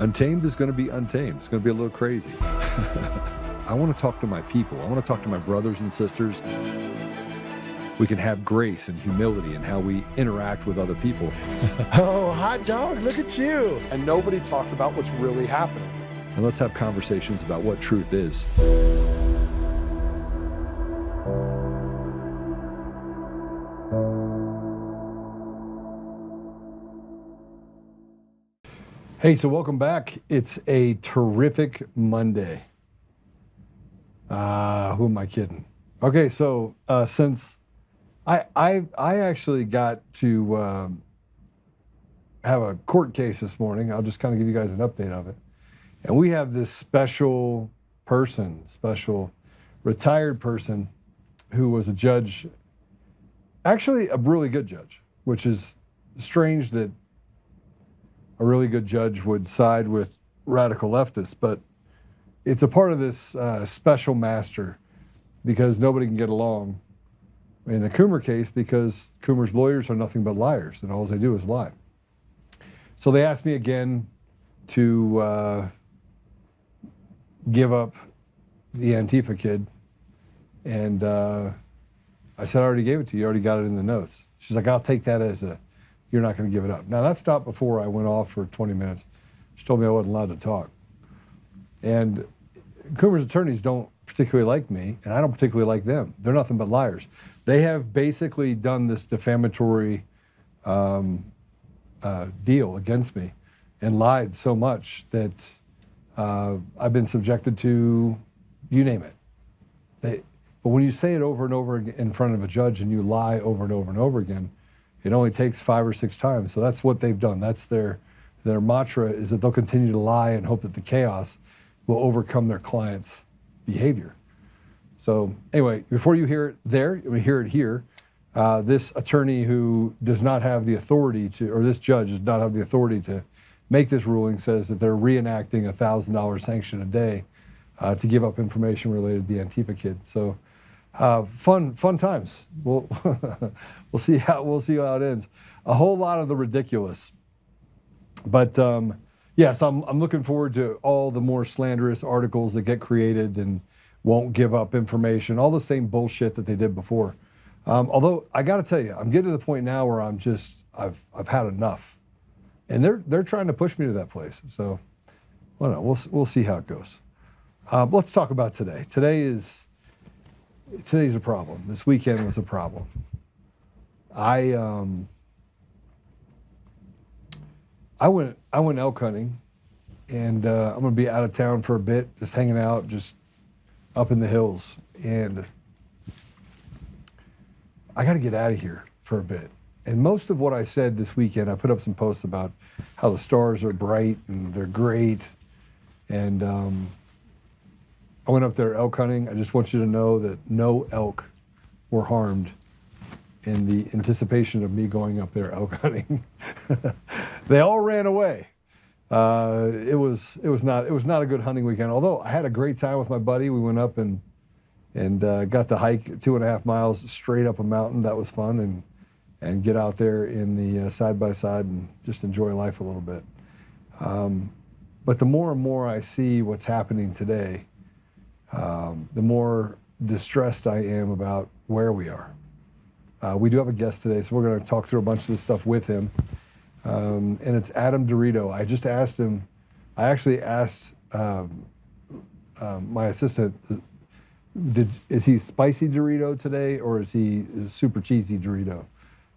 Untamed is going to be untamed. It's going to be a little crazy. I want to talk to my people. I want to talk to my brothers and sisters. We can have grace and humility in how we interact with other people. Oh, hot dog, look at you. And nobody talked about what's really happening. And let's have conversations about what truth is. Hey, so welcome back. It's a terrific Monday. Who am I kidding? Okay, so since I actually got to have a court case this morning, I'll just kind of give you guys an update of it. And we have this special retired person who was a judge, actually a really good judge, which is strange that a really good judge would side with radical leftists, but it's a part of this special master because nobody can get along in the Coomer case because Coomer's lawyers are nothing but liars and all they do is lie. So they asked me again to give up the Antifa kid, and I said, I already gave it to you, you already got it in the notes. She's like, I'll take that as a you're not going to give it up. Now, that stopped before I went off for 20 minutes. She told me I wasn't allowed to talk. And Coomer's attorneys don't particularly like me, and I don't particularly like them. They're nothing but liars. They have basically done this defamatory deal against me and lied so much that I've been subjected to, you name it. But when you say it over and over again in front of a judge and you lie over and over and over again, it only takes 5 or 6 times. So that's what they've done. That's their mantra, is that they'll continue to lie and hope that the chaos will overcome their client's behavior. So anyway, before you hear it there, we hear it here. This attorney who does not have the authority to, or this judge does not have the authority to make this ruling, says that they're reenacting a $1,000 sanction a day to give up information related to the Antifa kid. So fun times. We'll see how it ends. A whole lot of the ridiculous, but yes, I'm looking forward to all the more slanderous articles that get created and won't give up information. All the same bullshit that they did before. Although I got to tell you, I'm getting to the point now where I've had enough, and they're trying to push me to that place. So, well, we'll see how it goes. Let's talk about today. Today's a problem. This weekend was a problem. I went elk hunting, and I'm gonna be out of town for a bit, just hanging out, just up in the hills, and I got to get out of here for a bit. And most of what I said this weekend, I put up some posts about how the stars are bright and they're great, and I went up there elk hunting. I just want you to know that no elk were harmed in the anticipation of me going up there elk hunting. They all ran away. It was not a good hunting weekend. Although I had a great time with my buddy. We went up and got to hike 2.5 miles straight up a mountain. That was fun, and get out there in the side by side and just enjoy life a little bit. But the more and more I see what's happening today, the more distressed I am about where we are. We do have a guest today, so we're going to talk through a bunch of this stuff with him. And it's Adam DeRito. I just asked him, I actually asked my assistant, is he spicy DeRito today, or is he super cheesy DeRito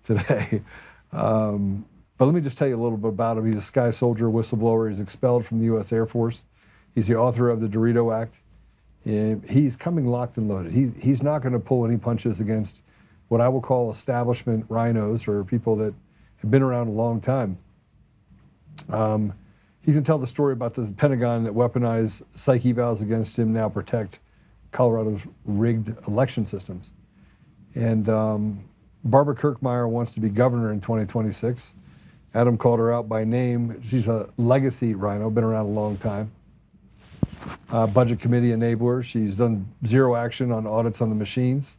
today? But let me just tell you a little bit about him. He's a sky soldier, whistleblower. He's expelled from the U.S. Air Force. He's the author of the DeRito Act. He's coming locked and loaded. He's not going to pull any punches against what I will call establishment RINOs, or people that have been around a long time. He can tell the story about the Pentagon that weaponized psych evals against him now protect Colorado's rigged election systems. And Barbara Kirkmeyer wants to be governor in 2026. Adam called her out by name. She's a legacy RINO, been around a long time. Budget committee enabler. She's done zero action on audits on the machines.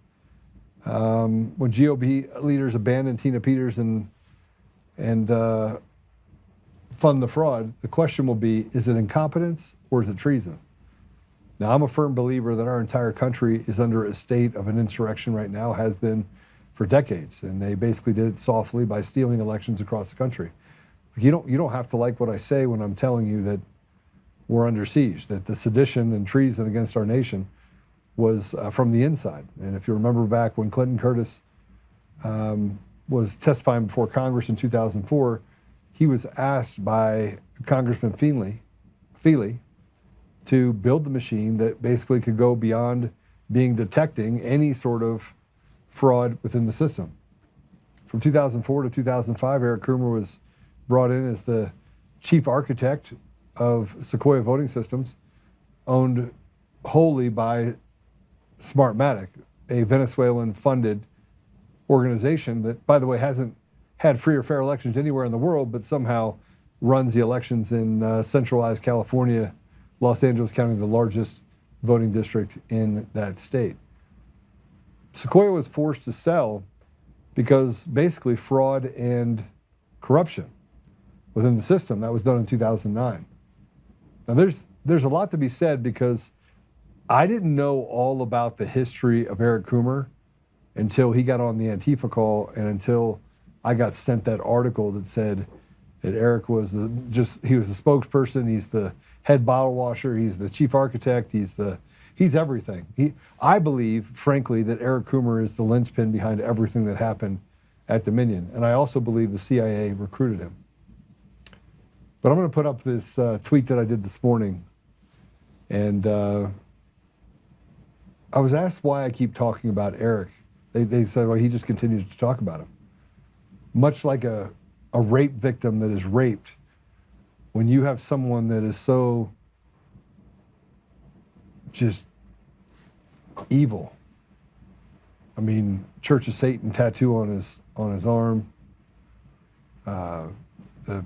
When GOP leaders abandoned Tina Peters and fund the fraud, the question will be, is it incompetence or is it treason? Now, I'm a firm believer that our entire country is under a state of an insurrection right now, has been for decades, and they basically did it softly by stealing elections across the country. You don't have to like what I say when I'm telling you that we're under siege, that the sedition and treason against our nation was from the inside. And if you remember back when Clinton Curtis was testifying before Congress in 2004, he was asked by Congressman Feely to build the machine that basically could go beyond being detecting any sort of fraud within the system. From 2004 to 2005, Eric Coomer was brought in as the chief architect of Sequoia Voting Systems, owned wholly by Smartmatic, a Venezuelan-funded organization that, by the way, hasn't had free or fair elections anywhere in the world, but somehow runs the elections in centralized California, Los Angeles County, the largest voting district in that state. Sequoia was forced to sell because basically fraud and corruption within the system. That was done in 2009. Now there's a lot to be said because I didn't know all about the history of Eric Coomer until he got on the Antifa call and until I got sent that article that said that Eric was he was the spokesperson, he's the head bottle washer, he's the chief architect, he's everything. I believe, frankly, that Eric Coomer is the linchpin behind everything that happened at Dominion. And I also believe the CIA recruited him. But I'm going to put up this tweet that I did this morning. And I was asked why I keep talking about Eric. They said, well, he just continues to talk about him. Much like a rape victim that is raped, when you have someone that is so just evil. I mean, Church of Satan tattoo on his arm. The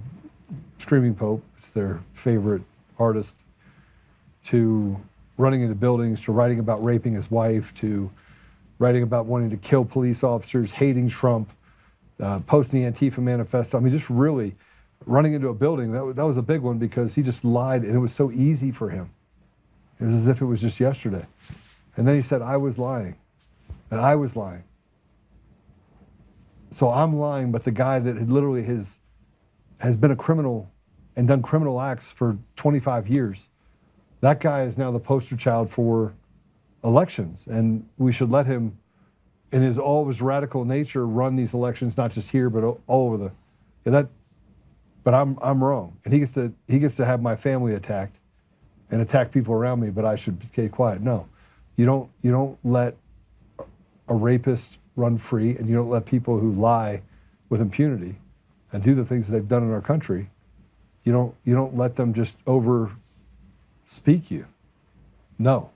Screaming Pope, it's their favorite artist, to running into buildings, to writing about raping his wife, to writing about wanting to kill police officers, hating Trump, posting the Antifa manifesto. I mean, just really running into a building. That was a big one because he just lied, and it was so easy for him. It was as if it was just yesterday. And then he said, I was lying. And I was lying. So I'm lying, but the guy that literally has been a criminal and done criminal acts for 25 years, that guy is now the poster child for elections. And we should let him, in all of his radical nature, run these elections, not just here, but all over but I'm wrong. And he gets to have my family attacked and attack people around me, but I should stay quiet. No, you don't let a rapist run free, and you don't let people who lie with impunity and do the things that they've done in our country. You don't let them just over speak you. No.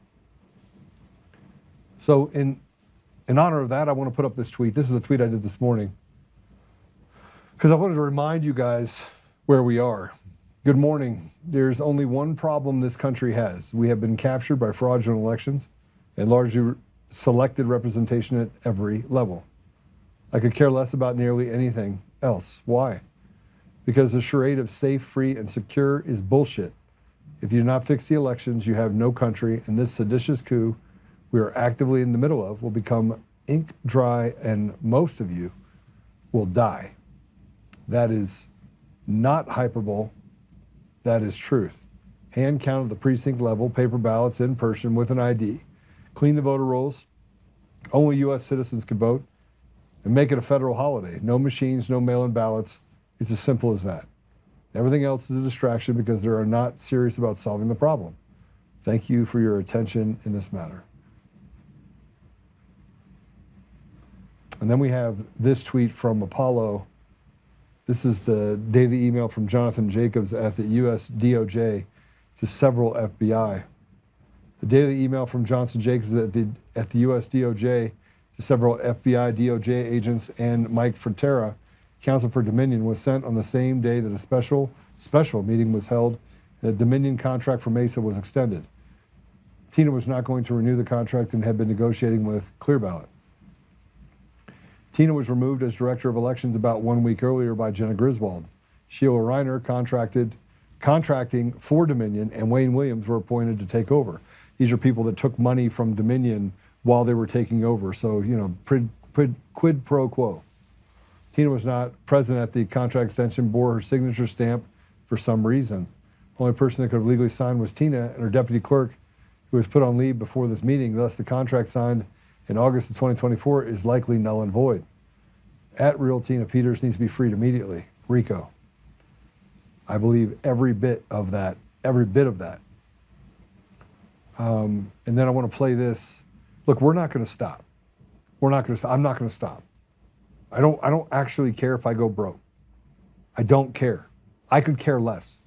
So in honor of that, I want to put up this tweet. This is a tweet I did this morning because I wanted to remind you guys where we are. Good morning. There's only one problem this country has. We have been captured by fraudulent elections and largely selected representation at every level. I could care less about nearly anything else. Why? Because the charade of safe, free, and secure is bullshit. If you do not fix the elections, you have no country, and this seditious coup we are actively in the middle of will become ink dry, and most of you will die. That is not hyperbole. That is truth. Hand count at the precinct level, paper ballots in person with an ID, clean the voter rolls, only U.S. citizens can vote, and make it a federal holiday. No machines, no mail-in ballots. It's as simple as that. Everything else is a distraction because they are not serious about solving the problem. Thank you for your attention in this matter. And then we have this tweet from Apollo. This is the daily email from Jonathan Jacobs at the U.S. DOJ to several FBI. The daily email from Johnson Jacobs at the U.S. DOJ to several FBI, DOJ agents and Mike Fratera, counsel for Dominion, was sent on the same day that a special meeting was held and the Dominion contract for Mesa was extended. Tina was not going to renew the contract and had been negotiating with ClearBallot. Tina was removed as director of elections about 1 week earlier by Jenna Griswold. Sheila Reiner contracting for Dominion, and Wayne Williams were appointed to take over. These are people that took money from Dominion while they were taking over. So, quid pro quo. Tina was not present at the contract extension, bore her signature stamp for some reason. The only person that could have legally signed was Tina and her deputy clerk, who was put on leave before this meeting. Thus, the contract signed in August of 2024 is likely null and void. At Real Tina Peters needs to be freed immediately. RICO. I believe every bit of that. And then I want to play this. Look, we're not going to stop. I'm not going to stop. I don't actually care if I go broke. I don't care. I could care less.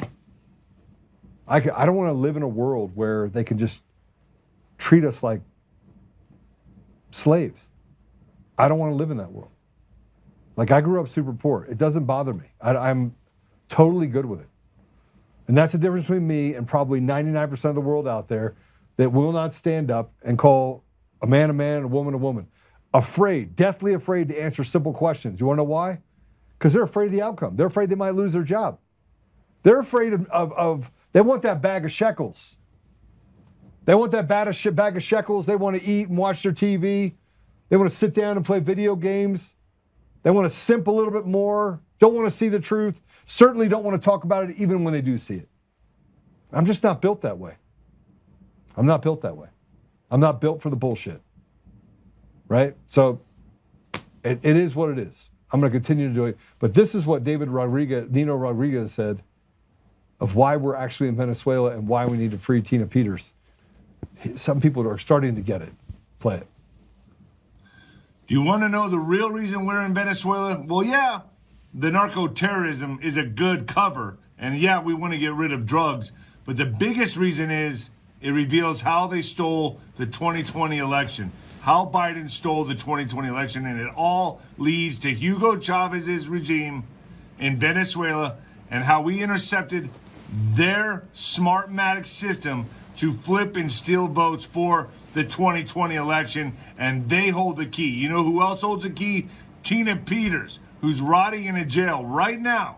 I don't want to live in a world where they can just treat us like slaves. I don't want to live in that world. Like, I grew up super poor. It doesn't bother me. I'm totally good with it. And that's the difference between me and probably 99% of the world out there that will not stand up and call a man and a woman. Afraid, deathly afraid to answer simple questions. You want to know why? Because they're afraid of the outcome. They're afraid they might lose their job. They're afraid of they want that bag of shekels. They want that bag of shekels. They want to eat and watch their TV. They want to sit down and play video games. They want to simp a little bit more. Don't want to see the truth. Certainly don't want to talk about it even when they do see it. I'm just not built that way. I'm not built that way. I'm not built for the bullshit. Right? So it is what it is. I'm going to continue to do it. But this is what Nino Rodriguez said of why we're actually in Venezuela and why we need to free Tina Peters. Some people are starting to get it. Play it. Do you want to know the real reason we're in Venezuela? Well, yeah, the narco-terrorism is a good cover. And yeah, we want to get rid of drugs. But the biggest reason is it reveals how they stole the 2020 election. How Biden stole the 2020 election, and it all leads to Hugo Chavez's regime in Venezuela and how we intercepted their Smartmatic system to flip and steal votes for the 2020 election, and they hold the key. You know who else holds the key? Tina Peters, who's rotting in a jail right now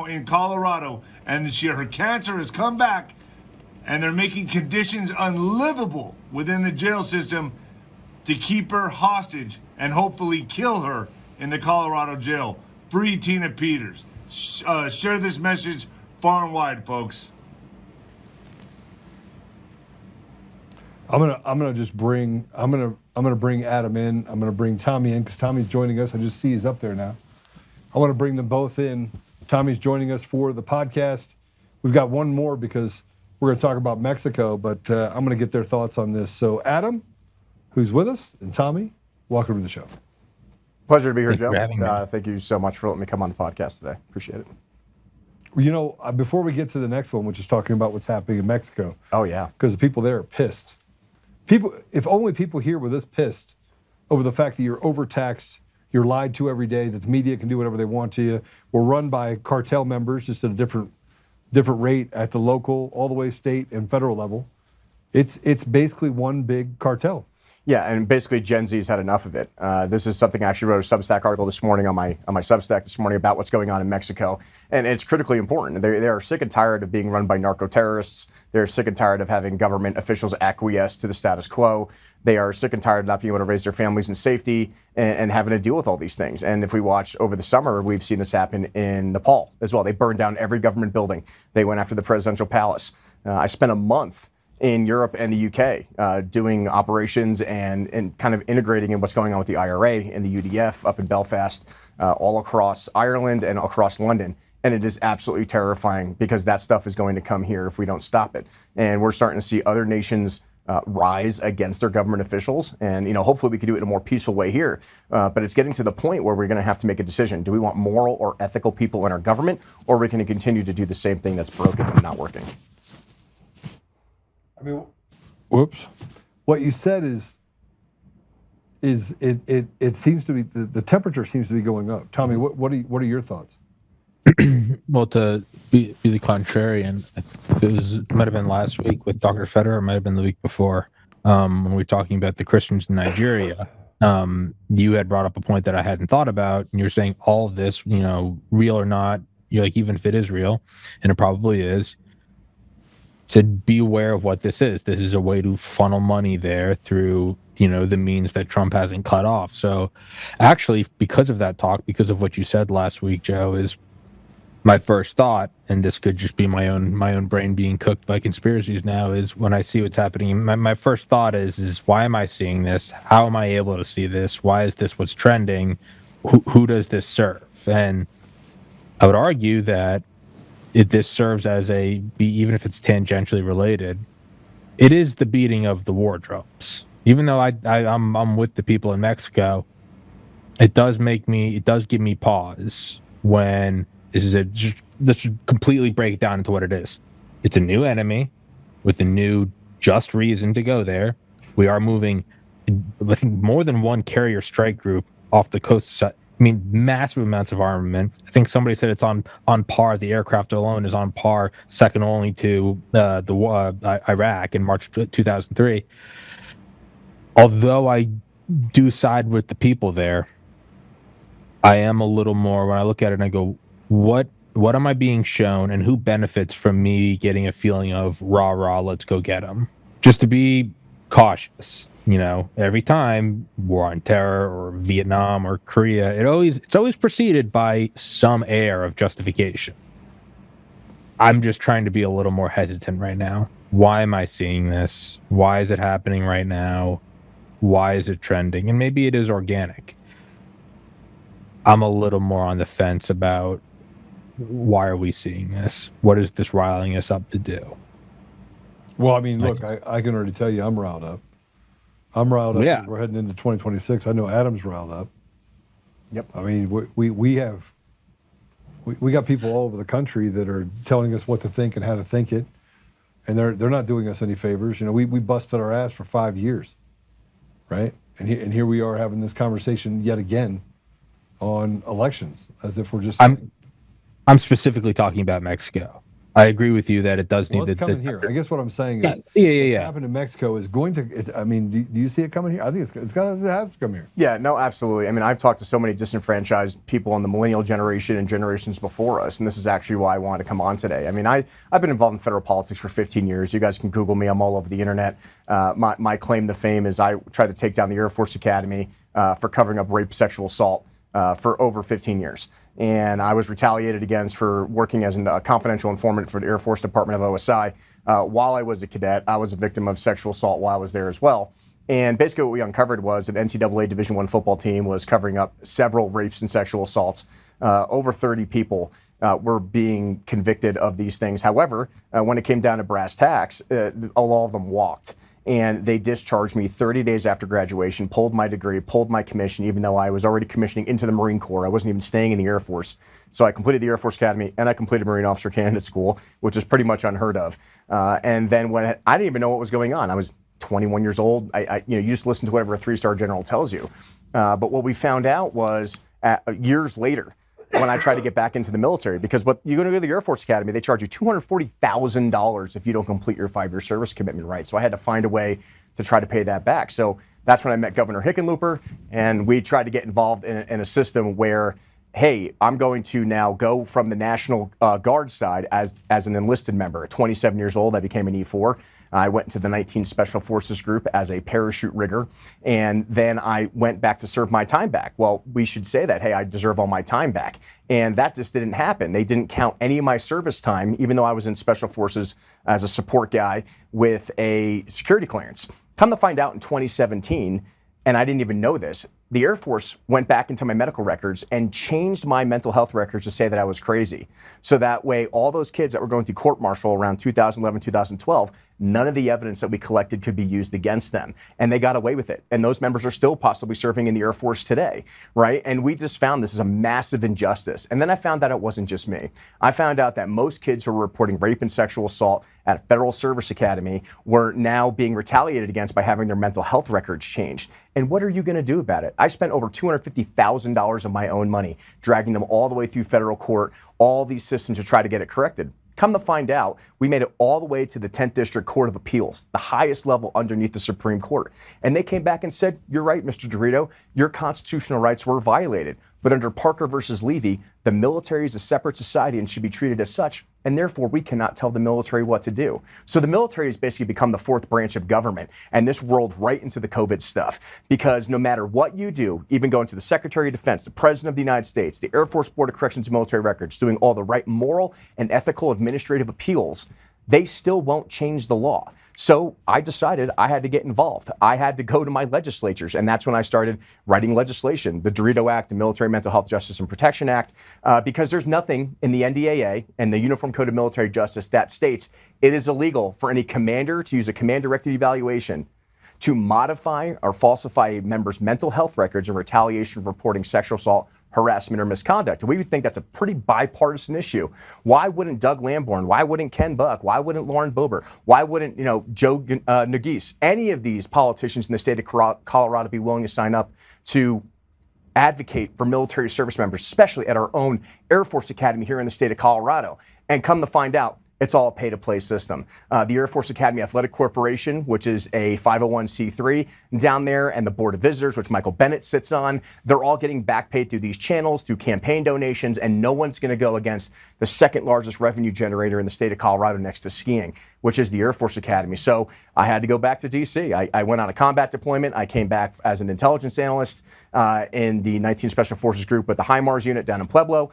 in Colorado, and her cancer has come back, and they're making conditions unlivable within the jail system to keep her hostage and hopefully kill her in the Colorado jail. Free Tina Peters. Share this message far and wide, folks. I'm gonna bring Adam in. I'm gonna bring Tommy in because Tommy's joining us. I just see he's up there now. I want to bring them both in. Tommy's joining us for the podcast. We've got one more because we're going to talk about Mexico, but I'm going to get their thoughts on this. So Adam, who's with us, and Tommy, welcome to the show. Pleasure to be here, Joe. For Thank you so much for letting me come on the podcast today. Appreciate it. You know, before we get to the next one, which is talking about what's happening in Mexico. Oh, yeah. Because the people there are pissed. If only people here were this pissed over the fact that you're overtaxed, you're lied to every day, that the media can do whatever they want to you. We're run by cartel members, just at a different rate at the local, all the way state and federal level. It's basically one big cartel. Yeah, and basically Gen Z's had enough of it. This is something I actually wrote a Substack article this morning on my Substack this morning about what's going on in Mexico, and it's critically important. They are sick and tired of being run by narco-terrorists. They're sick and tired of having government officials acquiesce to the status quo. They are sick and tired of not being able to raise their families in safety and having to deal with all these things. And if we watch over the summer, we've seen this happen in Nepal as well. They burned down every government building. They went after the presidential palace. I spent a month in Europe and the UK doing operations and kind of integrating in what's going on with the IRA and the UDF up in Belfast, all across Ireland and across London. And it is absolutely terrifying because that stuff is going to come here if we don't stop it. And we're starting to see other nations rise against their government officials. And, you know, hopefully we can do it in a more peaceful way here. But it's getting to the point where we're going to have to make a decision. Do we want moral or ethical people in our government, or are we going to continue to do the same thing that's broken and not working? I mean, whoops. What you said is it seems to be the temperature seems to be going up. Tommy, what are your thoughts? Well, to be the contrarian, it might have been last week with Dr. Federer, it might have been the week before, when we were talking about the Christians in Nigeria. You had brought up a point that I hadn't thought about, and you're saying all of this, you know, real or not, you're like, even if it is real, and it probably is, to be aware of what this is. This is a way to funnel money there through, the means that Trump hasn't cut off. So actually, because of that talk, because of what you said last week, Joe, is my first thought, and this could just be my own brain being cooked by conspiracies now, is when I see what's happening, my first thought is why am I seeing this? How am I able to see this? Why is this what's trending? Who does this serve? And I would argue that this serves as even if it's tangentially related, it is the beating of the wardrobes. Even though I'm with the people in Mexico, it does give me pause when let's completely break it down into what it is. It's a new enemy with a new just reason to go there. We are moving, I think, more than one carrier strike group off the coast. I mean, massive amounts of armament. I think somebody said it's on par. The aircraft alone is on par, second only to Iraq in March 2003. Although I do side with the people there, I am a little more, when I look at it and I go, what am I being shown, and who benefits from me getting a feeling of rah, let's go get them? Just to be cautious. Every time, war on terror or Vietnam or Korea, it's always preceded by some air of justification. I'm just trying to be a little more hesitant right now. Why am I seeing this? Why is it happening right now? Why is it trending? And maybe it is organic. I'm a little more on the fence about why are we seeing this? What is this riling us up to do? Well, I mean, look, I can already tell you I'm riled up. Yeah. We're heading into 2026. I know Adam's riled up. Yep. I mean, we got people all over the country that are telling us what to think and how to think it, and they're not doing us any favors. We busted our ass for 5 years, right? And here we are having this conversation yet again on elections, as if we're just. I'm specifically talking about Mexico. I agree with you that it does need it's coming here. I guess what I'm saying is, what's happened in Mexico is going to. I mean, do you see it coming here? I think it has to come here. Yeah, no, absolutely. I mean, I've talked to so many disenfranchised people in the millennial generation and generations before us, and this is actually why I wanted to come on today. I mean, I've been involved in federal politics for 15 years. You guys can Google me. I'm all over the internet. My claim to fame is I tried to take down the Air Force Academy for covering up rape, sexual assault for over 15 years. And I was retaliated against for working as a confidential informant for the Air Force Department of OSI. While I was a cadet, I was a victim of sexual assault while I was there as well. And basically what we uncovered was an NCAA Division I football team was covering up several rapes and sexual assaults. Over 30 people were being convicted of these things. However, when it came down to brass tacks, all of them walked. And they discharged me 30 days after graduation, pulled my degree, pulled my commission, even though I was already commissioning into the Marine Corps. I wasn't even staying in the Air Force. So I completed the Air Force Academy and I completed Marine Officer Candidate School, which is pretty much unheard of. And then when I didn't even know what was going on. I was 21 years old. You just listen to whatever a three-star general tells you. But what we found out was years later, when I tried to get back into the military, because what you're going to go to the Air Force Academy, they charge you $240,000 if you don't complete your 5-year service commitment, right? So I had to find a way to try to pay that back. So that's when I met Governor Hickenlooper, and we tried to get involved in a system where, hey, I'm going to now go from the National Guard side as an enlisted member. At 27 years old, I became an E4. I went into the 19th Special Forces Group as a parachute rigger, and then I went back to serve my time back. Well, we should say that, hey, I deserve all my time back. And that just didn't happen. They didn't count any of my service time, even though I was in Special Forces as a support guy with a security clearance. Come to find out in 2017, and I didn't even know this, the Air Force went back into my medical records and changed my mental health records to say that I was crazy. So that way, all those kids that were going through court-martial around 2011, 2012, none of the evidence that we collected could be used against them. And they got away with it. And those members are still possibly serving in the Air Force today, right? And we just found this is a massive injustice. And then I found out it wasn't just me. I found out that most kids who were reporting rape and sexual assault at Federal Service Academy were now being retaliated against by having their mental health records changed. And what are you going to do about it? I spent over $250,000 of my own money dragging them all the way through federal court, all these systems to try to get it corrected. Come to find out, we made it all the way to the 10th District Court of Appeals, the highest level underneath the Supreme Court. And they came back and said, you're right, Mr. DeRito, your constitutional rights were violated. But under Parker versus Levy, the military is a separate society and should be treated as such, and therefore we cannot tell the military what to do. So the military has basically become the fourth branch of government, and this rolled right into the COVID stuff, because no matter what you do, even going to the Secretary of Defense, the President of the United States, the Air Force Board of Corrections and Military Records, doing all the right moral and ethical administrative appeals, they still won't change the law. So I decided I had to get involved. I had to go to my legislatures, and that's when I started writing legislation, the DeRito Act, the Military Mental Health Justice and Protection Act, because there's nothing in the NDAA and the Uniform Code of Military Justice that states it is illegal for any commander to use a command-directed evaluation to modify or falsify a member's mental health records in retaliation for reporting sexual assault, harassment, or misconduct. We would think that's a pretty bipartisan issue. Why wouldn't Doug Lamborn? Why wouldn't Ken Buck? Why wouldn't Lauren Boebert? Why wouldn't Joe Nagise? Any of these politicians in the state of Colorado be willing to sign up to advocate for military service members, especially at our own Air Force Academy here in the state of Colorado? And come to find out, it's all a pay-to-play system. The Air Force Academy Athletic Corporation, which is a 501c3 down there, and the Board of Visitors, which Michael Bennett sits on, they're all getting back paid through these channels, through campaign donations, and no one's going to go against the second largest revenue generator in the state of Colorado next to skiing, which is the Air Force Academy. So I had to go back to D.C. I went on a combat deployment. I came back as an intelligence analyst in the 19th Special Forces Group with the HIMARS unit down in Pueblo.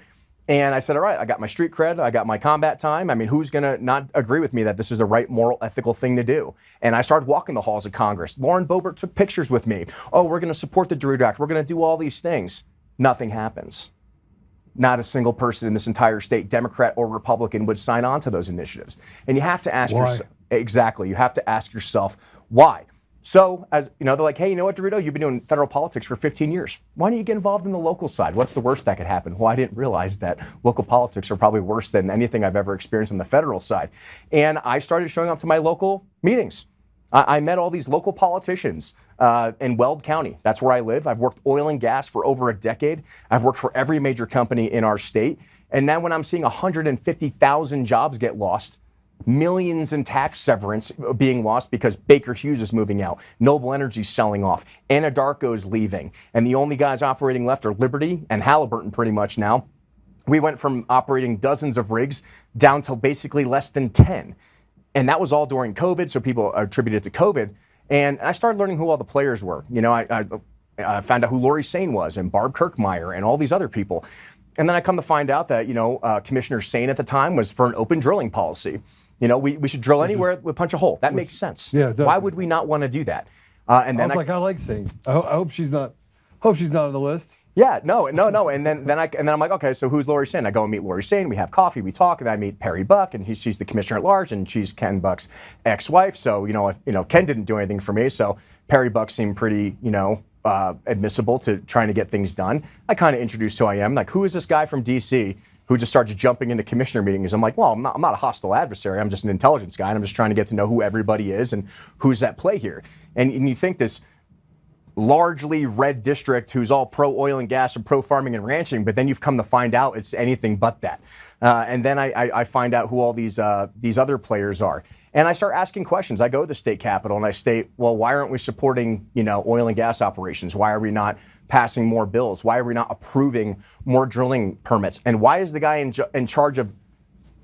And I said, all right, I got my street cred, I got my combat time. I mean, who's going to not agree with me that this is the right moral, ethical thing to do? And I started walking the halls of Congress. Lauren Boebert took pictures with me. Oh, we're going to support the DeRito Act. We're going to do all these things. Nothing happens. Not a single person in this entire state, Democrat or Republican, would sign on to those initiatives. And you have to ask yourself, exactly, you have to ask yourself, why? So, as you know, they're like, hey, you know what, DeRito, you've been doing federal politics for 15 years. Why don't you get involved in the local side? What's the worst that could happen? Well, I didn't realize that local politics are probably worse than anything I've ever experienced on the federal side. And I started showing up to my local meetings. I met all these local politicians in Weld County. That's where I live. I've worked oil and gas for over a decade. I've worked for every major company in our state. And now when I'm seeing 150,000 jobs get lost, millions in tax severance being lost because Baker Hughes is moving out, Noble Energy's selling off, Anadarko's leaving, and the only guys operating left are Liberty and Halliburton pretty much now. We went from operating dozens of rigs down to basically less than 10. And that was all during COVID, so people attributed it to COVID. And I started learning who all the players were. You know, I found out who Lori Sane was and Barb Kirkmeyer and all these other people. And then I come to find out that, Commissioner Sane at the time was for an open drilling policy. You know, we should drill anywhere, we punch a hole. That makes sense. Yeah, it does. Why would we not want to do that? And then I like saying, I hope she's not. Hope she's not on the list. Yeah, no. And then I'm like, okay, so who's Lori Sane? I go and meet Lori Sane. We have coffee, we talk, and I meet Perry Buck, and she's the commissioner at large, and she's Ken Buck's ex-wife. So Ken didn't do anything for me, so Perry Buck seemed pretty admissible to trying to get things done. I kind of introduced who I am, like, who is this guy from D.C. who just starts jumping into commissioner meetings? I'm like, well, I'm not a hostile adversary. I'm just an intelligence guy, and I'm just trying to get to know who everybody is and who's at play here. And you think this largely red district who's all pro-oil and gas and pro-farming and ranching, but then you've come to find out it's anything but that. And then I find out who all these other players are. And I start asking questions. I go to the state capitol and I state, well, why aren't we supporting, oil and gas operations? Why are we not passing more bills? Why are we not approving more drilling permits? And why is the guy in charge of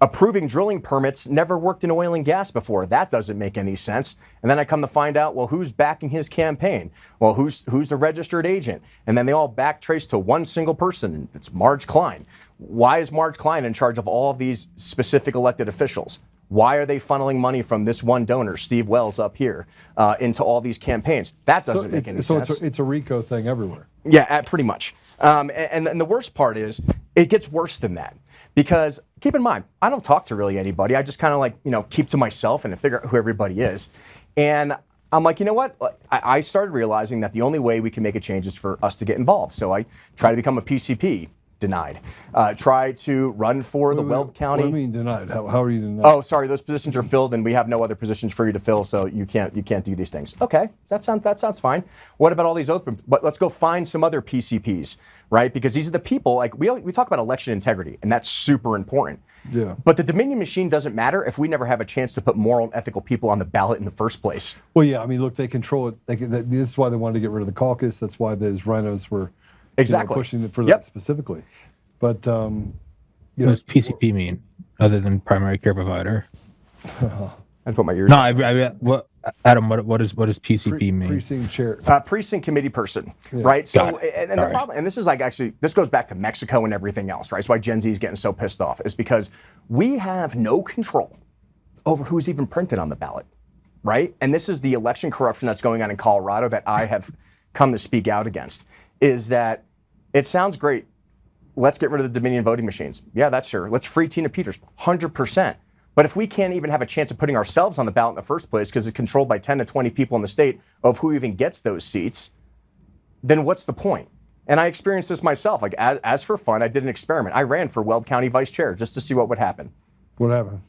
approving drilling permits never worked in oil and gas before? That doesn't make any sense. And then I come to find out, well, who's backing his campaign? Well, who's the registered agent? And then they all backtrace to one single person. It's Marge Klein. Why is Marge Klein in charge of all of these specific elected officials? Why are they funneling money from this one donor, Steve Wells up here, into all these campaigns? That doesn't make any sense. So it's a RICO thing everywhere. Yeah, pretty much. And the worst part is it gets worse than that. Because keep in mind, I don't talk to really anybody. I just kind of keep to myself and figure out who everybody is. And I'm like, you know what? I started realizing that the only way we can make a change is for us to get involved. So I try to become a PCP. Denied. Try to run for the Weld County. What do you mean denied? How are you denied? Oh, sorry, those positions are filled, and we have no other positions for you to fill, so you can't do these things. Okay, that sounds fine. What about all these open? But let's go find some other PCPs, right? Because these are the people. Like we talk about election integrity, and that's super important. Yeah. But the Dominion machine doesn't matter if we never have a chance to put moral and ethical people on the ballot in the first place. Well, yeah. I mean, look, they control it. This is why they wanted to get rid of the caucus. That's why those RINOs were Exactly. Pushing it for Yep. that specifically. But What does PCP mean, other than primary care provider? I put my ears. No, what, Adam? What does PCP mean? precinct chair. Precinct committee person, right? So, and the problem, and this is like actually, this goes back to Mexico and everything else, right? That's why Gen Z is getting so pissed off, is because we have no control over who's even printed on the ballot, right? And this is the election corruption that's going on in Colorado that I have come to speak out against, is that it sounds great. Let's get rid of the Dominion voting machines. Yeah, that's sure. Let's free Tina Peters, 100%. But if we can't even have a chance of putting ourselves on the ballot in the first place because it's controlled by 10 to 20 people in the state of who even gets those seats, then what's the point? And I experienced this myself. Like, as for fun, I did an experiment. I ran for Weld County vice chair just to see what would happen. What happened?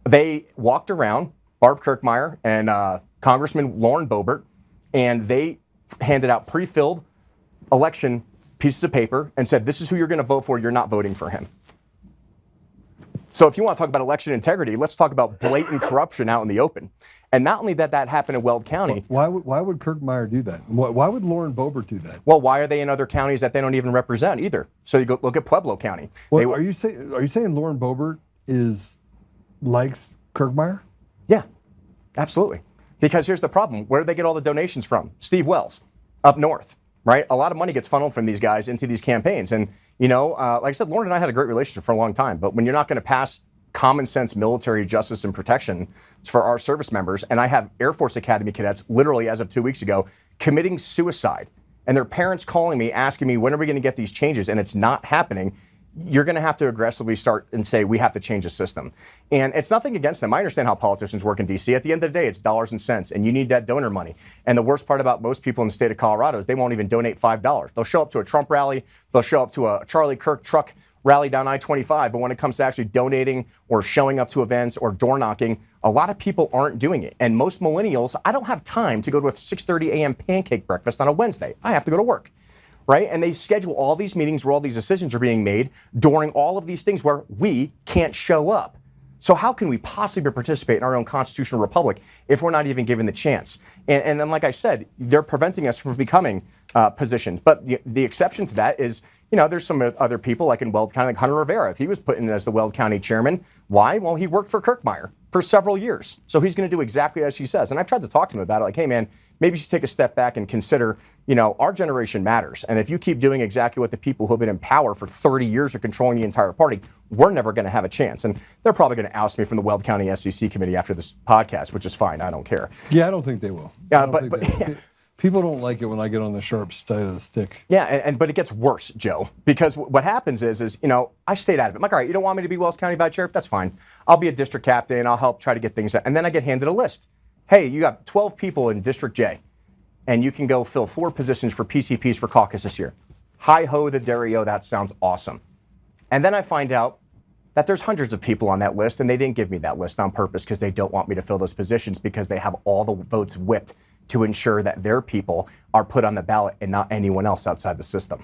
They walked around, Barb Kirkmeyer and Congressman Lauren Boebert, and they handed out pre-filled election pieces of paper and said, this is who you're going to vote for. You're not voting for him. So if you want to talk about election integrity, let's talk about blatant corruption out in the open. And not only that happened in Weld County. Why would Kirkmeyer do that? Why would Lauren Boebert do that? Well, why are they in other counties that they don't even represent either? So you go look at Pueblo County. Well, are you saying Lauren Boebert likes Kirkmeyer? Yeah, absolutely. Because here's the problem. Where do they get all the donations from? Steve Wells, up north, right? A lot of money gets funneled from these guys into these campaigns. And, like I said, Lauren and I had a great relationship for a long time. But when you're not going to pass common sense military justice and protection for our service members, and I have Air Force Academy cadets literally as of 2 weeks ago committing suicide, and their parents calling me, asking me, when are we going to get these changes? And it's not happening. You're going to have to aggressively start and say, we have to change the system. And it's nothing against them. I understand how politicians work in D.C. At the end of the day, it's dollars and cents, and you need that donor money. And the worst part about most people in the state of Colorado is they won't even donate $5. They'll show up to a Trump rally. They'll show up to a Charlie Kirk truck rally down I-25. But when it comes to actually donating or showing up to events or door knocking, a lot of people aren't doing it. And most millennials, I don't have time to go to a 6:30 a.m. pancake breakfast on a Wednesday. I have to go to work. Right? And they schedule all these meetings where all these decisions are being made during all of these things where we can't show up. So how can we possibly participate in our own constitutional republic if we're not even given the chance? And then, like I said, they're preventing us from becoming positioned. But the exception to that is, there's some other people like in Weld County, like Hunter Rivera. He was put in as the Weld County chairman. Why? Well, he worked for Kirkmeyer for several years. So he's going to do exactly as he says. And I've tried to talk to him about it. Like, hey, man, maybe you should take a step back and consider, our generation matters. And if you keep doing exactly what the people who have been in power for 30 years are controlling the entire party, we're never going to have a chance. And they're probably going to oust me from the Weld County SEC committee after this podcast, which is fine. I don't care. Yeah, I don't think they will. People don't like it when I get on the sharp side of the stick. Yeah, but it gets worse, Joe, because what happens is I stayed out of it. I'm like, all right, you don't want me to be Wells County Vice Chair? That's fine. I'll be a district captain. I'll help try to get things done. And then I get handed a list. Hey, you got 12 people in District J, and you can go fill 4 positions for PCPs for caucus this year. Hi-ho, the DeRito, that sounds awesome. And then I find out that there's hundreds of people on that list, and they didn't give me that list on purpose because they don't want me to fill those positions because they have all the votes whipped to ensure that their people are put on the ballot and not anyone else outside the system.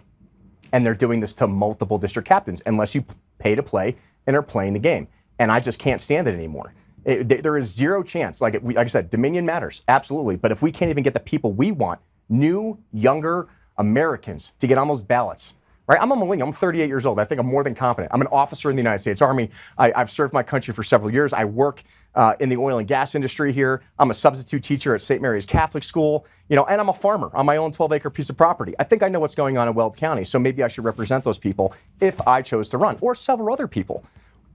And they're doing this to multiple district captains unless you pay to play and are playing the game. And I just can't stand it anymore. There is zero chance. Like I said, Dominion matters, absolutely. But if we can't even get the people we want, new, younger Americans, to get on those ballots, right? I'm a millennial. I'm 38 years old. I think I'm more than competent. I'm an officer in the United States Army. I've served my country for several years. I work in the oil and gas industry here. I'm a substitute teacher at St. Mary's Catholic School, and I'm a farmer on my own 12-acre piece of property. I think I know what's going on in Weld County, so maybe I should represent those people if I chose to run, or several other people.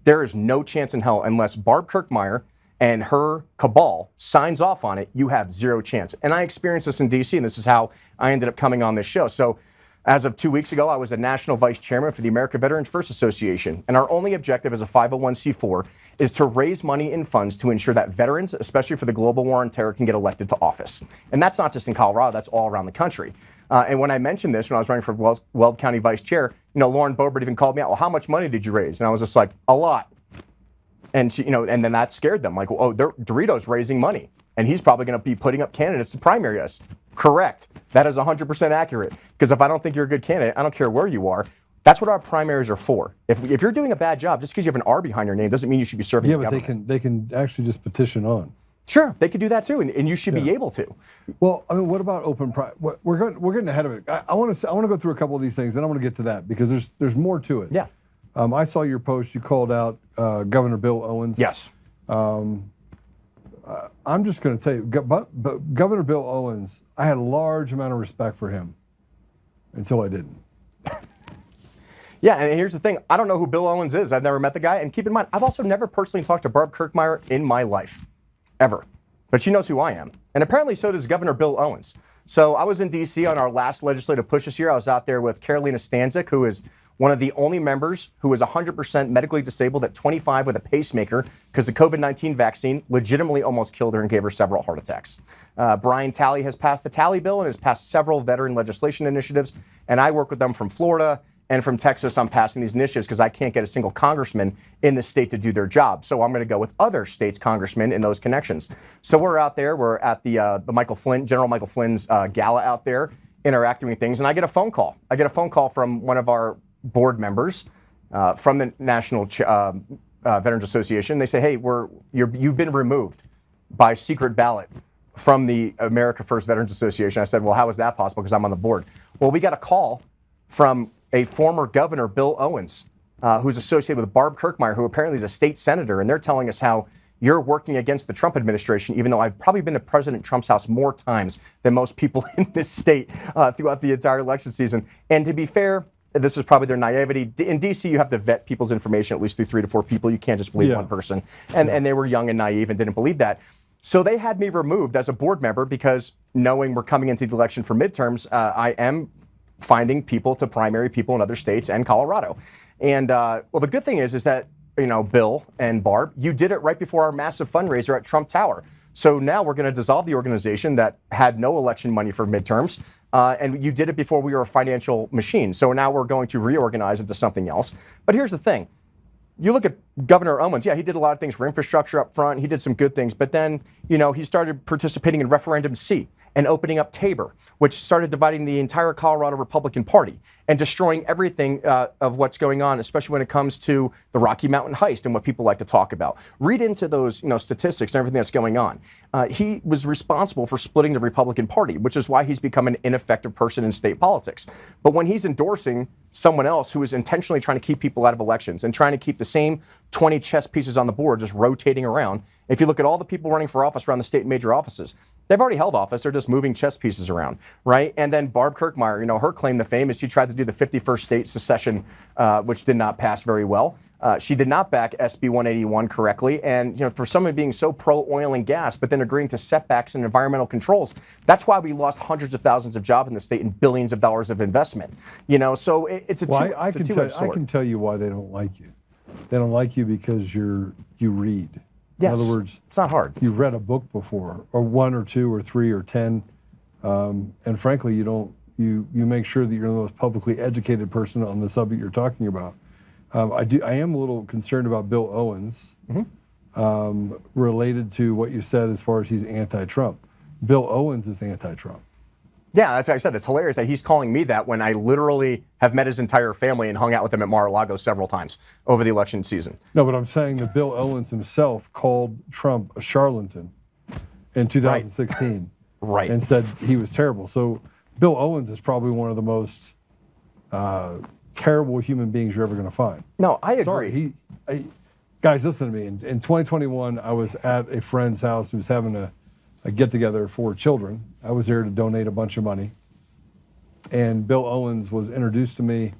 There is no chance in hell unless Barb Kirkmeyer and her cabal signs off on it. You have zero chance. And I experienced this in D.C., and this is how I ended up coming on this show. So as of 2 weeks ago, I was the national vice chairman for the American Veterans First Association. And our only objective as a 501c4 is to raise money and funds to ensure that veterans, especially for the global war on terror, can get elected to office. And that's not just in Colorado, that's all around the country. And when I mentioned this, when I was running for Weld County vice chair, Lauren Boebert even called me out, well, how much money did you raise? And I was just like, a lot. And she, and then that scared them. Like, oh, DeRito's raising money, and he's probably going to be putting up candidates to primary us. Correct. That is 100% accurate. Because if I don't think you're a good candidate, I don't care where you are. That's what our primaries are for. If you're doing a bad job, just because you have an R behind your name doesn't mean you should be serving the government. Yeah, but they can actually just petition on. Sure, they could do that too, and you should be able to. Well, I mean, what about open private? We're getting ahead of it. I want to go through a couple of these things, and I want to get to that because there's more to it. Yeah. I saw your post. You called out Governor Bill Owens. Yes. I'm just going to tell you, but Governor Bill Owens, I had a large amount of respect for him until I didn't. Yeah, and here's the thing. I don't know who Bill Owens is. I've never met the guy. And keep in mind, I've also never personally talked to Barb Kirkmeyer in my life, ever. But she knows who I am. And apparently so does Governor Bill Owens. So I was in D.C. on our last legislative push this year. I was out there with Carolina Stanzik, who is one of the only members who is 100% medically disabled at 25 with a pacemaker because the COVID-19 vaccine legitimately almost killed her and gave her several heart attacks. Brian Talley has passed the Talley bill and has passed several veteran legislation initiatives. And I work with them from Florida and from Texas on passing these initiatives because I can't get a single congressman in the state to do their job. So I'm going to go with other states' congressmen in those connections. So we're out there. We're at the Michael Flynn, General Michael Flynn's gala out there, interacting with things. And I get a phone call. I get a phone call from one of our board members from the National Veterans Association. They say, hey, you've been removed by secret ballot from the America First Veterans Association. I said, well, how is that possible? Because I'm on the board. Well, we got a call from a former governor, Bill Owens, who's associated with Barb Kirkmeyer, who apparently is a state senator, and they're telling us how you're working against the Trump administration, even though I've probably been to President Trump's house more times than most people in this state throughout the entire election season. And to be fair, this is probably their naivety. In D.C., you have to vet people's information at least through 3 to 4 people. You can't just believe one person. And they were young and naive and didn't believe that. So they had me removed as a board member because knowing we're coming into the election for midterms, I am finding people to primary people in other states and Colorado. And well, the good thing is that, you know, Bill and Barb, you did it right before our massive fundraiser at Trump Tower. So now we're going to dissolve the organization that had no election money for midterms. And you did it before we were a financial machine. So now we're going to reorganize into something else. But here's the thing. You look at Governor Owens, yeah, he did a lot of things for infrastructure up front. He did some good things. But then, you know, he started participating in Referendum C and opening up Tabor, which started dividing the entire Colorado Republican Party and destroying everything of what's going on, especially when it comes to the Rocky Mountain heist and what people like to talk about. Read into those, you know, statistics and everything that's going on. He was responsible for splitting the Republican Party, which is why he's become an ineffective person in state politics. But when he's endorsing someone else who is intentionally trying to keep people out of elections and trying to keep the same 20 chess pieces on the board just rotating around, if you look at all the people running for office around the state major offices, they've already held office. They're just moving chess pieces around, right? And then Barb Kirkmeyer, you know, her claim to fame is she tried to do the 51st state secession, which did not pass very well. She did not back SB 181 correctly. And, you know, for someone being so pro-oil and gas, but then agreeing to setbacks and environmental controls, that's why we lost hundreds of thousands of jobs in the state and billions of dollars of investment. You know, so it's a two-edged sword. I can tell you why they don't like you. They don't like you because you read. Yes. In other words, it's not hard. You've read a book before, or 1 or 2 or 3 or 10, and frankly, you make sure that you're the most publicly educated person on the subject you're talking about. I am a little concerned about Bill Owens, related to what you said as far as he's anti-Trump. Bill Owens is anti-Trump. Yeah, that's what I said. It's hilarious that he's calling me that when I literally have met his entire family and hung out with him at Mar-a-Lago several times over the election season. No, but I'm saying that Bill Owens himself called Trump a charlatan in 2016. Right. And said he was terrible. So Bill Owens is probably one of the most terrible human beings you're ever going to find. No, I agree. Sorry, guys, listen to me. In 2021, I was at a friend's house who was having a get-together for children. I was there to donate a bunch of money. And Bill Owens was introduced to me,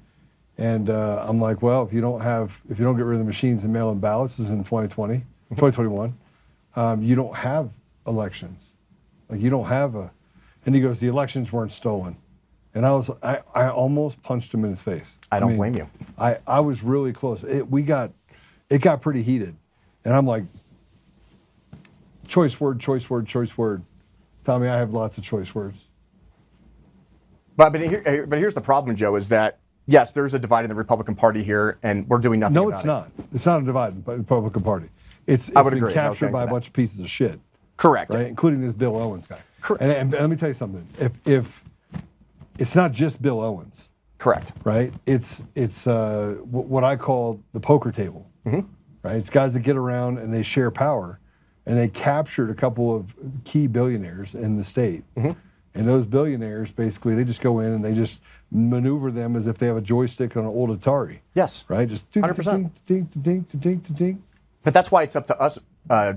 and I'm like, well, if you don't get rid of the machines and mail-in ballots, this is in 2021, you don't have elections. Like, you don't have and he goes, the elections weren't stolen. And I almost punched him in his face. I don't blame you. I was really close. It got pretty heated. And I'm like, choice word. Tommy, I have lots of choice words. But here's the problem, Joe, is that, yes, there's a divide in the Republican Party here, and we're doing nothing about it. No, it's not. It's not a divide in the Republican Party. It's I would been agree. captured by a bunch of pieces of shit. Correct. Right, including this Bill Owens guy. Correct. And let me tell you something. If it's not just Bill Owens. Correct. Right? It's what I call the poker table. Mm-hmm. Right? It's guys that get around and they share power. and they captured a couple of key billionaires in the state. And those billionaires, basically, they just go in and they just maneuver them as if they have a joystick on an old Atari. Yes. Right? Just 100%. ding. But that's why it's up to us,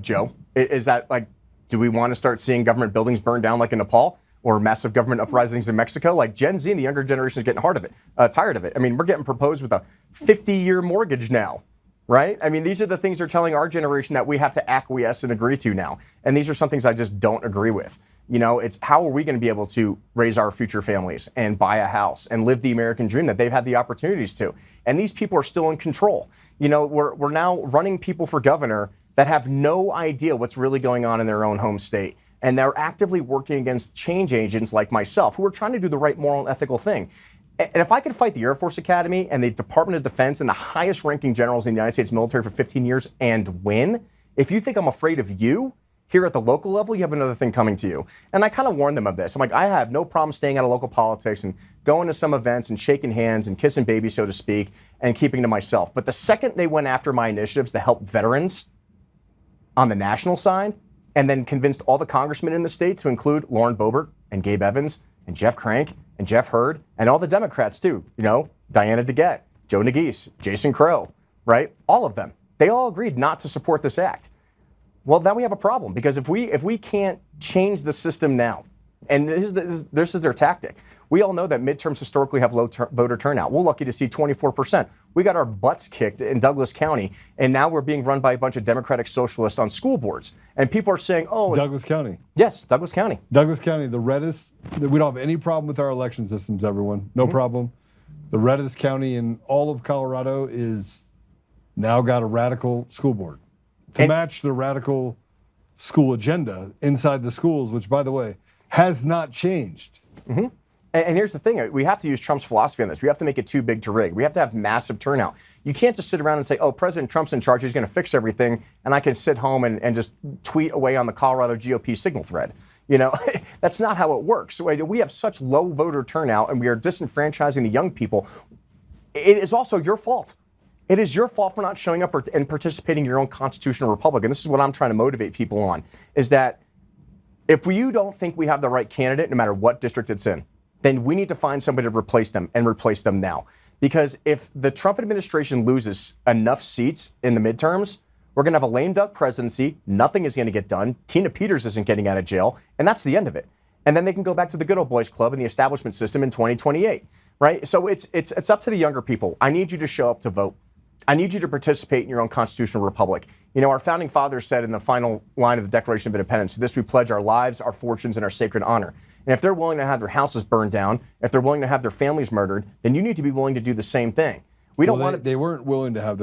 Joe. Is that like, do we want to start seeing government buildings burn down like in Nepal, or massive government uprisings in Mexico? Like Gen Z and the younger generation is getting tired of it. I mean, we're getting proposed with a 50-year mortgage now, right? I mean, these are the things they're telling our generation that we have to acquiesce and agree to now. And these are some things I just don't agree with. You know, it's how are we going to be able to raise our future families and buy a house and live the American dream that they've had the opportunities to? And these people are still in control. You know, we're now running people for governor that have no idea what's really going on in their own home state. And they're actively working against change agents like myself who are trying to do the right moral and ethical thing. And if I could fight the Air Force Academy and the Department of Defense and the highest ranking generals in the United States military for 15 years and win, if you think I'm afraid of you, here at the local level, you have another thing coming to you. And I kind of warned them of this. I'm like, I have no problem staying out of local politics and going to some events and shaking hands and kissing babies, so to speak, and keeping to myself. But the second they went after my initiatives to help veterans on the national side, and then convinced all the congressmen in the state to include Lauren Boebert and Gabe Evans and Jeff Crank and Jeff Hurd and all the Democrats too, you know, Diana DeGette, Joe Nagise, Jason Crow, right? All of them. They all agreed not to support this act. Well, then we have a problem, because if we can't change the system now, and this is their tactic. We all know that midterms historically have low voter turnout. We're lucky to see 24%. We got our butts kicked in Douglas County, and now we're being run by a bunch of Democratic socialists on school boards. And people are saying, oh, Douglas County. Yes, Douglas County. Douglas County, the reddest. We don't have any problem with our election systems, everyone. No problem. The reddest county in all of Colorado is now got a radical school board to match the radical school agenda inside the schools, which, by the way, has not changed. And here's the thing, we have to use Trump's philosophy on this. We have to make it too big to rig. We have to have massive turnout. You can't just sit around and say, oh, President Trump's in charge, he's going to fix everything, and I can sit home and just tweet away on the Colorado GOP signal thread. You know, that's not how it works. We have such low voter turnout, and we are disenfranchising the young people. It is also your fault. It is your fault for not showing up and participating in your own constitutional republic. And this is what I'm trying to motivate people on, is that if you don't think we have the right candidate, no matter what district it's in, then we need to find somebody to replace them, and replace them now. Because if the Trump administration loses enough seats in the midterms, we're going to have a lame duck presidency. Nothing is going to get done. Tina Peters isn't getting out of jail, and that's the end of it. And then they can go back to the good old boys club and the establishment system in 2028, right? So it's up to the younger people. I need you to show up to vote. I need you to participate in your own constitutional republic. You know, our founding fathers said in the final line of the Declaration of Independence, to this we pledge our lives, our fortunes, and our sacred honor. And if they're willing to have their houses burned down, if they're willing to have their families murdered, then you need to be willing to do the same thing. We don't want to. They weren't willing to have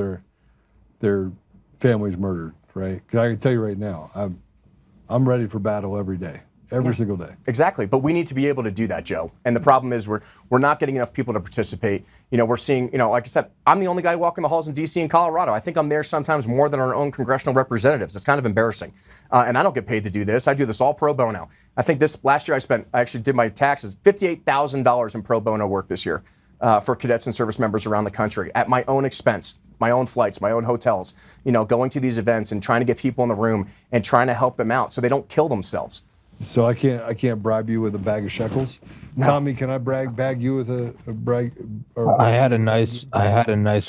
their families murdered, right? Because I can tell you right now, I'm ready for battle every day. Every single day. Exactly, but we need to be able to do that, Joe. And the problem is we're not getting enough people to participate. You know, we're seeing, you know, like I said, I'm the only guy walking the halls in D.C. and Colorado. I think I'm there sometimes more than our own congressional representatives. It's kind of embarrassing. And I don't get paid to do this. I do this all pro bono. I think last year I actually did my taxes, $58,000 in pro bono work this year for cadets and service members around the country at my own expense, my own flights, my own hotels, you know, going to these events and trying to get people in the room and trying to help them out so they don't kill themselves. So I can't bribe you with a bag of shekels. No. Tommy, can I bag you with a brag? I had a nice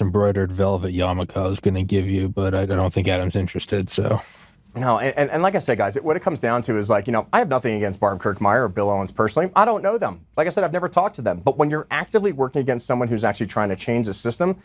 embroidered velvet yarmulke I was going to give you, but I don't think Adam's interested. So. No, and like I said, guys, what it comes down to is, like, you know, I have nothing against Barb Kirkmeyer or Bill Owens personally. I don't know them. Like I said, I've never talked to them. But when you're actively working against someone who's actually trying to change the system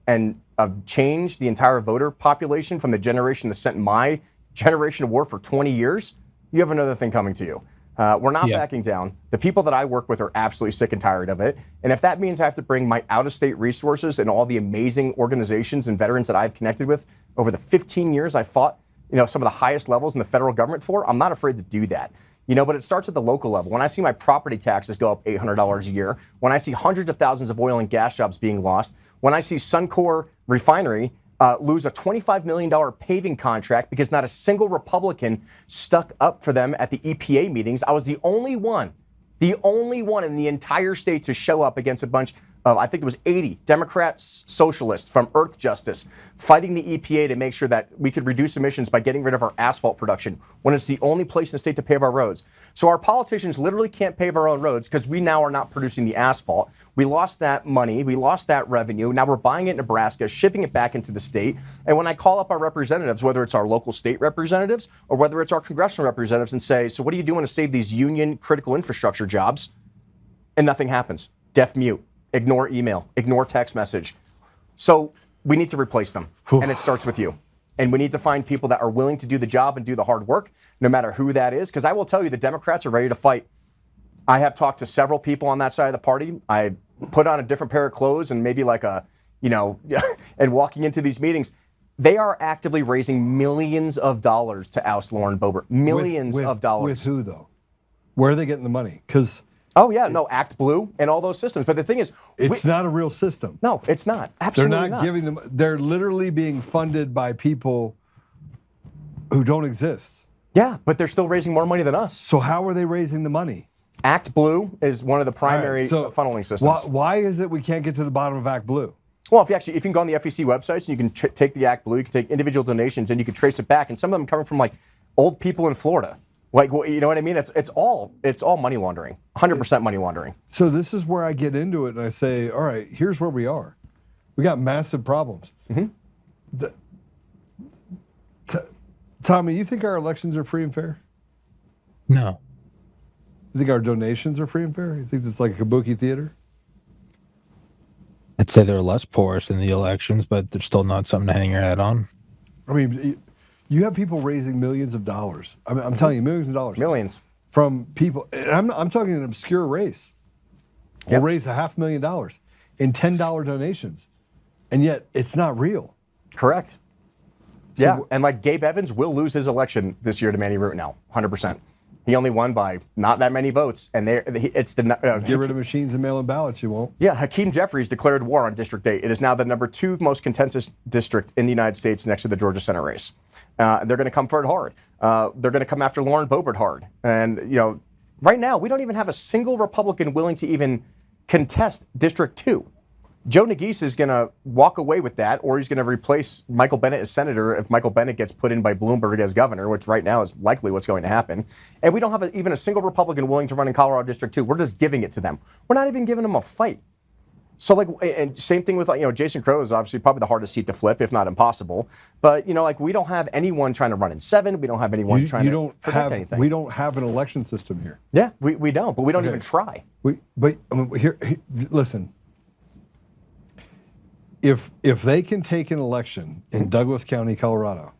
and change the entire voter population from the generation that sent my generation to war for 20 years, you have another thing coming to you. We're not backing down. The people that I work with are absolutely sick and tired of it. And if that means I have to bring my out-of-state resources and all the amazing organizations and veterans that I've connected with over the 15 years I fought, you know, some of the highest levels in the federal government for, I'm not afraid to do that. You know, but it starts at the local level. When I see my property taxes go up $800 a year, when I see hundreds of thousands of oil and gas jobs being lost, when I see Suncor Refinery lose a $25 million paving contract because not a single Republican stuck up for them at the EPA meetings. I was the only one in the entire state to show up against a bunch I think it was 80 Democrats, socialists from Earth Justice fighting the EPA to make sure that we could reduce emissions by getting rid of our asphalt production when it's the only place in the state to pave our roads. So our politicians literally can't pave our own roads because we now are not producing the asphalt. We lost that money. We lost that revenue. Now we're buying it in Nebraska, shipping it back into the state. And when I call up our representatives, whether it's our local state representatives or whether it's our congressional representatives, and say, so what are you doing to save these union critical infrastructure jobs? And nothing happens. Deaf mute. Ignore email, ignore text message. So we need to replace them. And it starts with you. And we need to find people that are willing to do the job and do the hard work, no matter who that is. Because I will tell you, the Democrats are ready to fight. I have talked to several people on that side of the party. I put on a different pair of clothes and maybe like a, and walking into these meetings, they are actively raising millions of dollars to oust Lauren Boebert. Millions of dollars. With who, though? Where are they getting the money? Because oh, yeah, no, Act Blue and all those systems. But the thing is, it's not a real system. No, it's not. Absolutely They're not giving them, they're literally being funded by people who don't exist. Yeah, but they're still raising more money than us. So how are they raising the money? Act Blue is one of the primary funneling systems. Why is it we can't get to the bottom of Act Blue? Well, if you can go on the FEC websites and you can take the Act Blue, you can take individual donations and you can trace it back. And some of them coming from like old people in Florida. Like, you know what I mean? It's all money laundering, 100% money laundering. So this is where I get into it and I say, all right, here's where we are. We got massive problems. Mm-hmm. Tommy, you think our elections are free and fair? No. You think our donations are free and fair? You think it's like a kabuki theater? I'd say they're less porous in the elections, but they're still not something to hang your head on. I mean, you have people raising millions of dollars. I mean, I'm telling you, millions of dollars. Millions. From people. And I'm talking an obscure race. Will raise $500,000 in $10 donations. And yet, it's not real. Correct. So yeah, and like Gabe Evans will lose his election this year to Manny Root now, 100%. He only won by not that many votes, and it's the get rid of machines and mail-in ballots. You won't. Yeah, Hakeem Jeffries declared war on District 8. It is now the #2 most contentious district in the United States, next to the Georgia Senate race. They're going to come for it hard. They're going to come after Lauren Boebert hard. And right now we don't even have a single Republican willing to even contest District 2. Joe Nagise is going to walk away with that, or he's going to replace Michael Bennet as senator if Michael Bennet gets put in by Bloomberg as governor, which right now is likely what's going to happen. And we don't have even a single Republican willing to run in Colorado District 2. We're just giving it to them. We're not even giving them a fight. So and same thing with Jason Crow is obviously probably the hardest seat to flip, if not impossible. But we don't have anyone trying to run in 7. We don't have anyone trying to protect anything. We don't have an election system here. Yeah, we don't, but we don't even try. Here, listen. If they can take an election in Douglas County, Colorado,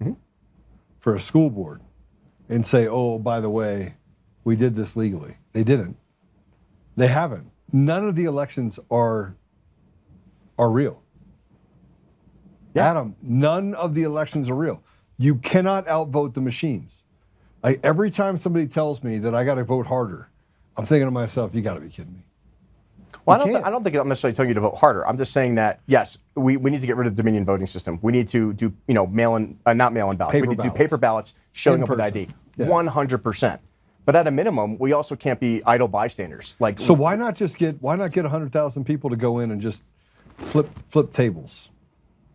for a school board, and say, "Oh, by the way, we did this legally," they didn't. They haven't. None of the elections are real. Yeah. Adam, none of the elections are real. You cannot outvote the machines. Every time somebody tells me that I got to vote harder, I'm thinking to myself, "You got to be kidding me." Well, I don't think I'm necessarily telling you to vote harder. I'm just saying that, yes, we need to get rid of the Dominion voting system. We need to do, not mail-in ballots. We need to do paper ballots showing up with ID. Yeah. 100%. But at a minimum, we also can't be idle bystanders. So why not get 100,000 people to go in and just flip tables?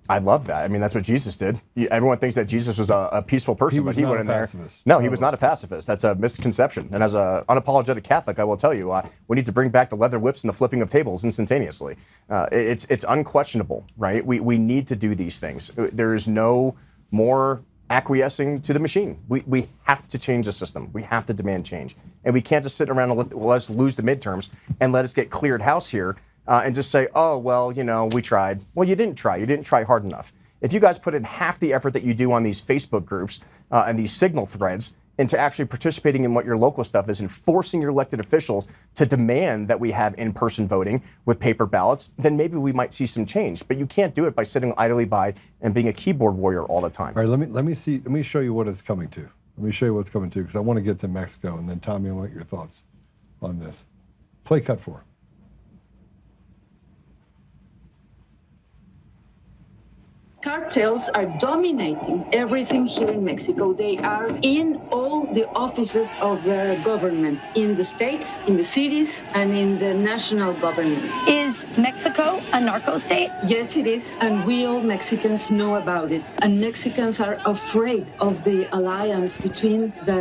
I love that. I mean, that's what Jesus did. Everyone thinks that Jesus was a peaceful person, but he went in there. No, he was not a pacifist. That's a misconception. And as an unapologetic Catholic, I will tell you, we need to bring back the leather whips and the flipping of tables instantaneously. It's unquestionable, right? We need to do these things. There is no more acquiescing to the machine. We have to change the system. We have to demand change. And we can't just sit around and let us lose the midterms and let us get cleared house here. And just say, oh, well, we tried. Well, you didn't try. You didn't try hard enough. If you guys put in half the effort that you do on these Facebook groups and these signal threads into actually participating in what your local stuff is and forcing your elected officials to demand that we have in-person voting with paper ballots, then maybe we might see some change. But you can't do it by sitting idly by and being a keyboard warrior all the time. All right, let me show you what it's coming to. Let me show you what's coming to, because I want to get to Mexico, and then Tommy, I want your thoughts on this. Play cut 4. Cartels are dominating everything here in Mexico. They are in all the offices of the government, in the states, in the cities, and in the national government. Is Is Mexico a narco state? Yes, it is. And we all Mexicans know about it. And Mexicans are afraid of the alliance between the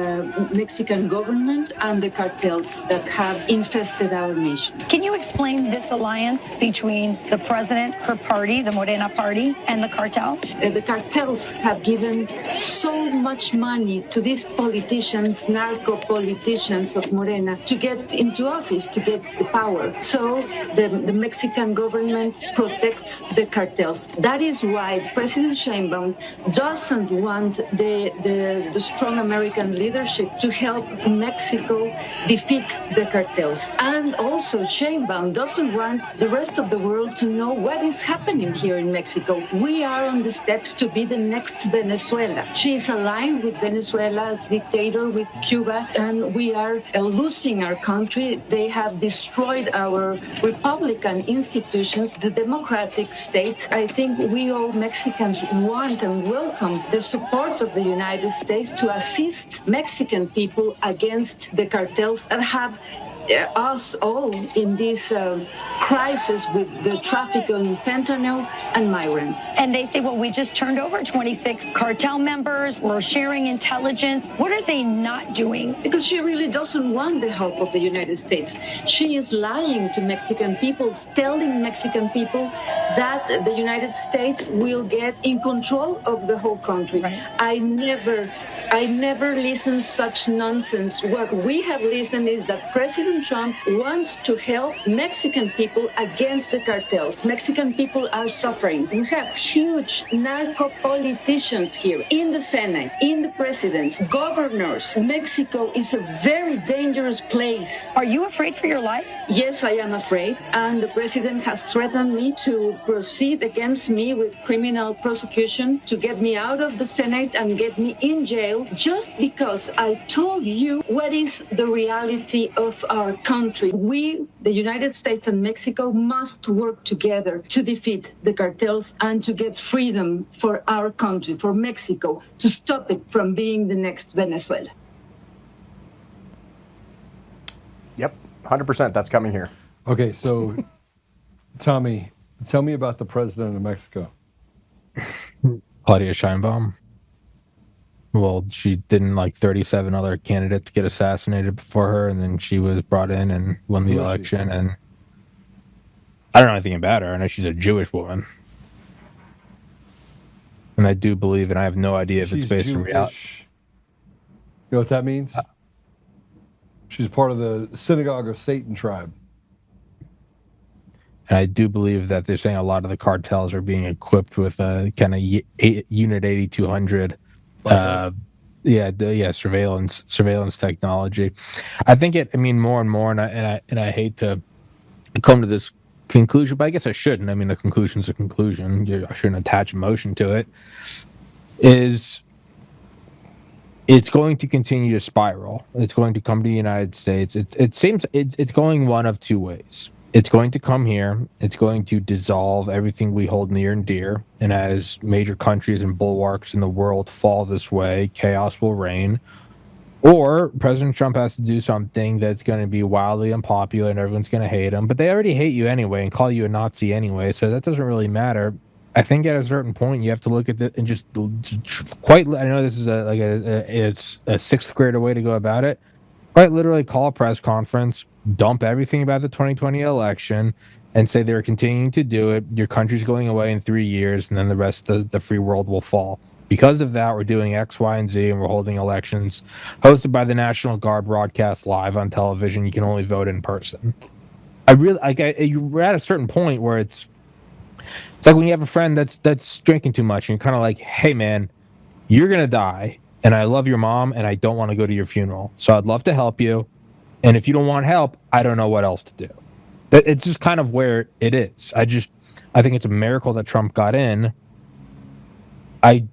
Mexican government and the cartels that have infested our nation. Can you explain this alliance between the president, her party, the Morena party, and the cartels? The cartels have given so much money to these politicians, narco politicians of Morena, to get into office, to get the power. So the Mexican government protects the cartels. That is why President Sheinbaum doesn't want the strong American leadership to help Mexico defeat the cartels. And also Sheinbaum doesn't want the rest of the world to know what is happening here in Mexico. We are on the steps to be the next Venezuela. She is aligned with Venezuela's dictator, with Cuba, and we are losing our country. They have destroyed our Republican institutions, the democratic state. I think we all Mexicans want and welcome the support of the United States to assist Mexican people against the cartels that have us all in this crisis with the traffic in fentanyl and migrants. And they say, well, we just turned over 26 cartel members. We're sharing intelligence. What are they not doing? Because she really doesn't want the help of the United States. She is lying to Mexican people, telling Mexican people that the United States will get in control of the whole country. Right. I never listen such nonsense. What we have listened is that President Trump wants to help Mexican people against the cartels. Mexican people are suffering. We have huge narco politicians here in the Senate, in the presidents, governors. Mexico is a very dangerous place. Are you afraid for your life? Yes, I am afraid. And the president has threatened me to proceed against me with criminal prosecution to get me out of the Senate and get me in jail just because I told you what is the reality of our country. We, the United States and Mexico, must work together to defeat the cartels and to get freedom for our country, for Mexico, to stop it from being the next Venezuela. Yep, 100%. That's coming here. Okay, so Tommy, tell me about the president of Mexico. Claudia Sheinbaum. Well, she didn't like 37 other candidates get assassinated before her, and then she was brought in and won the election. And I don't know anything about her. I know she's a Jewish woman. And I do believe, and I have no idea if it's based in reality. You know what that means? She's part of the Synagogue of Satan tribe. And I do believe that they're saying a lot of the cartels are being equipped with a kind of Unit 8200 surveillance technology. I think more and more, and I hate to come to this conclusion, but I guess I shouldn't. I mean, a conclusion's a conclusion. I shouldn't attach emotion to it. It's going to continue to spiral. It's going to come to the United States. It seems it's going one of two ways. It's going to come here. It's going to dissolve everything we hold near and dear. And as major countries and bulwarks in the world fall this way, chaos will reign. Or President Trump has to do something that's going to be wildly unpopular and everyone's going to hate him. But they already hate you anyway and call you a Nazi anyway, so that doesn't really matter. I think at a certain point you have to look at it and just quite. I know this is it's a sixth grader way to go about it. Quite literally, call a press conference, dump everything about the 2020 election, and say they're continuing to do it. Your country's going away in 3 years, and then the rest of the free world will fall. Because of that, we're doing X, Y, and Z, and we're holding elections hosted by the National Guard, broadcast live on television. You can only vote in person. We're at a certain point where it's like when you have a friend that's drinking too much, and you're kind of like, hey, man, you're going to die, and I love your mom, and I don't want to go to your funeral. So I'd love to help you. And if you don't want help, I don't know what else to do. It's just kind of where it is. I think it's a miracle that Trump got in. I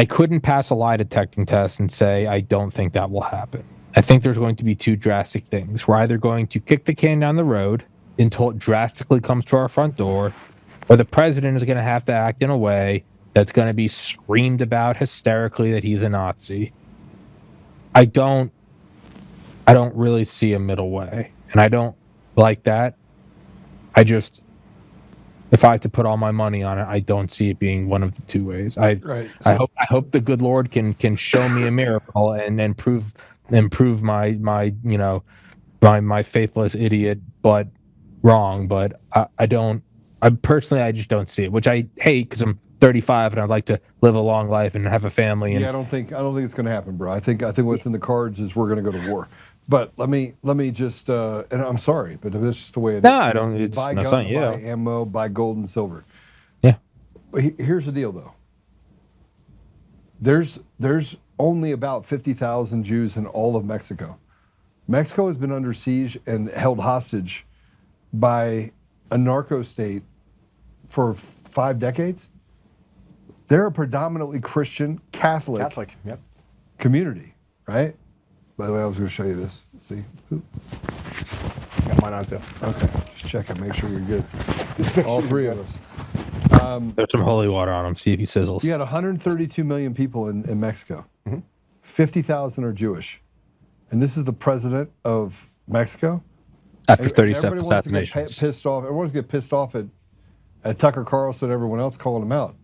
couldn't pass a lie detecting test and say, I don't think that will happen. I think there's going to be two drastic things. We're either going to kick the can down the road until it drastically comes to our front door, or the president is going to have to act in a way that's going to be screamed about hysterically that he's a Nazi. I don't really see a middle way, and I don't like that. if I had to put all my money on it, I don't see it being one of the two ways. I hope the good Lord can show me a miracle and prove my my faithless idiot but wrong. But I just don't see it, which I hate because I'm 35 and I'd like to live a long life and have a family. And I don't think it's going to happen, bro. I think what's in the cards is we're going to go to war. But let me just and I'm sorry, but that's just the way it is. No, I don't. It's buy guns, buy ammo, buy gold and silver. Yeah. But here's the deal, though. There's only about 50,000 Jews in all of Mexico. Mexico has been under siege and held hostage by a narco state for 5 decades. They're a predominantly Christian Catholic community, right? By the way, I was going to show you this. See? Got mine on too. Okay, just check it, make sure you're good. All 3 of us. There's some holy water on him. See if he sizzles. You got 132 million people in Mexico. 50,000 are Jewish. And this is the president of Mexico. After 37 assassinations. Pissed off. Everyone's get pissed off at Tucker Carlson and everyone else calling him out.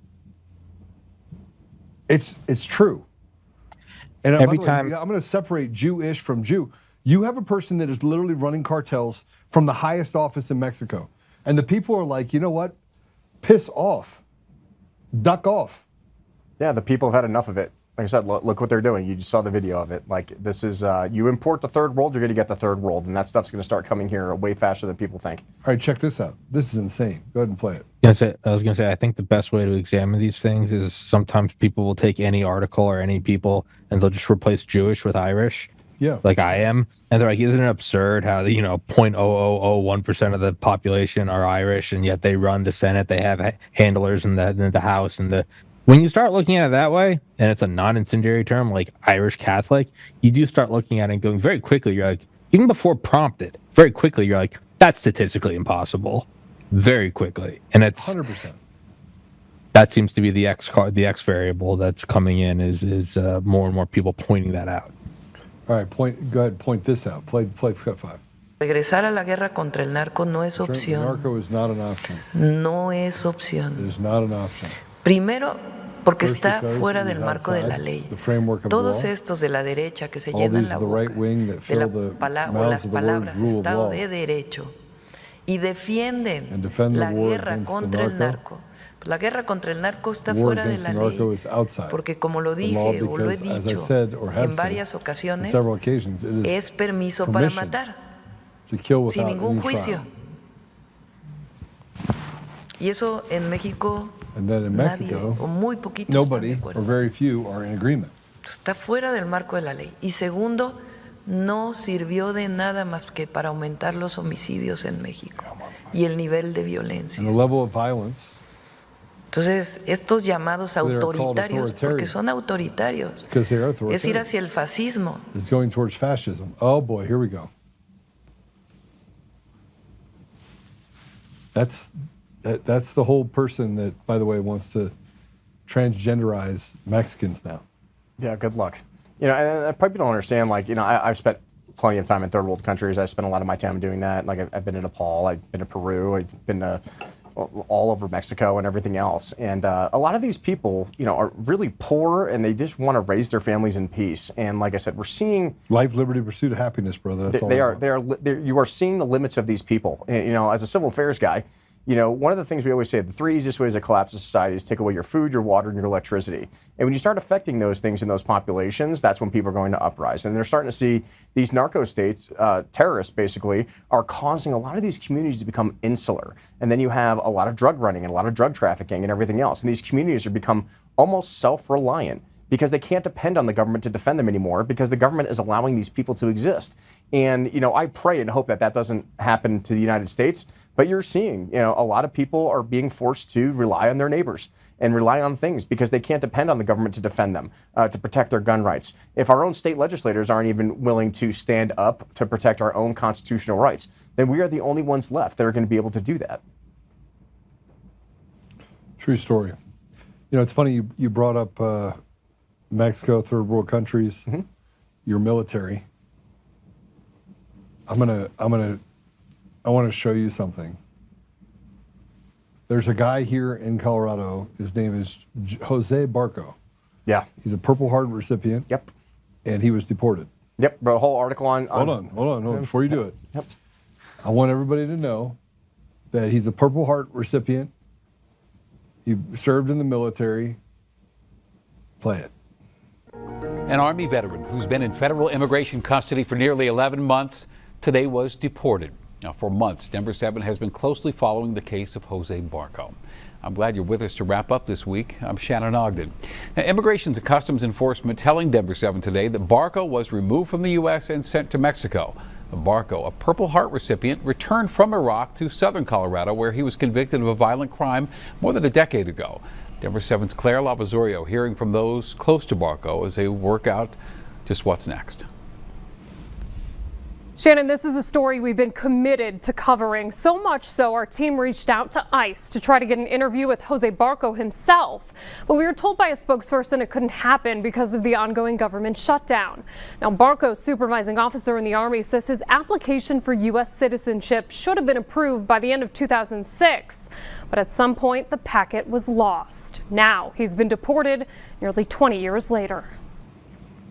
It's true. And every time I'm going to separate Jewish from Jew. You have a person that is literally running cartels from the highest office in Mexico. And the people are like, you know what? Piss off. Duck off. Yeah, the people have had enough of it. Like I said, look what they're doing. You just saw the video of it. Like, this is, you import the third world, you're going to get the third world. And that stuff's going to start coming here way faster than people think. All right, check this out. This is insane. Go ahead and play it. I was going to say, I think the best way to examine these things is sometimes people will take any article or any people and they'll just replace Jewish with Irish. Yeah. Like I am. And they're like, isn't it absurd how, 0.0001% of the population are Irish and yet they run the Senate, they have handlers in the House and when you start looking at it that way, and it's a non-incendiary term like Irish Catholic, you do start looking at it and going very quickly, you're like, even before prompted, very quickly, you're like, that's statistically impossible. Very quickly. And it's 100%. That seems to be the X variable that's coming in is more and more people pointing that out. All right, go ahead, point this out. Play cut 5. Regresar a la guerra contra el narco no es opción. Narco is not an option. No es opción. It is not an option. Primero, porque está fuera del marco de la ley. Todos estos de la derecha que se llenan la boca de las palabras Estado de Derecho y defienden la guerra contra el narco. Pues la guerra contra el narco está fuera de la ley, porque como lo dije o lo he dicho en varias ocasiones, es permiso para matar, sin ningún juicio. Y eso en México nadie o muy poquitos están de acuerdo. Está fuera del marco de la ley. Y segundo, no sirvió de nada más que para aumentar los homicidios en México y el nivel de violencia. Entonces, estos llamados autoritarios, porque son autoritarios, es ir hacia el fascismo. Oh boy, here we go. That's the whole person that, by the way, wants to transgenderize Mexicans now. Yeah, good luck. And people don't understand, I've spent plenty of time in third world countries. I spent a lot of my time doing that. Like, I've been to Nepal, I've been to Peru, I've been to all over Mexico and everything else. And a lot of these people, are really poor and they just want to raise their families in peace. And like I said, we're seeing life, liberty, pursuit of happiness, brother. That's you are seeing the limits of these people. And, as a civil affairs guy, one of the things we always say, the 3 easiest ways to collapse a society is take away your food, your water, and your electricity. And when you start affecting those things in those populations, that's when people are going to uprise. And they're starting to see these narco states, terrorists basically, are causing a lot of these communities to become insular. And then you have a lot of drug running and a lot of drug trafficking and everything else. And these communities have become almost self-reliant, because they can't depend on the government to defend them anymore, because the government is allowing these people to exist. And, I pray and hope that that doesn't happen to the United States, but you're seeing, a lot of people are being forced to rely on their neighbors and rely on things because they can't depend on the government to defend them, to protect their gun rights. If our own state legislators aren't even willing to stand up to protect our own constitutional rights, then we are the only ones left that are going to be able to do that. True story. It's funny you brought up Mexico, third world countries, your military. I want to show you something. There's a guy here in Colorado. His name is Jose Barco. Yeah. He's a Purple Heart recipient. Yep. And he was deported. Yep. Wrote a whole article on. Hold on. Before you do it. Yep. I want everybody to know that he's a Purple Heart recipient. He served in the military. Play it. An Army veteran who's been in federal immigration custody for nearly 11 months today was deported. Now, for months, Denver 7 has been closely following the case of Jose Barco. I'm glad you're with us to wrap up this week. I'm Shannon Ogden. Now, Immigration and Customs Enforcement telling Denver 7 today that Barco was removed from the U.S. and sent to Mexico. Barco, a Purple Heart recipient, returned from Iraq to southern Colorado, where he was convicted of a violent crime more than a decade ago. Denver 7's Claire Lavazorio hearing from those close to Barco as they work out just what's next. Shannon, this is a story we've been committed to covering, so much so our team reached out to ICE to try to get an interview with Jose Barco himself. But we were told by a spokesperson it couldn't happen because of the ongoing government shutdown. Now, Barco's supervising officer in the Army says his application for U.S. citizenship should have been approved by the end of 2006. But at some point, the packet was lost. Now he's been deported nearly 20 years later.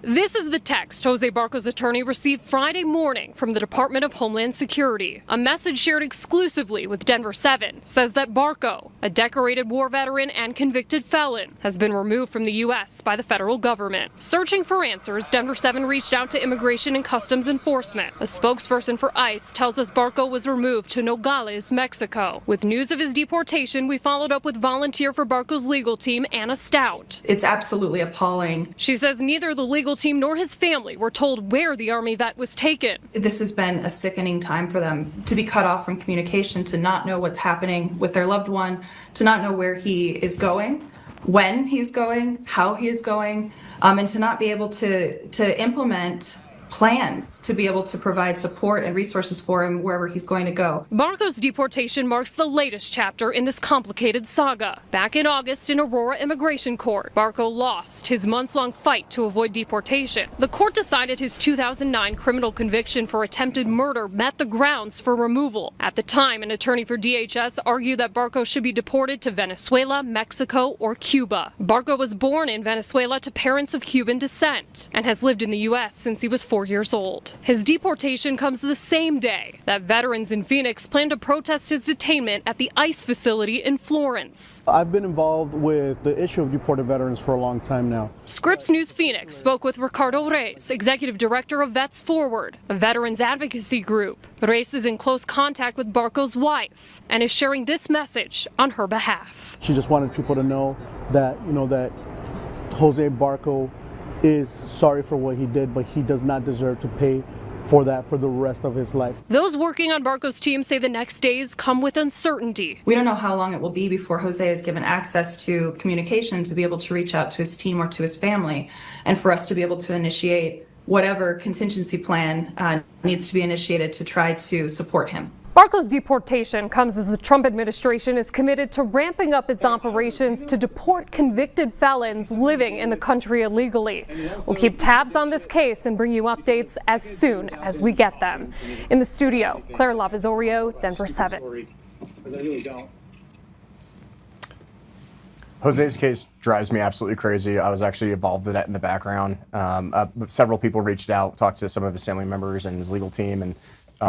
This is the text Jose Barco's attorney received Friday morning from the Department of Homeland Security. A message shared exclusively with Denver 7 says that Barco, a decorated war veteran and convicted felon, has been removed from the U.S. by the federal government. Searching for answers, Denver 7 reached out to Immigration and Customs Enforcement. A spokesperson for ICE tells us Barco was removed to Nogales, Mexico. With news of his deportation, we followed up with volunteer for Barco's legal team, Anna Stout. It's absolutely appalling. She says neither the legal team nor his family were told where the Army vet was taken. This has been a sickening time for them, to be cut off from communication, to not know what's happening with their loved one, to not know where he is going, when he's going, how he is going, and to not be able to implement plans to be able to provide support and resources for him wherever he's going to go. Barco's deportation marks the latest chapter in this complicated saga. Back in August in Aurora Immigration Court, Barco lost his months-long fight to avoid deportation. The court decided his 2009 criminal conviction for attempted murder met the grounds for removal. At the time, an attorney for DHS argued that Barco should be deported to Venezuela, Mexico, or Cuba. Barco was born in Venezuela to parents of Cuban descent and has lived in the U.S. since he was 4 years old. His deportation comes the same day that veterans in Phoenix plan to protest his detainment at the ICE facility in Florence. I've been involved with the issue of deported veterans for a long time now. Scripps News Phoenix spoke with Ricardo Reyes, executive director of Vets Forward, a veterans advocacy group. Reyes is in close contact with Barco's wife and is sharing this message on her behalf. She just wanted people to know that, that Jose Barco is sorry for what he did, but he does not deserve to pay for that for the rest of his life. Those working on Barco's team say the next days come with uncertainty. We don't know how long it will be before Jose is given access to communication to be able to reach out to his team or to his family, and for us to be able to initiate whatever contingency plan needs to be initiated to try to support him. Barco's deportation comes as the Trump administration is committed to ramping up its operations to deport convicted felons living in the country illegally. We'll keep tabs on this case and bring you updates as soon as we get them. In the studio, Claire Lavazorio, Denver 7. Jose's case drives me absolutely crazy. I was actually involved in that in the background. Several people reached out, talked to some of his family members and his legal team, and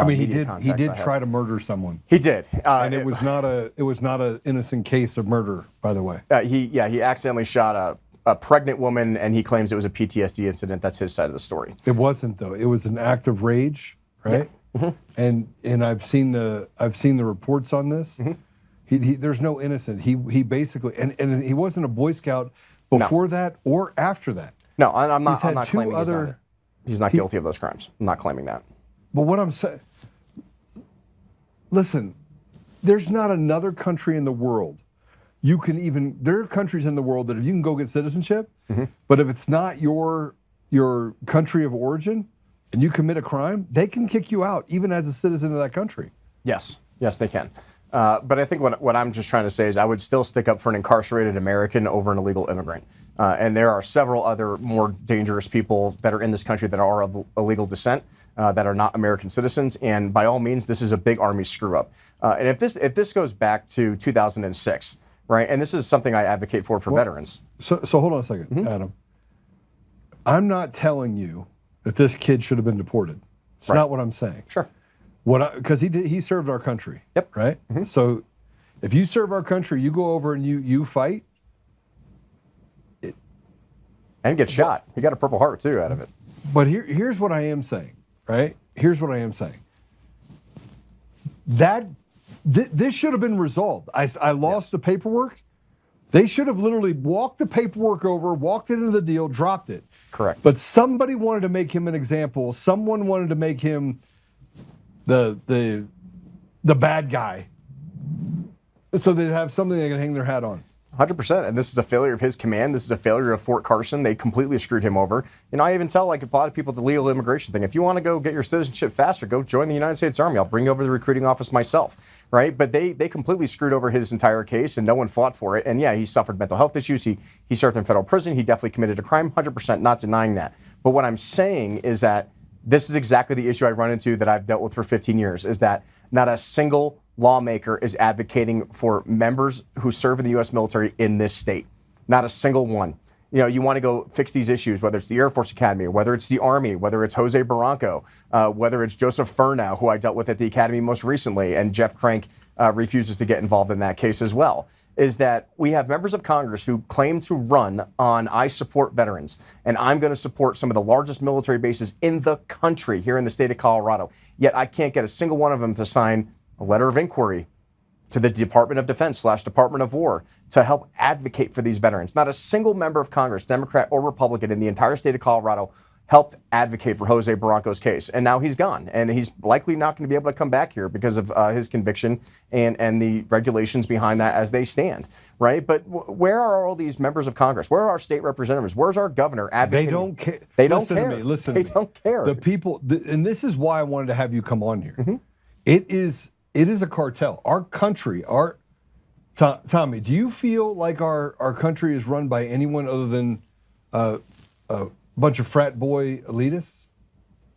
he did try to murder someone. He did, and it was not an innocent case of murder, by the way. He accidentally shot a pregnant woman, and he claims it was a PTSD incident. That's his side of the story. It wasn't, though. It was an act of rage, right? Yeah. Mm-hmm. And I've seen the reports on this. Mm-hmm. There's no innocent. He basically and he wasn't a Boy Scout before that or after that. No, I'm not claiming he's not guilty of those crimes. I'm not claiming that. But what I'm saying, listen, there's not another country in the world there are countries in the world that if you can go get citizenship, but if it's not your country of origin and you commit a crime, they can kick you out even as a citizen of that country. Yes, they can. But I think what I'm just trying to say is I would still stick up for an incarcerated American over an illegal immigrant. And there are several other more dangerous people that are in this country that are of illegal descent, that are not American citizens. And by all means, this is a big Army screw up. And if this goes back to 2006, right? And this is something I advocate for veterans. So hold on a second, Adam. I'm not telling you that this kid should have been deported. It's not what I'm saying. Sure. Because he served our country. Yep. Right. So if you serve our country, you go over and you fight. And get shot. He got a Purple Heart too out of it. But here's what I am saying. Right. Here's what I am saying. This should have been resolved. I lost the paperwork. They should have literally walked the paperwork over, walked it into the deal, dropped it. Correct. But somebody wanted to make him an example. Someone wanted to make him the bad guy, so they'd have something they can hang their hat on. 100%. And this is a failure of his command. This is a failure of Fort Carson. They completely screwed him over. You know, I even tell a lot of people the legal immigration thing. If you want to go get your citizenship faster, go join the United States Army. I'll bring you over to the recruiting office myself, right? But they completely screwed over his entire case, and no one fought for it. And yeah, he suffered mental health issues. He served in federal prison. He definitely committed a crime, 100%, not denying that. But what I'm saying is that this is exactly the issue I run into that I've dealt with for 15 years, is that not a single lawmaker is advocating for members who serve in the U.S. military in this state. Not a single one. You know, you want to go fix these issues, whether it's the Air Force Academy, whether it's the Army, whether it's Jose Barranco, whether it's Joseph Furnow, who I dealt with at the Academy most recently, and Jeff Crank refuses to get involved in that case as well, is that we have members of Congress who claim to run on I support veterans, and I'm going to support some of the largest military bases in the country here in the state of Colorado. Yet I can't get a single one of them to sign a letter of inquiry to the Department of Defense / Department of War to help advocate for these veterans. Not a single member of Congress, Democrat or Republican, in the entire state of Colorado helped advocate for Jose Barranco's case. And now he's gone. And he's likely not going to be able to come back here because of his conviction and the regulations behind that as they stand, right? But where are all these members of Congress? Where are our state representatives? Where's our governor advocating? They don't care. They don't care. Listen to me. They don't care. The people, and this is why I wanted to have you come on here. It is a cartel. Our country, Tommy, do you feel like our country is run by anyone other than a bunch of frat boy elitists?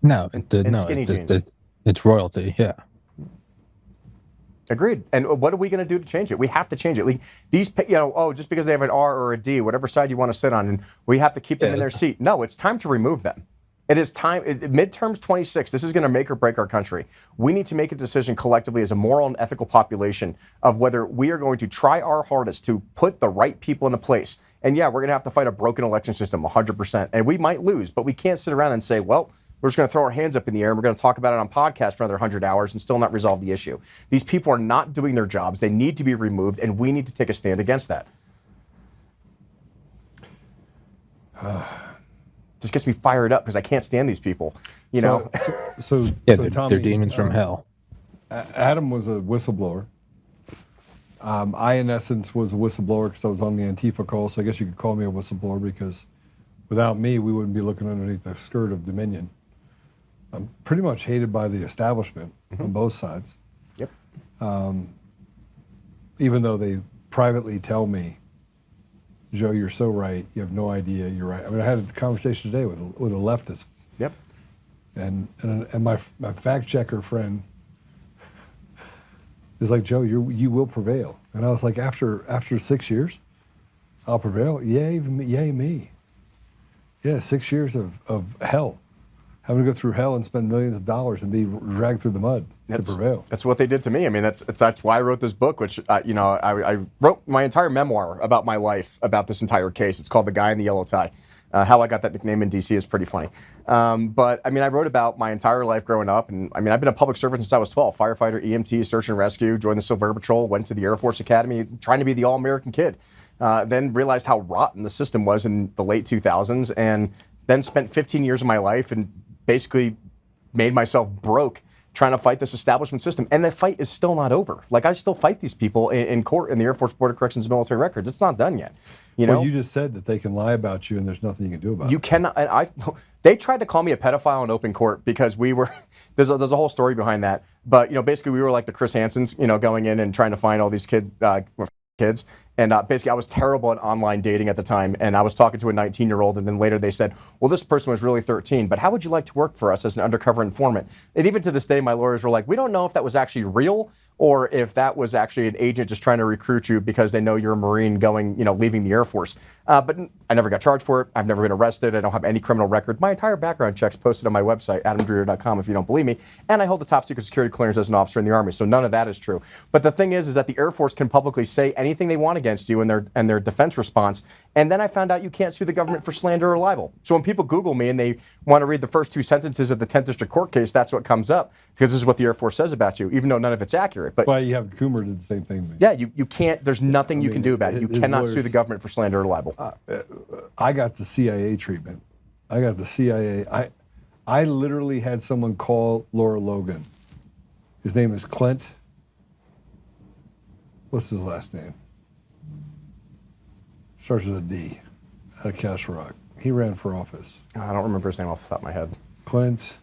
No, skinny jeans. It's royalty, yeah. Agreed. And what are we going to do to change it? We have to change it. Like these, just because they have an R or a D, whatever side you want to sit on, and we have to keep them in their seat. No, it's time to remove them. It is time. Midterms 26, this is going to make or break our country. We need to make a decision collectively as a moral and ethical population of whether we are going to try our hardest to put the right people into place. And yeah, we're going to have to fight a broken election system 100%. And we might lose, but we can't sit around and say, well, we're just going to throw our hands up in the air and we're going to talk about it on podcast for another 100 hours and still not resolve the issue. These people are not doing their jobs. They need to be removed, and we need to take a stand against that. Just gets me fired up because I can't stand these people, know. So Tommy, they're demons from hell. Adam was a whistleblower. I, in essence, was a whistleblower because I was on the Antifa call. So I guess you could call me a whistleblower because without me, we wouldn't be looking underneath the skirt of Dominion. I'm pretty much hated by the establishment on both sides. Yep. Even though they privately tell me, Joe, you're so right. You have no idea. You're right. I mean, I had a conversation today with a leftist. Yep. And my fact checker friend is like, Joe, you will prevail. And I was like, after 6 years, I'll prevail. Yay me. Yeah, 6 years of hell. Having to go through hell and spend millions of dollars and be dragged through the mud to prevail. That's what they did to me. I mean, that's why I wrote this book, which, I wrote my entire memoir about my life, about this entire case. It's called The Guy in the Yellow Tie. How I got that nickname in D.C. is pretty funny. But, I mean, I wrote about my entire life growing up. And, I mean, I've been a public servant since I was 12. Firefighter, EMT, search and rescue, joined the Silver Patrol, went to the Air Force Academy, trying to be the all-American kid. Then realized how rotten the system was in the late 2000s, and then spent 15 years of my life and basically made myself broke trying to fight this establishment system. And the fight is still not over. Like, I still fight these people in court in the Air Force Board of Corrections military records. It's not done yet. Well, you just said that they can lie about you and there's nothing you can do about it. You cannot. They tried to call me a pedophile in open court because we were, there's a whole story behind that. But, basically we were like the Chris Hansons, going in and trying to find all these kids, And basically, I was terrible at online dating at the time, and I was talking to a 19-year-old, and then later they said, well, this person was really 13, but how would you like to work for us as an undercover informant? And even to this day, my lawyers were like, we don't know if that was actually real or if that was actually an agent just trying to recruit you because they know you're a Marine going, leaving the Air Force. But I never got charged for it. I've never been arrested. I don't have any criminal record. My entire background check's posted on my website, adamdreher.com, if you don't believe me. And I hold the top secret security clearance as an officer in the Army, so none of that is true. But the thing is that the Air Force can publicly say anything they want against you in their defense response. And then I found out you can't sue the government for slander or libel. So when people Google me and they want to read the first 2 sentences of the 10th District Court case, that's what comes up, because this is what the Air Force says about you, even though none of it's accurate. But well, you have Coomer did the same thing to me. Yeah, you can't, there's nothing you can do about it. You cannot sue the government for slander or libel. I got the CIA treatment. I got the CIA. I literally had someone call Laura Logan. His name is Clint. What's his last name? Starts with a D, out of Castle Rock. He ran for office. I don't remember his name off the top of my head. Clint.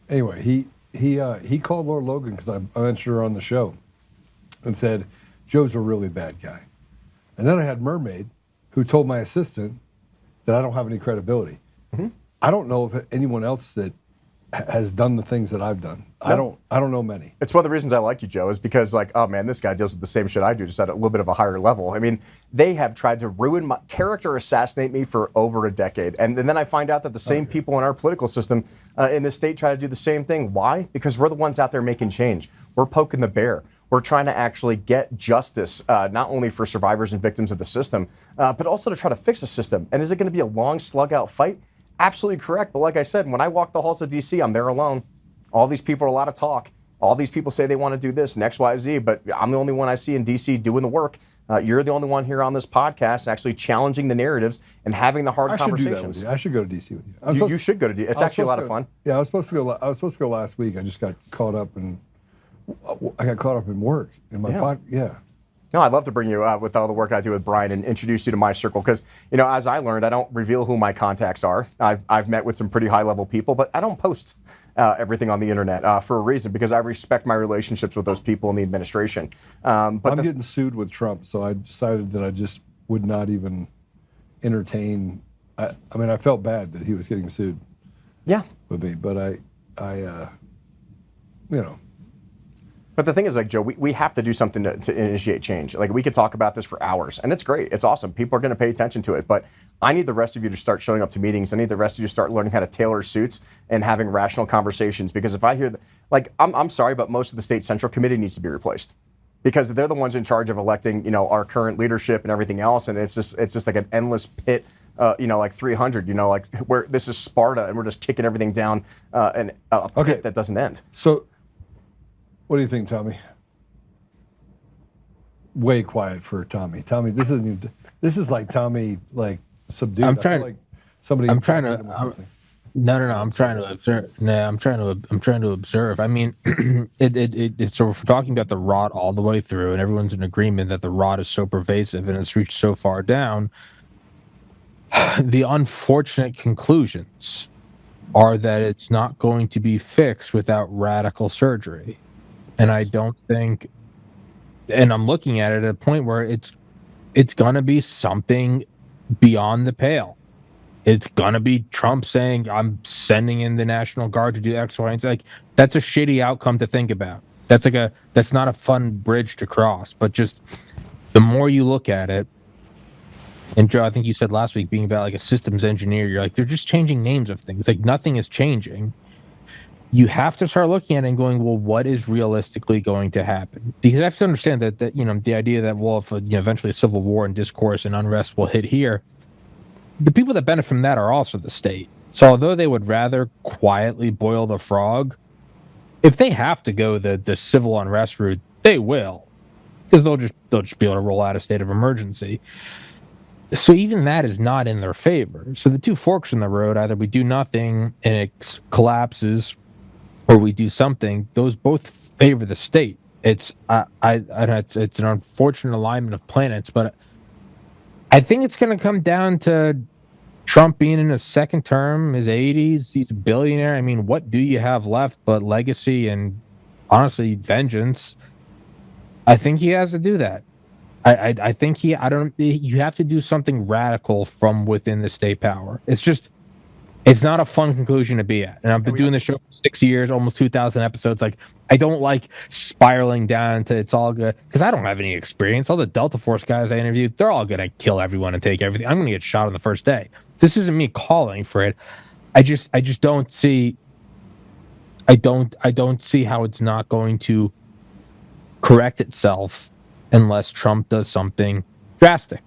Anyway, he called Laura Logan because I mentioned her on the show and said, Joe's a really bad guy. And then I had Mermaid, who told my assistant that I don't have any credibility. Mm-hmm. I don't know if anyone else that has done the things that I've done. No. I don't know many. It's one of the reasons I like you, Joe, is because oh man, this guy deals with the same shit I do, just at a little bit of a higher level. I mean, they have tried to ruin my character, assassinate me for over a decade. And then I find out that the same people in our political system in this state try to do the same thing. Why? Because we're the ones out there making change. We're poking the bear. We're trying to actually get justice, not only for survivors and victims of the system, but also to try to fix the system. And is it going to be a long slug out fight? Absolutely correct. But like I said, when I walk the halls of D.C., I'm there alone. All these people are a lot of talk. All these people say they want to do this and X, Y, Z, but I'm the only one I see in D.C. doing the work. You're the only one here on this podcast actually challenging the narratives and having the hard conversations. Do that with you. I should go to D.C. with you. You should go to D.C. It's actually a lot of fun. Yeah, I was supposed to go last week. I just got caught up in work in my yeah. No, I'd love to bring you with all the work I do with Brian and introduce you to my circle because, as I learned, I don't reveal who my contacts are. I've met with some pretty high-level people, but I don't post everything on the internet for a reason because I respect my relationships with those people in the administration. But I'm getting sued with Trump, so I decided that I just would not even entertain. I mean, I felt bad that he was getting sued. Yeah. With me, but I But the thing is, Joe, we have to do something to initiate change. We could talk about this for hours, and it's great. It's awesome. People are going to pay attention to it, but I need the rest of you to start showing up to meetings. I need the rest of you to start learning how to tailor suits and having rational conversations, because if I hear, I'm sorry, but most of the state central committee needs to be replaced because they're the ones in charge of electing, our current leadership and everything else, and it's just like an endless pit. 300, where this is Sparta and we're just kicking everything down a pit that doesn't end. So, what do you think, Tommy? Way quiet for Tommy. Tommy, this is like Tommy, subdued. I'm trying. Like somebody. I'm trying to. No. I'm trying to observe. No, I'm trying to observe. I mean, it's so if we're talking about the rot all the way through, and everyone's in agreement that the rot is so pervasive and it's reached so far down. The unfortunate conclusions are that it's not going to be fixed without radical surgery. And I don't think, and I'm looking at it at a point where it's going to be something beyond the pale. It's going to be Trump saying, I'm sending in the National Guard to do X, Y, and Z. That's a shitty outcome to think about. That's not a fun bridge to cross. But just the more you look at it, and Joe, I think you said last week, being about a systems engineer, you're they're just changing names of things. Nothing is changing. You have to start looking at it and going, well, what is realistically going to happen? Because you have to understand that the idea that, well, if eventually a civil war and discourse and unrest will hit here, the people that benefit from that are also the state. So although they would rather quietly boil the frog, if they have to go the civil unrest route, they will, because they'll just be able to roll out a state of emergency. So even that is not in their favor. So the two forks in the road, either we do nothing and it collapses, or we do something. Those both favor the state. It's an unfortunate alignment of planets, but I think it's going to come down to Trump being in his second term, his 80s. He's a billionaire. I mean, what do you have left but legacy and honestly vengeance? I think he has to do that. I think you have to do something radical from within the state power. It's not a fun conclusion to be at. And I've been doing this show for 6 years, almost 2,000 episodes. Like, I don't like spiraling down to it's all good, because I don't have any experience. All the Delta Force guys I interviewed, they're all going to kill everyone and take everything. I'm going to get shot on the first day. This isn't me calling for it. I just don't see. I don't see how it's not going to correct itself unless Trump does something drastic.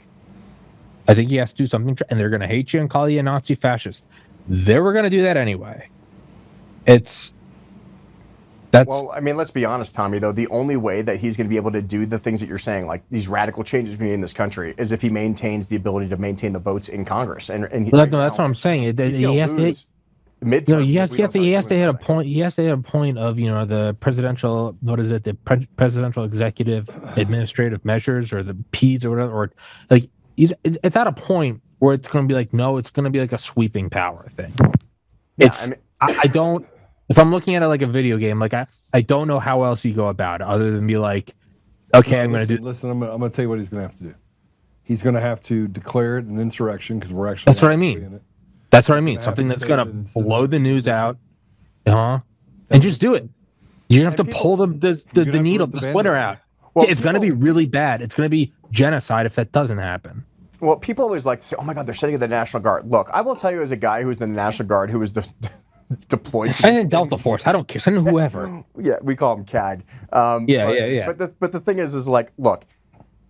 I think he has to do something, and they're going to hate you and call you a Nazi fascist. They were going to do that anyway. Well, I mean, let's be honest, Tommy, though. The only way that he's going to be able to do the things that you're saying, like these radical changes we need in this country, is if he maintains the ability to maintain the votes in Congress. And that's what I'm saying. He has to hit midterms. He has to hit a point. He has to hit a point of the presidential. What is it? The presidential executive administrative measures, or the PEDS, or whatever. Or like it's at a point where it's going to be like, no, it's going to be like a sweeping power thing. I don't. If I'm looking at it like a video game, like I don't know how else you go about it other than be like, okay, I'm going to do. Listen, I'm going to tell you what he's going to have to do. He's going to have to declare it an insurrection, because we're actually. That's what I mean. That's what I mean. Something that's going to blow the news out, and just do it. You're going to have to pull the needle, the splinter out. Well, it's going to be really bad. It's going to be genocide if that doesn't happen. Well, people always like to say, "Oh my God, they're setting up the National Guard." Look, I will tell you, as a guy who's in the National Guard, who was deployed. Send in Delta Force. I don't care. Send in whoever. Yeah, we call him CAG. Yeah. But the thing is like, look,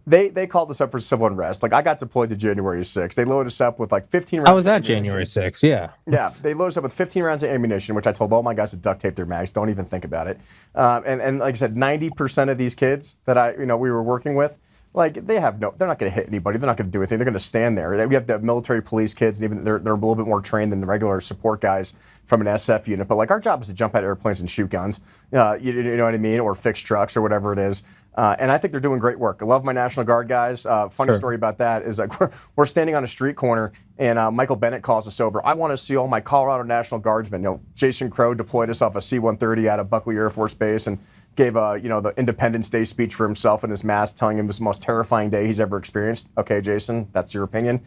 they called us up for civil unrest. Like, I got deployed to January 6th. They loaded us up with like 15 rounds. How was that January 6th? Yeah. Yeah, they loaded us up with 15 rounds of ammunition, which I told all my guys to duct tape their mags. Don't even think about it. And like I said, 90% of these kids that we were working with, like, they're not going to hit anybody. They're not going to do anything. They're going to stand there. We have the military police kids, and even they're a little bit more trained than the regular support guys from an SF unit. But like, our job is to jump out of airplanes and shoot guns, you know what I mean, or fix trucks or whatever it is. And I think they're doing great work. I love my National Guard guys. Funny story about that is, like, we're standing on a street corner, and Michael Bennett calls us over. I want to see all my Colorado National Guardsmen. Jason Crow deployed us off a C-130 out of Buckley Air Force Base and gave the Independence Day speech for himself in his mask, telling him this is the most terrifying day he's ever experienced. Okay, Jason, that's your opinion.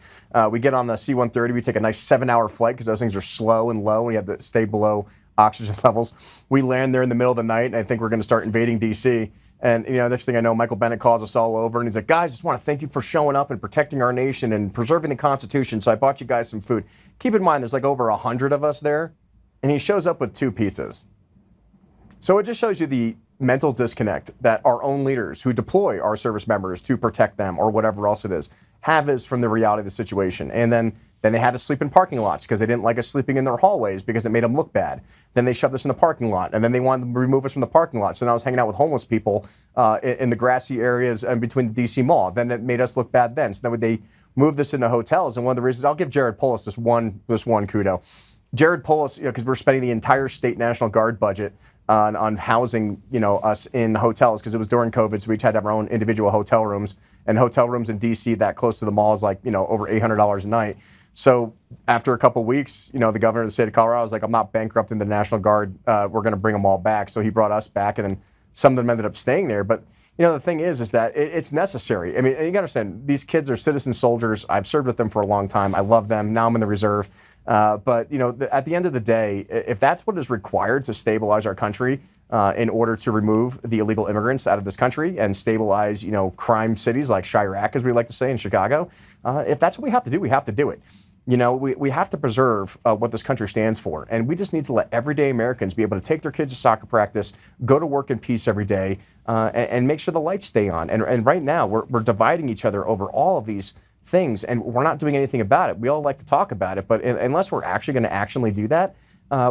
We get on the C-130. We take a nice 7-hour flight, because those things are slow and low, and you have to stay below oxygen levels. We land there in the middle of the night, and I think we're going to start invading D.C., and next thing I know, Michael Bennett calls us all over, and he's like, "Guys, I just want to thank you for showing up and protecting our nation and preserving the Constitution, so I bought you guys some food." Keep in mind, there's like over 100 of us there, and he shows up with 2 pizzas. So it just shows you the mental disconnect that our own leaders who deploy our service members to protect them, or whatever else it is, have is from the reality of the situation. And then they had to sleep in parking lots because they didn't like us sleeping in their hallways because it made them look bad. Then they shoved us in the parking lot, and then they wanted to remove us from the parking lot. So now I was hanging out with homeless people in the grassy areas and between the DC Mall. Then it made us look bad then. So then they moved us into hotels. And one of the reasons, I'll give Jared Polis this one kudo. Jared Polis, because we're spending the entire state National Guard budget on housing, us in hotels, because it was during COVID, so we each had to have our own individual hotel rooms, and hotel rooms in DC that close to the mall is like, over $800 a night. So after a couple of weeks, the governor of the state of Colorado was like, "I'm not bankrupting the National Guard. We're going to bring them all back." So he brought us back, and then some of them ended up staying there. But the thing is that it's necessary. I mean, you got to understand, these kids are citizen soldiers. I've served with them for a long time. I love them. Now I'm in the reserve. But at the end of the day, if that's what is required to stabilize our country, in order to remove the illegal immigrants out of this country and stabilize, crime cities like Chirac, as we like to say, in Chicago, if that's what we have to do, we have to do it. We have to preserve what this country stands for. And we just need to let everyday Americans be able to take their kids to soccer practice, go to work in peace every day, and make sure the lights stay on. And right now, we're dividing each other over all of these things, and we're not doing anything about it. We all like to talk about it, but unless we're actually going to actually do that,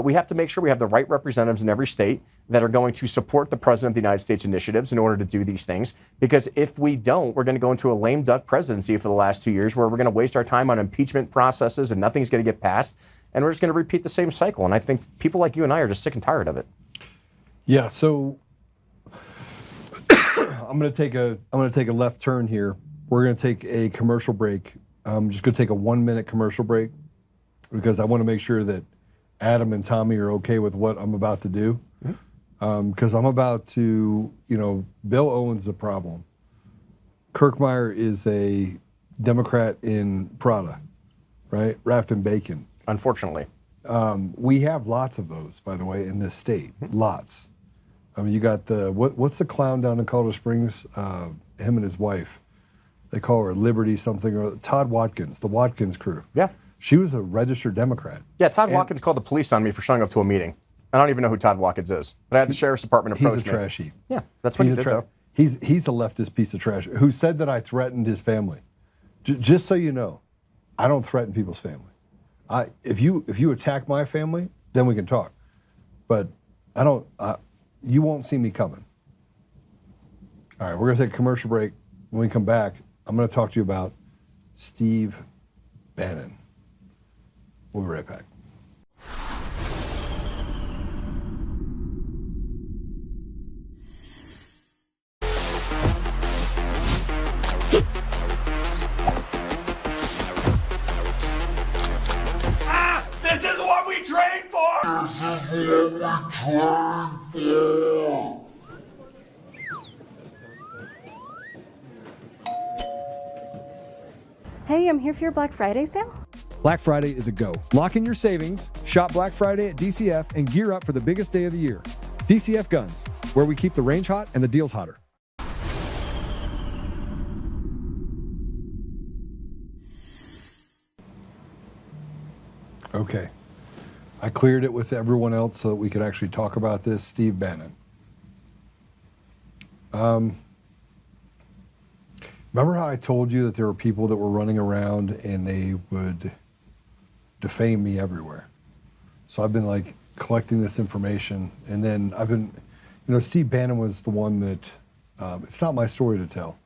we have to make sure we have the right representatives in every state that are going to support the President of the United States initiatives in order to do these things. Because if we don't, we're going to go into a lame duck presidency for the last 2 years, where we're going to waste our time on impeachment processes and nothing's going to get passed, and we're just going to repeat the same cycle. And I think people like you and I are just sick and tired of it. Yeah. So I'm going to take a left turn here. We're going to take a commercial break. I'm just going to take a 1-minute commercial break, because I want to make sure that Adam and Tommy are okay with what I'm about to do. because I'm about to, Bill Owens the problem. Kirkmeyer is a Democrat in Prada, right? Wrapped in bacon. Unfortunately. We have lots of those, by the way, in this state. Lots. I mean, you got what's the clown down in Colorado Springs? Him and his wife. They call her Liberty something, or Todd Watkins, the Watkins crew. Yeah. She was a registered Democrat. Yeah, Todd Watkins called the police on me for showing up to a meeting. I don't even know who Todd Watkins is, but I had the sheriff's department approach me. He's a trash heap. Yeah, that's what he did, though. He's a leftist piece of trash who said that I threatened his family. Just so you know, I don't threaten people's family. If you attack my family, then we can talk. But I don't. You won't see me coming. All right, we're gonna take a commercial break. When we come back, I'm gonna talk to you about Steve Bannon. We'll be right back. This is what we trained for! This is what we trained for! Hey, I'm here for your Black Friday sale. Black Friday is a go. Lock in your savings, shop Black Friday at DCF, and gear up for the biggest day of the year. DCF Guns, where we keep the range hot and the deals hotter. Okay. I cleared it with everyone else so that we could actually talk about this. Steve Bannon. Remember how I told you that there were people that were running around and they would defame me everywhere? So I've been like collecting this information, and then I've been, Steve Bannon was the one that, it's not my story to tell,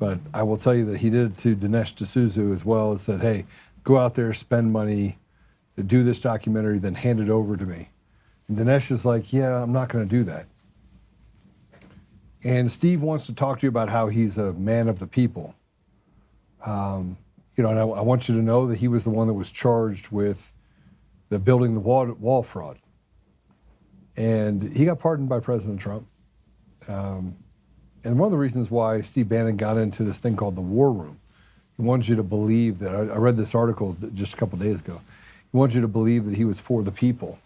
but I will tell you that he did it to Dinesh D'Souza as well, and said, hey, go out there, spend money to do this documentary, then hand it over to me. And Dinesh is like, yeah, I'm not gonna do that. And Steve wants to talk to you about how he's a man of the people. And I want you to know that he was the one that was charged with the building the wall fraud. And he got pardoned by President Trump. And one of the reasons why Steve Bannon got into this thing called the war room, he wanted you to believe that, I read this article just a couple days ago, he wanted you to believe that he was for the people.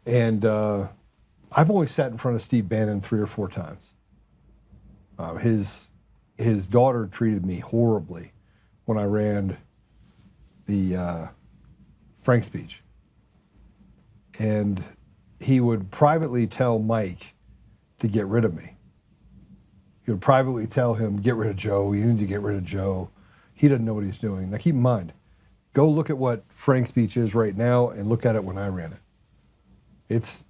And I've only sat in front of Steve Bannon 3 or 4 times. His daughter treated me horribly when I ran the Frank speech. And he would privately tell Mike to get rid of me. He would privately tell him, get rid of Joe, you need to get rid of Joe. He doesn't know what he's doing. Now keep in mind, go look at what Frank's speech is right now and look at it when I ran it. It's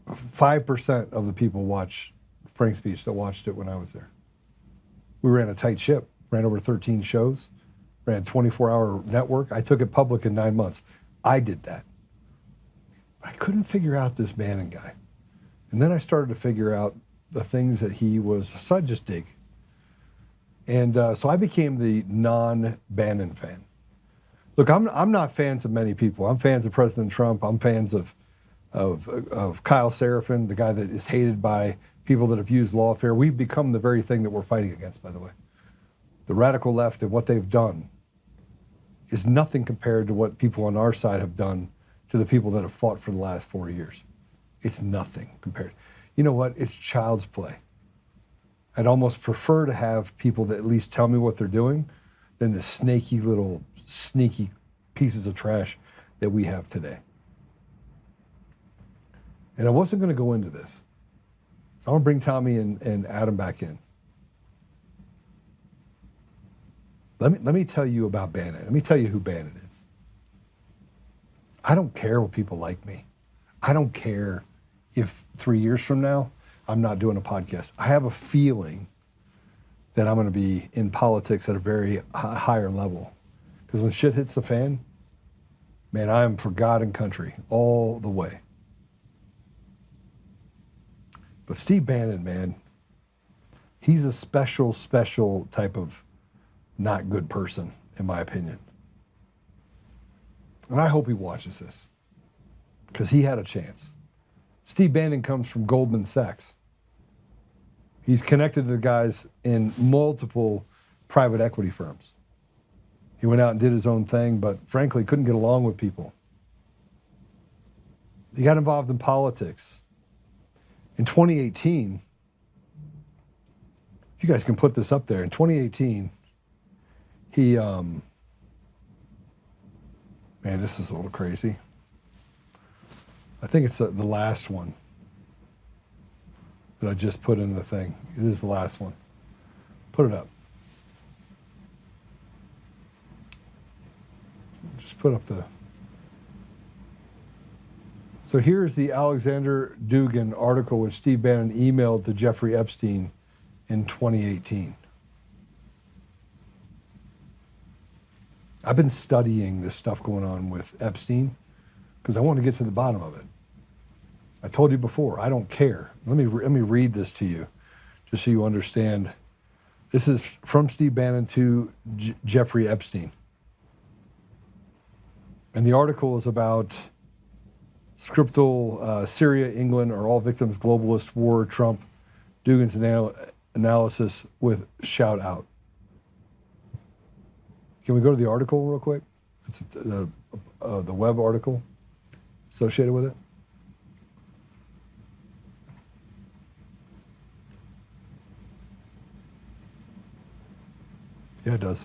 5% of the people watch Frank's speech that watched it when I was there. We ran a tight ship, ran over 13 shows, ran a 24-hour network. I took it public in 9 months. I did that. I couldn't figure out this Bannon guy. And then I started to figure out the things that he was, so I just dig. And so I became the non-Bannon fan. Look, I'm not fans of many people. I'm fans of President Trump. I'm fans of Kyle Seraphin, the guy that is hated by people that have used lawfare. We've become the very thing that we're fighting against, by the way. The radical left and what they've done is nothing compared to what people on our side have done to the people that have fought for the last 40 years. It's nothing compared. You know what? It's child's play. I'd almost prefer to have people that at least tell me what they're doing than the snaky little sneaky pieces of trash that we have today. And I wasn't going to go into this. So I'm going to bring Tommy and Adam back in. Let me tell you about Bannon. Let me tell you who Bannon is. I don't care what people like me. I don't care if 3 years from now I'm not doing a podcast. I have a feeling that I'm going to be in politics at a very higher level. Because when shit hits the fan, man, I am for God and country all the way. But Steve Bannon, man, he's a special type of not good person, in my opinion. And I hope he watches this, because he had a chance. Steve Bannon comes from Goldman Sachs. He's connected to the guys in multiple private equity firms. He went out and did his own thing, but frankly, couldn't get along with people. He got involved in politics. In 2018, if you guys can put this up there, in 2018, he, man, this is a little crazy. I think it's the last one that I just put in the thing. This is the last one. Put it up. Just put up the... So here's the Alexander Dugan article which Steve Bannon emailed to Jeffrey Epstein in 2018. I've been studying this stuff going on with Epstein because I want to get to the bottom of it. I told you before, I don't care. Let me read this to you just so you understand. This is from Steve Bannon to Jeffrey Epstein. And the article is about Scriptal, Syria, England, are all victims, globalist war, Trump, Dugan's analysis with shout out. Can we go to the article real quick? It's the web article associated with it. Yeah, it does.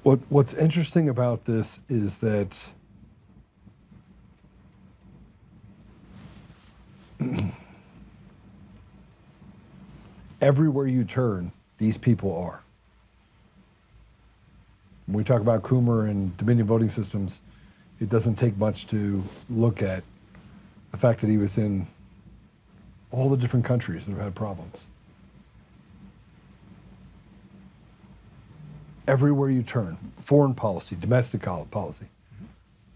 What's interesting about this is that everywhere you turn, these people are. When we talk about Coomer and Dominion voting systems, it doesn't take much to look at the fact that he was in all the different countries that have had problems. Everywhere you turn, foreign policy, domestic policy.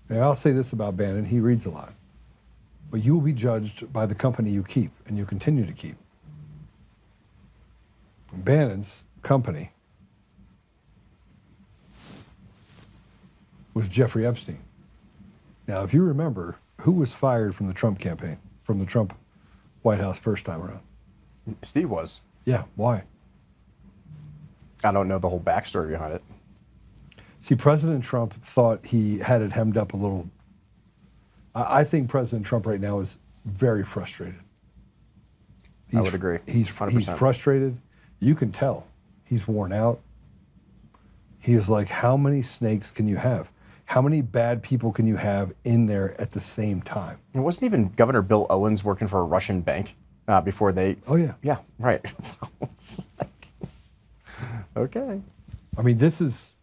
Now, I'll say this about Bannon, he reads a lot. But you will be judged by the company you keep and you continue to keep. Bannon's company was Jeffrey Epstein. Now, if you remember, who was fired from the Trump campaign, from the Trump White House first time around? Steve was. Yeah, why? I don't know the whole backstory behind it. See, President Trump thought he had it hemmed up a little. I think President Trump right now is very frustrated. I would agree. He's 100%. He's frustrated. You can tell. He's worn out. He is like, how many snakes can you have? How many bad people can you have in there at the same time? It wasn't even Governor Bill Owens working for a Russian bank before they... Oh, yeah. Yeah, right. So it's like... Okay. I mean, this is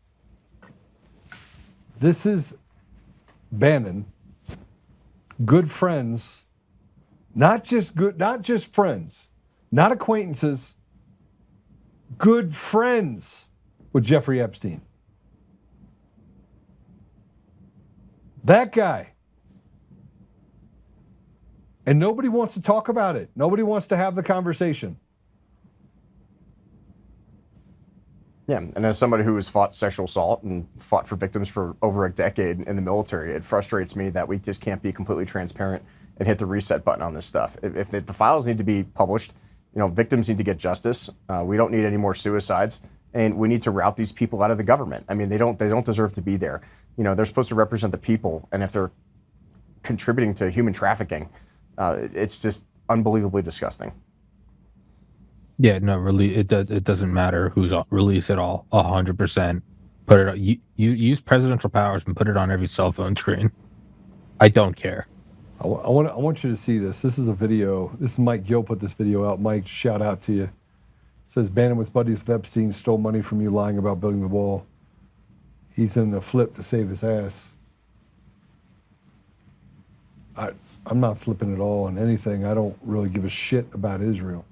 Bannon, good friends, not just friends, not acquaintances, good friends with Jeffrey Epstein. That guy. And nobody wants to talk about it. Nobody wants to have the conversation. Yeah, and as somebody who has fought sexual assault and fought for victims for over a decade in the military, it frustrates me that we just can't be completely transparent and hit the reset button on this stuff. If the files need to be published, victims need to get justice. We don't need any more suicides, and we need to route these people out of the government. I mean, they don't deserve to be there. They're supposed to represent the people, and if they're contributing to human trafficking, it's just unbelievably disgusting. Yeah, no, really, it doesn't matter who's released it all. 100%. Put it. You use presidential powers and put it on every cell phone screen. I don't care. I want you to see this. This is a video. This is Mike Gill put this video out. Mike, shout out to you. It says Bannon was buddies with Epstein, stole money from you, lying about building the wall. He's in the flip to save his ass. I'm not flipping at all on anything. I don't really give a shit about Israel.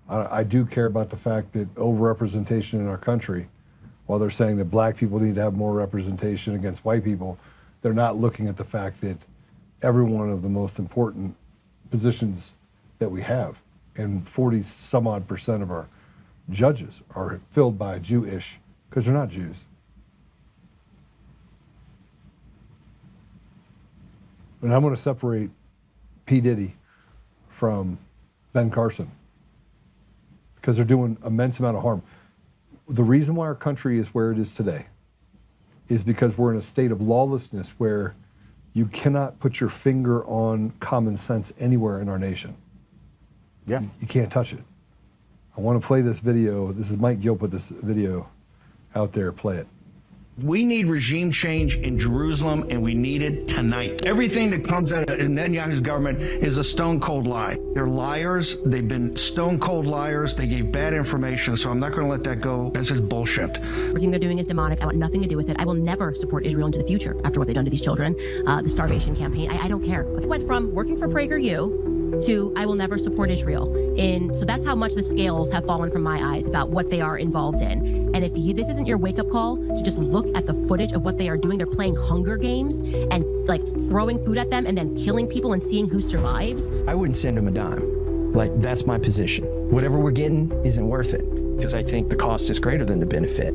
I do care about the fact that overrepresentation in our country, while they're saying that black people need to have more representation against white people, they're not looking at the fact that every one of the most important positions that we have, and 40 some odd % of our judges are filled by Jewish, because they're not Jews. And I'm going to separate P. Diddy from Ben Carson because they're doing immense amount of harm. The reason why our country is where it is today is because we're in a state of lawlessness where you cannot put your finger on common sense anywhere in our nation. Yeah. You can't touch it. I want to play this video. This is Mike Gill put this video out there. Play it. We need regime change in Jerusalem, and we need it tonight. Everything that comes out of Netanyahu's government is a stone cold lie. They're liars. They've been stone cold liars. They gave bad information, so I'm not going to let that go. That's just bullshit. Everything they're doing is demonic. I want nothing to do with it. I will never support Israel into the future after what they've done to these children. The starvation campaign, I don't care. It went from working for PragerU to I will never support Israel. So that's how much the scales have fallen from my eyes about what they are involved in. And if this isn't your wake-up call to just look at the footage of what they are doing, they're playing Hunger Games and like throwing food at them and then killing people and seeing who survives. I wouldn't send them a dime. Like, that's my position. Whatever we're getting isn't worth it because I think the cost is greater than the benefit.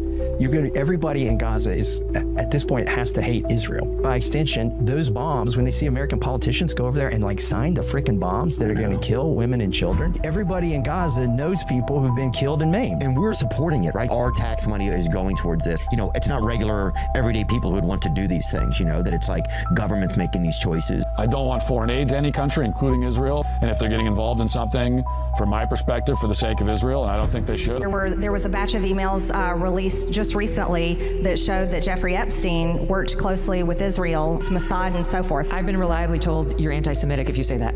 Everybody in Gaza is, at this point, has to hate Israel. By extension, those bombs, when they see American politicians go over there and like sign the freaking bombs that are going to kill women and children, everybody in Gaza knows people who've been killed and maimed. And we're supporting it, right? Our tax money is going towards this. You know, it's not regular, everyday people who would want to do these things, you know, that it's like governments making these choices. I don't want foreign aid to any country, including Israel. And if they're getting involved in something, from my perspective, for the sake of Israel, and I don't think they should. There was a batch of emails released just recently that showed that Jeffrey Epstein worked closely with Israel, Mossad, and so forth. I've been reliably told you're anti-Semitic if you say that.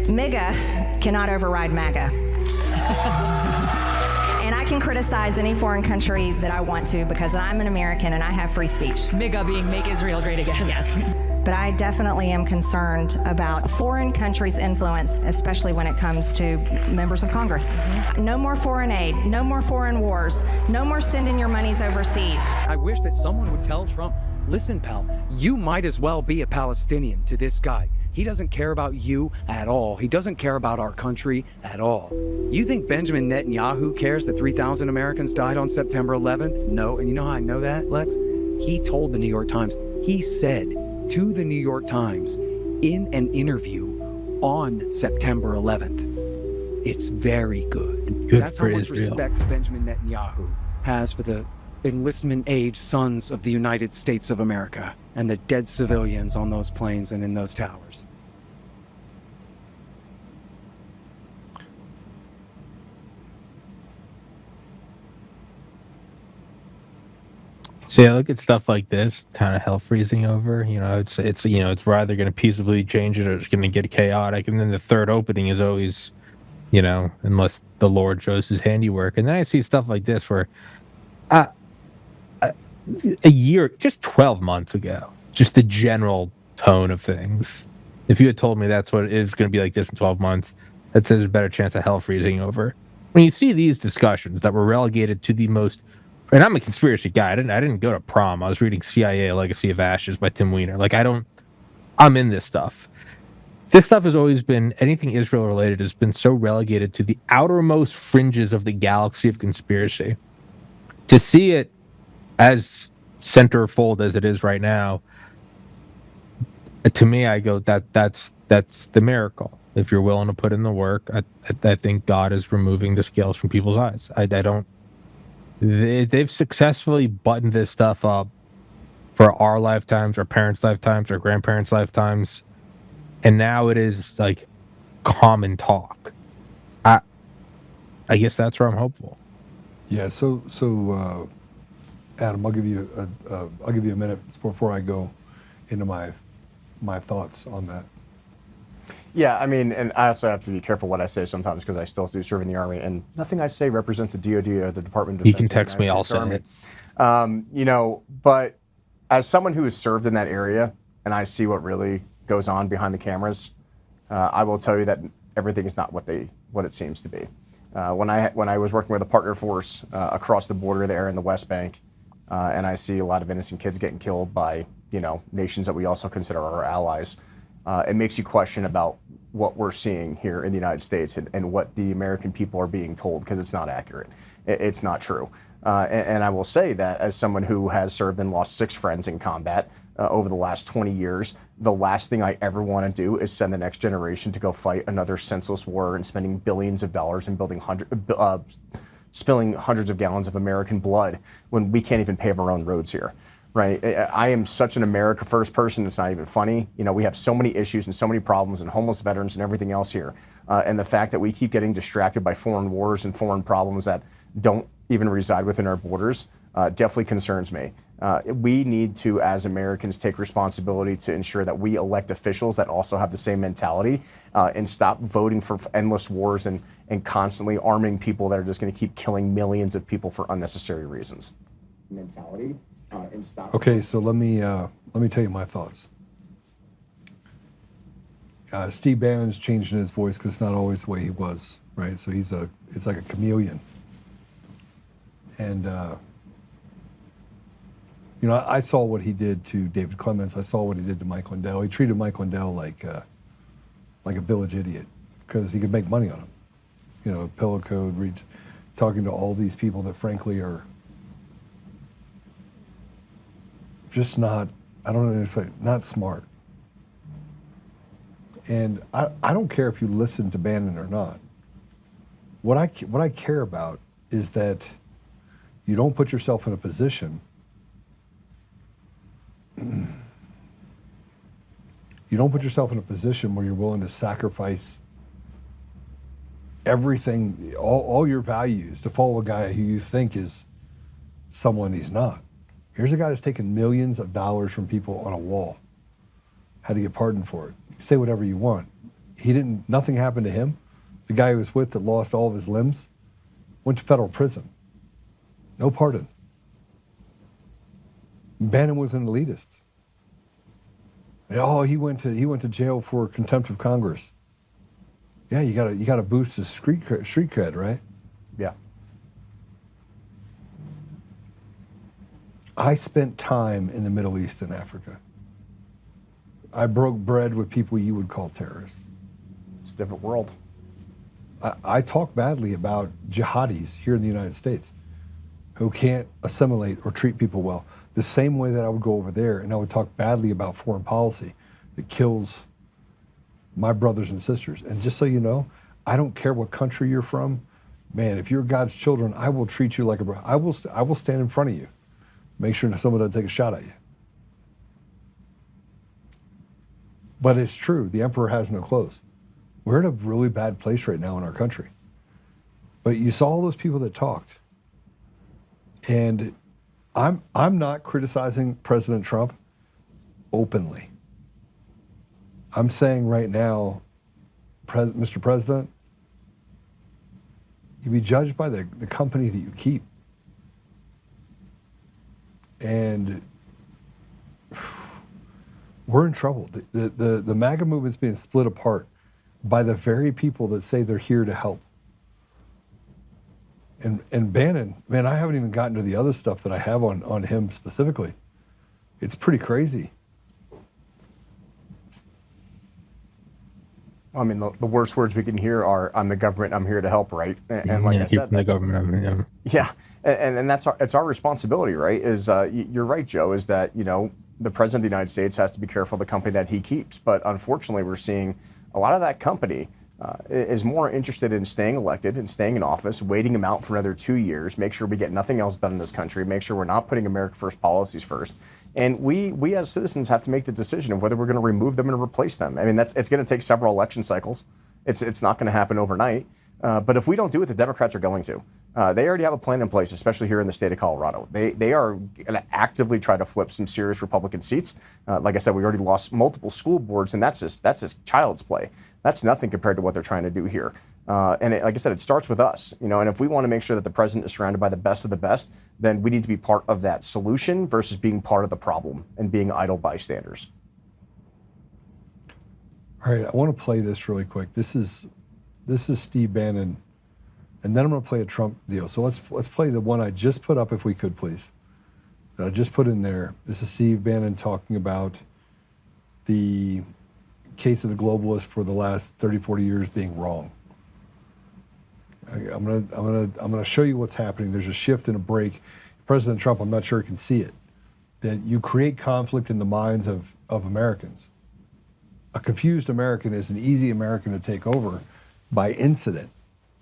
MAGA cannot override MAGA. And I can criticize any foreign country that I want to because I'm an American and I have free speech. MAGA being Make Israel Great Again. Yes. But I definitely am concerned about foreign countries' influence, especially when it comes to members of Congress. No more foreign aid, no more foreign wars, no more sending your monies overseas. I wish that someone would tell Trump, listen, pal, you might as well be a Palestinian to this guy. He doesn't care about you at all. He doesn't care about our country at all. You think Benjamin Netanyahu cares that 3,000 Americans died on September 11th? No, and you know how I know that, Lex? He told the New York Times, he said to the New York Times in an interview on September 11th, it's very good. That's how much respect Benjamin Netanyahu has for the enlistment age sons of the United States of America and the dead civilians on those planes and in those towers. So yeah, look at stuff like this, kind of hell freezing over. You know, it's it's either going to peaceably change it or it's going to get chaotic. And then the third opening is always, unless the Lord shows His handiwork. And then I see stuff like this where, a year, just 12 months ago, just the general tone of things. If you had told me that's what it is going to be like this in 12 months, that says there's a better chance of hell freezing over. When you see these discussions that were relegated to the most. And I'm a conspiracy guy. I didn't go to prom. I was reading CIA: A Legacy of Ashes by Tim Weiner. I'm in this stuff. This stuff has always been, anything Israel related has been so relegated to the outermost fringes of the galaxy of conspiracy. To see it as centerfold as it is right now, to me, I go, that's the miracle. If you're willing to put in the work, I think God is removing the scales from people's eyes. They've successfully buttoned this stuff up for our lifetimes, our parents' lifetimes, our grandparents' lifetimes, and now it is like common talk. I guess that's where I'm hopeful. Yeah. So Adam, I'll give you a minute before I go into my thoughts on that. Yeah, I mean, and I also have to be careful what I say sometimes because I still do serve in the Army, and nothing I say represents the DoD or the Department of Defense. You can text me, I'll send it. But as someone who has served in that area, and I see what really goes on behind the cameras, I will tell you that everything is not what it seems to be. When I was working with a partner force across the border there in the West Bank, and I see a lot of innocent kids getting killed by nations that we also consider our allies. It makes you question about what we're seeing here in the United States and what the American people are being told, because it's not accurate. It's not true. And I will say that as someone who has served and lost 6 friends in combat over the last 20 years, the last thing I ever want to do is send the next generation to go fight another senseless war and spending billions of dollars and spilling hundreds of gallons of American blood when we can't even pave our own roads here. Right? I am such an America First person, it's not even funny. You know, we have so many issues and so many problems and homeless veterans and everything else here. And the fact that we keep getting distracted by foreign wars and foreign problems that don't even reside within our borders definitely concerns me. We need to, as Americans, take responsibility to ensure that we elect officials that also have the same mentality and stop voting for endless wars and constantly arming people that are just going to keep killing millions of people for unnecessary reasons. Mentality. Okay, so let me tell you my thoughts. Steve Bannon's changing his voice because it's not always the way he was, right? So it's like a chameleon. And you know, I saw what he did to David Clements. I saw what he did to Mike Lindell. He treated Mike Lindell like a village idiot because he could make money on him. You know, pillow code, talking to all these people that frankly are just not, I don't know, it's like not smart. And I don't care if you listen to Bannon or not. What I care about is that you don't put yourself in a position, where you're willing to sacrifice everything, all your values to follow a guy who you think is someone he's not. Here's a guy that's taken millions of dollars from people on a wall. Had to get pardoned for it. You say whatever you want. Nothing happened to him. The guy he was with that lost all of his limbs went to federal prison. No pardon. Bannon was an elitist. Oh, he went to jail for contempt of Congress. Yeah, you gotta boost his street cred, right? Yeah. I spent time in the Middle East and Africa. I broke bread with people you would call terrorists. It's a different world. I talk badly about jihadis here in the United States who can't assimilate or treat people well. The same way that I would go over there and I would talk badly about foreign policy that kills my brothers and sisters. And just so you know, I don't care what country you're from. Man, if you're God's children, I will treat you like a brother. I will stand in front of you. Make sure that someone doesn't take a shot at you. But it's true, the emperor has no clothes. We're in a really bad place right now in our country. But you saw all those people that talked. And I'm not criticizing President Trump openly. I'm saying right now, Mr. President, you be judged by the company that you keep. And we're in trouble. The MAGA movement's being split apart by the very people that say they're here to help. And Bannon, man, I haven't even gotten to the other stuff that I have on him specifically. It's pretty crazy. I mean, the worst words we can hear are, I'm the government, I'm here to help, right? And like I said, the government. Yeah, and it's our responsibility, right? You're right, Joe, is that, you know, the president of the United States has to be careful of the company that he keeps. But unfortunately, we're seeing a lot of that company is more interested in staying elected and staying in office, waiting him out for another 2 years, make sure we get nothing else done in this country, make sure we're not putting America First policies first. And we as citizens have to make the decision of whether we're going to remove them and replace them. I mean, it's going to take several election cycles. It's not going to happen overnight. But if we don't do it, the Democrats are going to. They already have a plan in place, especially here in the state of Colorado. They are going to actively try to flip some serious Republican seats. Like I said, we already lost multiple school boards, and that's just child's play. That's nothing compared to what they're trying to do here. Like I said, it starts with us, you know. And if we want to make sure that the president is surrounded by the best of the best, then we need to be part of that solution versus being part of the problem and being idle bystanders. All right, I want to play this really quick. This is Steve Bannon, and then I'm going to play a Trump deal. So let's play the one I just put up, if we could, please. That I just put in there. This is Steve Bannon talking about the case of the globalists for the last 30, 40 years being wrong. I'm gonna show you what's happening. There's a shift and a break. President Trump, I'm not sure he can see it, that you create conflict in the minds of Americans. A confused American is an easy American to take over by incident.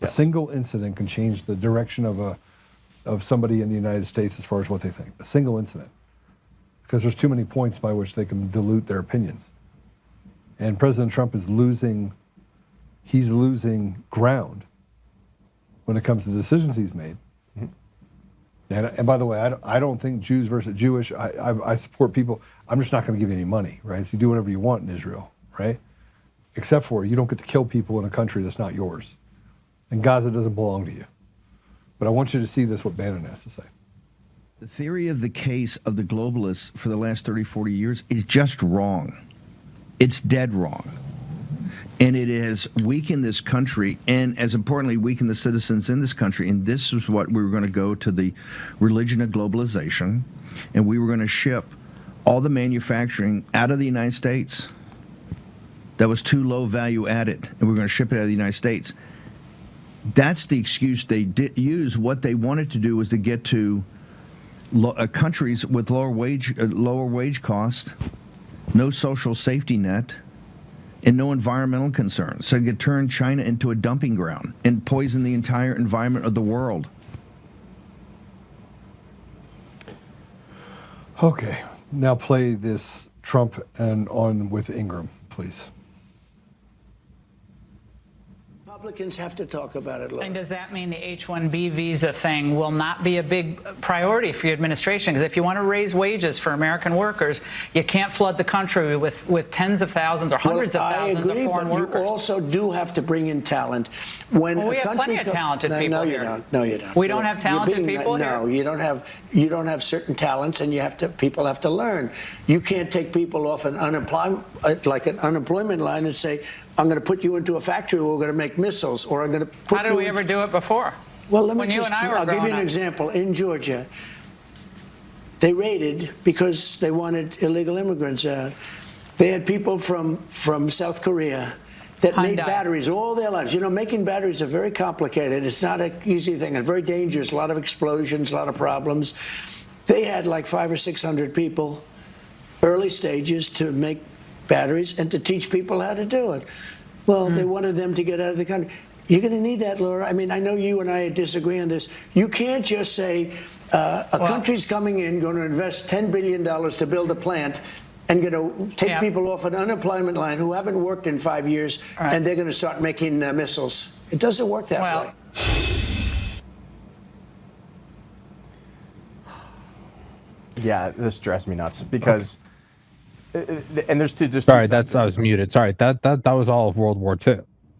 Yes. A single incident can change the direction of somebody in the United States as far as what they think. A single incident. Because there's too many points by which they can dilute their opinions. And President Trump is losing ground when it comes to decisions he's made. Mm-hmm. And by the way, I don't think Jews versus Jewish, I support people. I'm just not going to give you any money, right? So you do whatever you want in Israel, right? Except for you don't get to kill people in a country that's not yours. And Gaza doesn't belong to you. But I want you to see this, what Bannon has to say. The theory of the case of the globalists for the last 30, 40 years is just wrong. It's dead wrong. And it has weakened this country, and as importantly, weakened the citizens in this country. And this is what we were going to go to the religion of globalization, and we were going to ship all the manufacturing out of the United States that was too low value added, and we were going to ship it out of the United States. That's the excuse they did use. What they wanted to do was to get to countries with lower wage cost, no social safety net, and no environmental concerns. So it could turn China into a dumping ground and poison the entire environment of the world. Okay, now play this Trump and on with Ingram, please. Republicans have to talk about it, Laura. And does that mean the H-1B visa thing will not be a big priority for your administration? Because if you want to raise wages for American workers, you can't flood the country with tens of thousands or hundreds of thousands of foreign workers. You also do have to bring in talent. When we have plenty of talented people here. No, you don't. We don't have talented people here? No, you don't have certain talents, and people have to learn. You can't take people off an unemployment line and say, I'm going to put you into a factory where we're going to make missiles, or I'm going to put How did we ever do it before? Well, I'll give you an example. In Georgia, they raided because they wanted illegal immigrants out. They had people from South Korea that made batteries all their lives. You know, making batteries are very complicated. It's not an easy thing and very dangerous. A lot of explosions, a lot of problems. They had like 500 or 600 people, early stages, to make batteries and to teach people how to do it. Well, they wanted them to get out of the country. You're going to need that, Laura. I mean, I know you and I disagree on this. You can't just say a country's coming in, going to invest $10 billion to build a plant, and going to take people off an unemployment line who haven't worked in 5 years, and they're going to start making missiles. It doesn't work that way. Yeah, this drives me nuts because... And there's two. Sorry, I was muted. Sorry, that was all of World War II.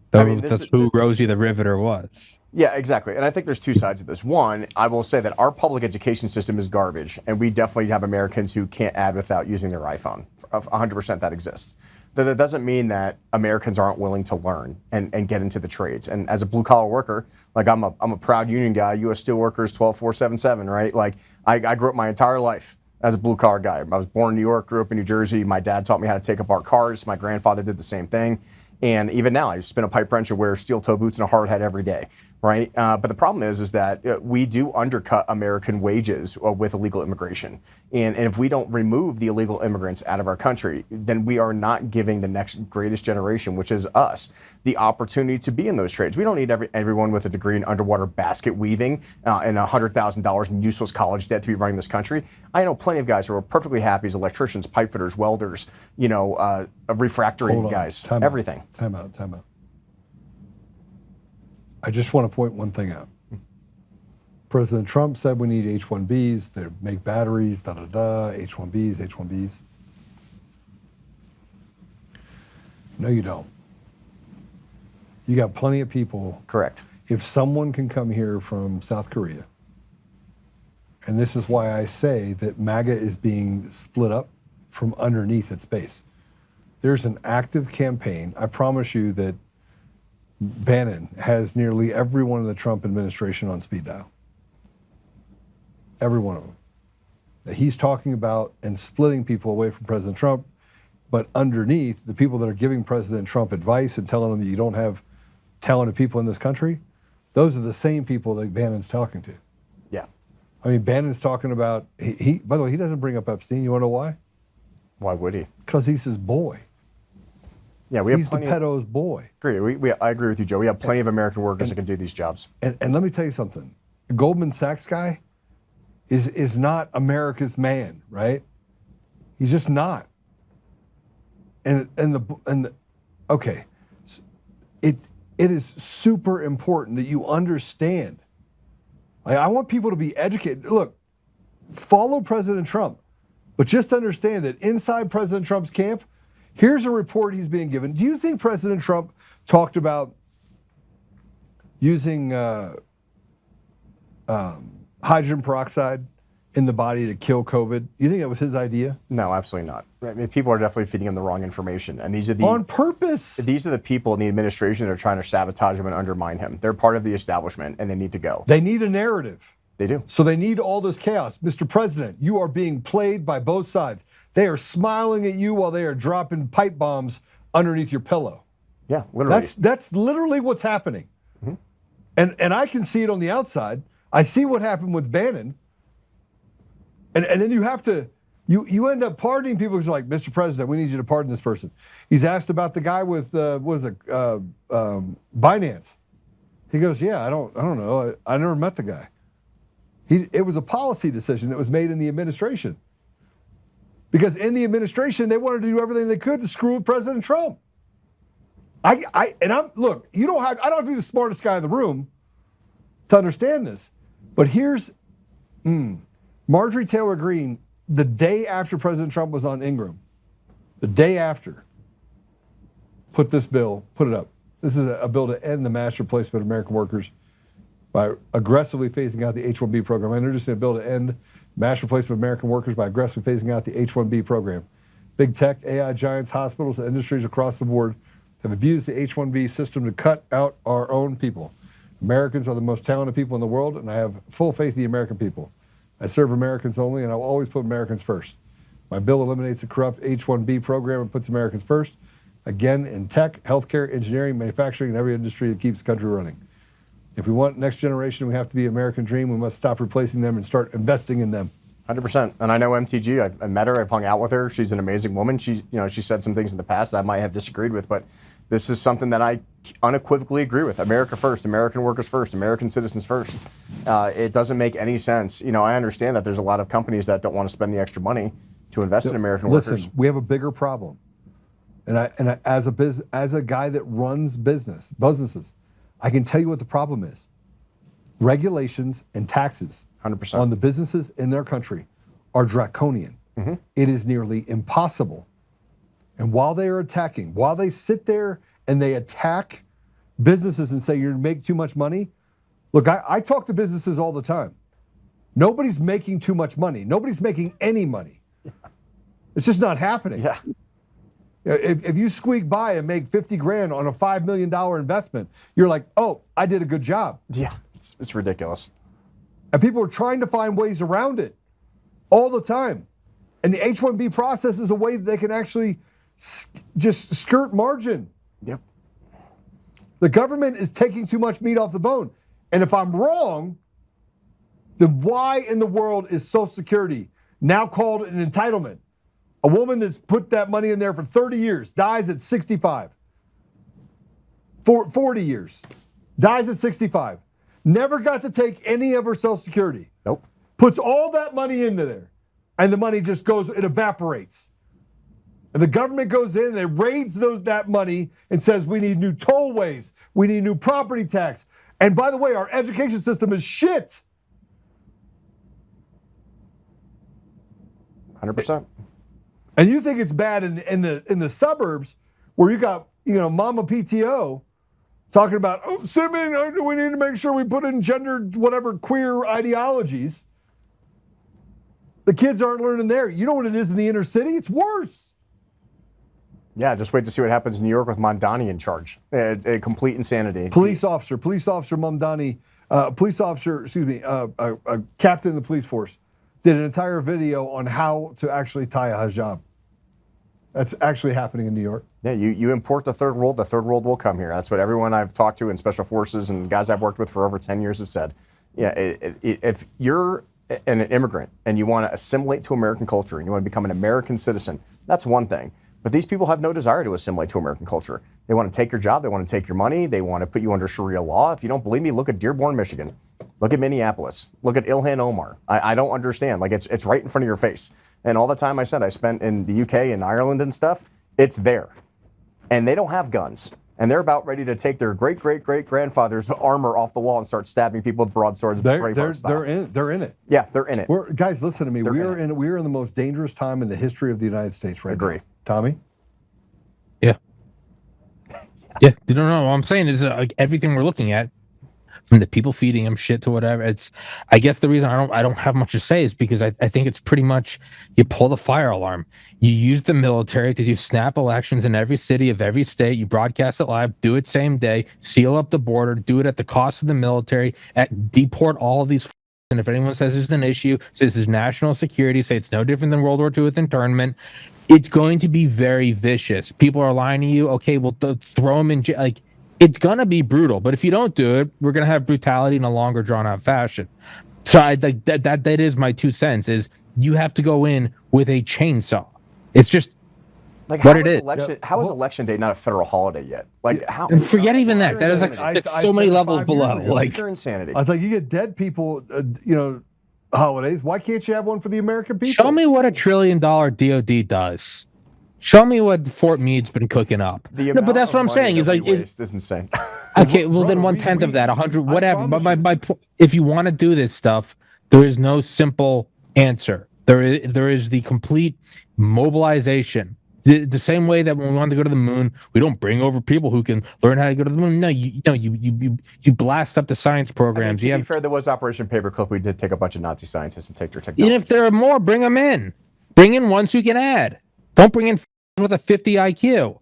That's who Rosie the Riveter was. Yeah, exactly. And I think there's two sides of this. One, I will say that our public education system is garbage, and we definitely have Americans who can't add without using their iPhone. 100% that exists. That doesn't mean that Americans aren't willing to learn and get into the trades. And as a blue collar worker, like I'm a proud union guy. U.S. Steelworkers 12477, right? Like I grew up my entire life as a blue-collar guy. I was born in New York, grew up in New Jersey. My dad taught me how to take apart cars. My grandfather did the same thing. And even now, I spin a pipe wrench and wear steel toe boots and a hard hat every day, right? But the problem is that we do undercut American wages with illegal immigration. And if we don't remove the illegal immigrants out of our country, then we are not giving the next greatest generation, which is us, the opportunity to be in those trades. We don't need everyone with a degree in underwater basket weaving and $100,000 in useless college debt to be running this country. I know plenty of guys who are perfectly happy as electricians, pipe fitters, welders, refractory guys, everything. Time out. I just want to point one thing out. President Trump said we need H-1Bs to make batteries, H-1Bs. No, you don't. You got plenty of people. Correct. If someone can come here from South Korea, and this is why I say that MAGA is being split up from underneath its base. There's an active campaign. I promise you that Bannon has nearly everyone in the Trump administration on speed dial. Every one of them. That he's talking about and splitting people away from President Trump. But underneath, the people that are giving President Trump advice and telling him that you don't have talented people in this country, those are the same people that Bannon's talking to. Yeah. I mean, Bannon's talking about, he by the way, he doesn't bring up Epstein. You want to know why? Why would he? Because he's his boy. Yeah, we have He's the plenty pedo's boy. I agree with you, Joe. We have plenty of American workers that can do these jobs. And let me tell you something. The Goldman Sachs guy is not America's man, right? He's just not. Okay, it is super important that you understand. I want people to be educated. Look, follow President Trump, but just understand that inside President Trump's camp, here's a report he's being given. Do you think President Trump talked about using hydrogen peroxide in the body to kill COVID? You think that was his idea? No, absolutely not. I mean, people are definitely feeding him the wrong information, and these are the on purpose. These are the people in the administration that are trying to sabotage him and undermine him. They're part of the establishment, and they need to go. They need a narrative. They do. So they need all this chaos. Mr. President, you are being played by both sides. They are smiling at you while they are dropping pipe bombs underneath your pillow. Yeah, literally. That's literally what's happening. Mm-hmm. And I can see it on the outside. I see what happened with Bannon. And then you have to, you end up pardoning people who's like, Mr. President, we need you to pardon this person. He's asked about the guy with, Binance. He goes, yeah, I don't know. I never met the guy. It was a policy decision that was made in the administration. Because in the administration, they wanted to do everything they could to screw with President Trump. Look, I don't have to be the smartest guy in the room to understand this. But here's, Marjorie Taylor Greene, the day after President Trump was on Ingram, the day after, put it up. This is a bill to end the mass replacement of American workers by aggressively phasing out the H-1B program. I introduced a bill to end mass replacement of American workers by aggressively phasing out the H-1B program. Big tech, AI giants, hospitals, and industries across the board have abused the H-1B system to cut out our own people. Americans are the most talented people in the world, and I have full faith in the American people. I serve Americans only, and I will always put Americans first. My bill eliminates the corrupt H-1B program and puts Americans first, again, in tech, healthcare, engineering, manufacturing, and every industry that keeps the country running. If we want next generation, we have to be American dream. We must stop replacing them and start investing in them. 100%. And I know MTG. I met her. I've hung out with her. She's an amazing woman. She said some things in the past that I might have disagreed with, but this is something that I unequivocally agree with. America first, American workers first, American citizens first. It doesn't make any sense. I understand that there's a lot of companies that don't want to spend the extra money to invest in American workers. Listen, we have a bigger problem. And I, as a guy that runs businesses, I can tell you what the problem is. Regulations and taxes 100%. on the businesses in their country are draconian. Mm-hmm. It is nearly impossible. And while they sit there and they attack businesses and say, you make too much money. Look, I talk to businesses all the time. Nobody's making too much money. Nobody's making any money. Yeah. It's just not happening. Yeah. If you squeak by and make 50 grand on a $5 million investment, you're like, oh, I did a good job. Yeah, it's ridiculous. And people are trying to find ways around it all the time. And the H-1B process is a way that they can actually just skirt margin. Yep. The government is taking too much meat off the bone. And if I'm wrong, then why in the world is Social Security now called an entitlement? A woman that's put that money in there for 30 years, dies at 65. 40 years, dies at 65. Never got to take any of her Social Security. Nope. Puts all that money into there, and the money just goes, it evaporates. And the government goes in and it raids that money and says, we need new tollways, we need new property tax. And by the way, our education system is shit. 100%. And you think it's bad in the suburbs where you got, Mama PTO talking about, oh, Simeon, we need to make sure we put in gendered, whatever, queer ideologies. The kids aren't learning there. You know what it is in the inner city? It's worse. Yeah, just wait to see what happens in New York with Mondani in charge. A complete insanity. Police officer Mondani, a captain of the police force, did an entire video on how to actually tie a hijab. That's actually happening in New York. Yeah, you import the third world will come here. That's what everyone I've talked to in special forces and guys I've worked with for over 10 years have said. Yeah, if you're an immigrant and you want to assimilate to American culture and you want to become an American citizen, that's one thing. But these people have no desire to assimilate to American culture. They want to take your job, they want to take your money, they want to put you under Sharia law. If you don't believe me, look at Dearborn, Michigan. Look at Minneapolis. Look at Ilhan Omar. I don't understand. Like, it's right in front of your face. And all the time I spent in the UK and Ireland and stuff, it's there. And they don't have guns. And they're about ready to take their great-great-great-grandfather's armor off the wall and start stabbing people with broadswords. They're in it. Yeah, they're in it. Guys, listen to me. We are in the most dangerous time in the history of the United States right now. Tommy? Yeah. Yeah. No. What I'm saying is like everything we're looking at, from the people feeding him shit to whatever. I guess the reason I don't have much to say is because I think it's pretty much you pull the fire alarm. You use the military to do snap elections in every city of every state. You broadcast it live, do it same day, seal up the border, do it at the cost of the military, deport all of these. And if anyone says there's an issue, say this is national security, say it's no different than World War II with internment, it's going to be very vicious. People are lying to you. Okay, well, throw them in jail. Like, it's going to be brutal, but if you don't do it, we're going to have brutality in a longer drawn out fashion. So that is my 2 cents is you have to go in with a chainsaw. It's just like what it is. How is election day not a federal holiday yet? Like how? And forget even that. That is like it's so many levels below. Like pure insanity. I was like, you get dead people, holidays. Why can't you have one for the American people? Show me what $1 trillion DOD does. Show me what Fort Meade's been cooking up. No, but that's what I'm saying. Is like is insane. Okay, well then 1/10 of that, 100, whatever. But my if you want to do this stuff, there is no simple answer. There is the complete mobilization. The same way that when we want to go to the moon, we don't bring over people who can learn how to go to the moon. No, you blast up the science programs. To be fair, there was Operation Paperclip. We did take a bunch of Nazi scientists and take their technology. And if there are more, bring them in. Bring in ones who can add. Don't bring in with a 50 IQ.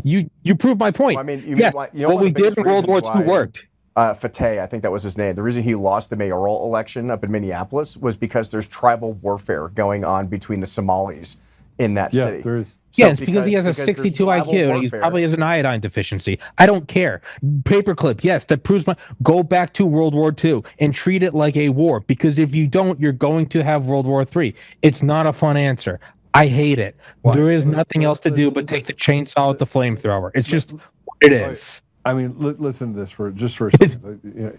You prove my point. Well, I mean, yes, what we did in World War II worked. Fateh, I think that was his name. The reason he lost the mayoral election up in Minneapolis was because there's tribal warfare going on between the Somalis in that city. Yeah, there is. So it's because he has a 62 IQ and he probably has an iodine deficiency. I don't care. Paperclip, yes, that proves my. Go back to World War II and treat it like a war, because if you don't, you're going to have World War III. It's not a fun answer. I hate it. Well, there is nothing else to do but take the chainsaw with the flamethrower. It's just what it is. I mean, listen to this for a second.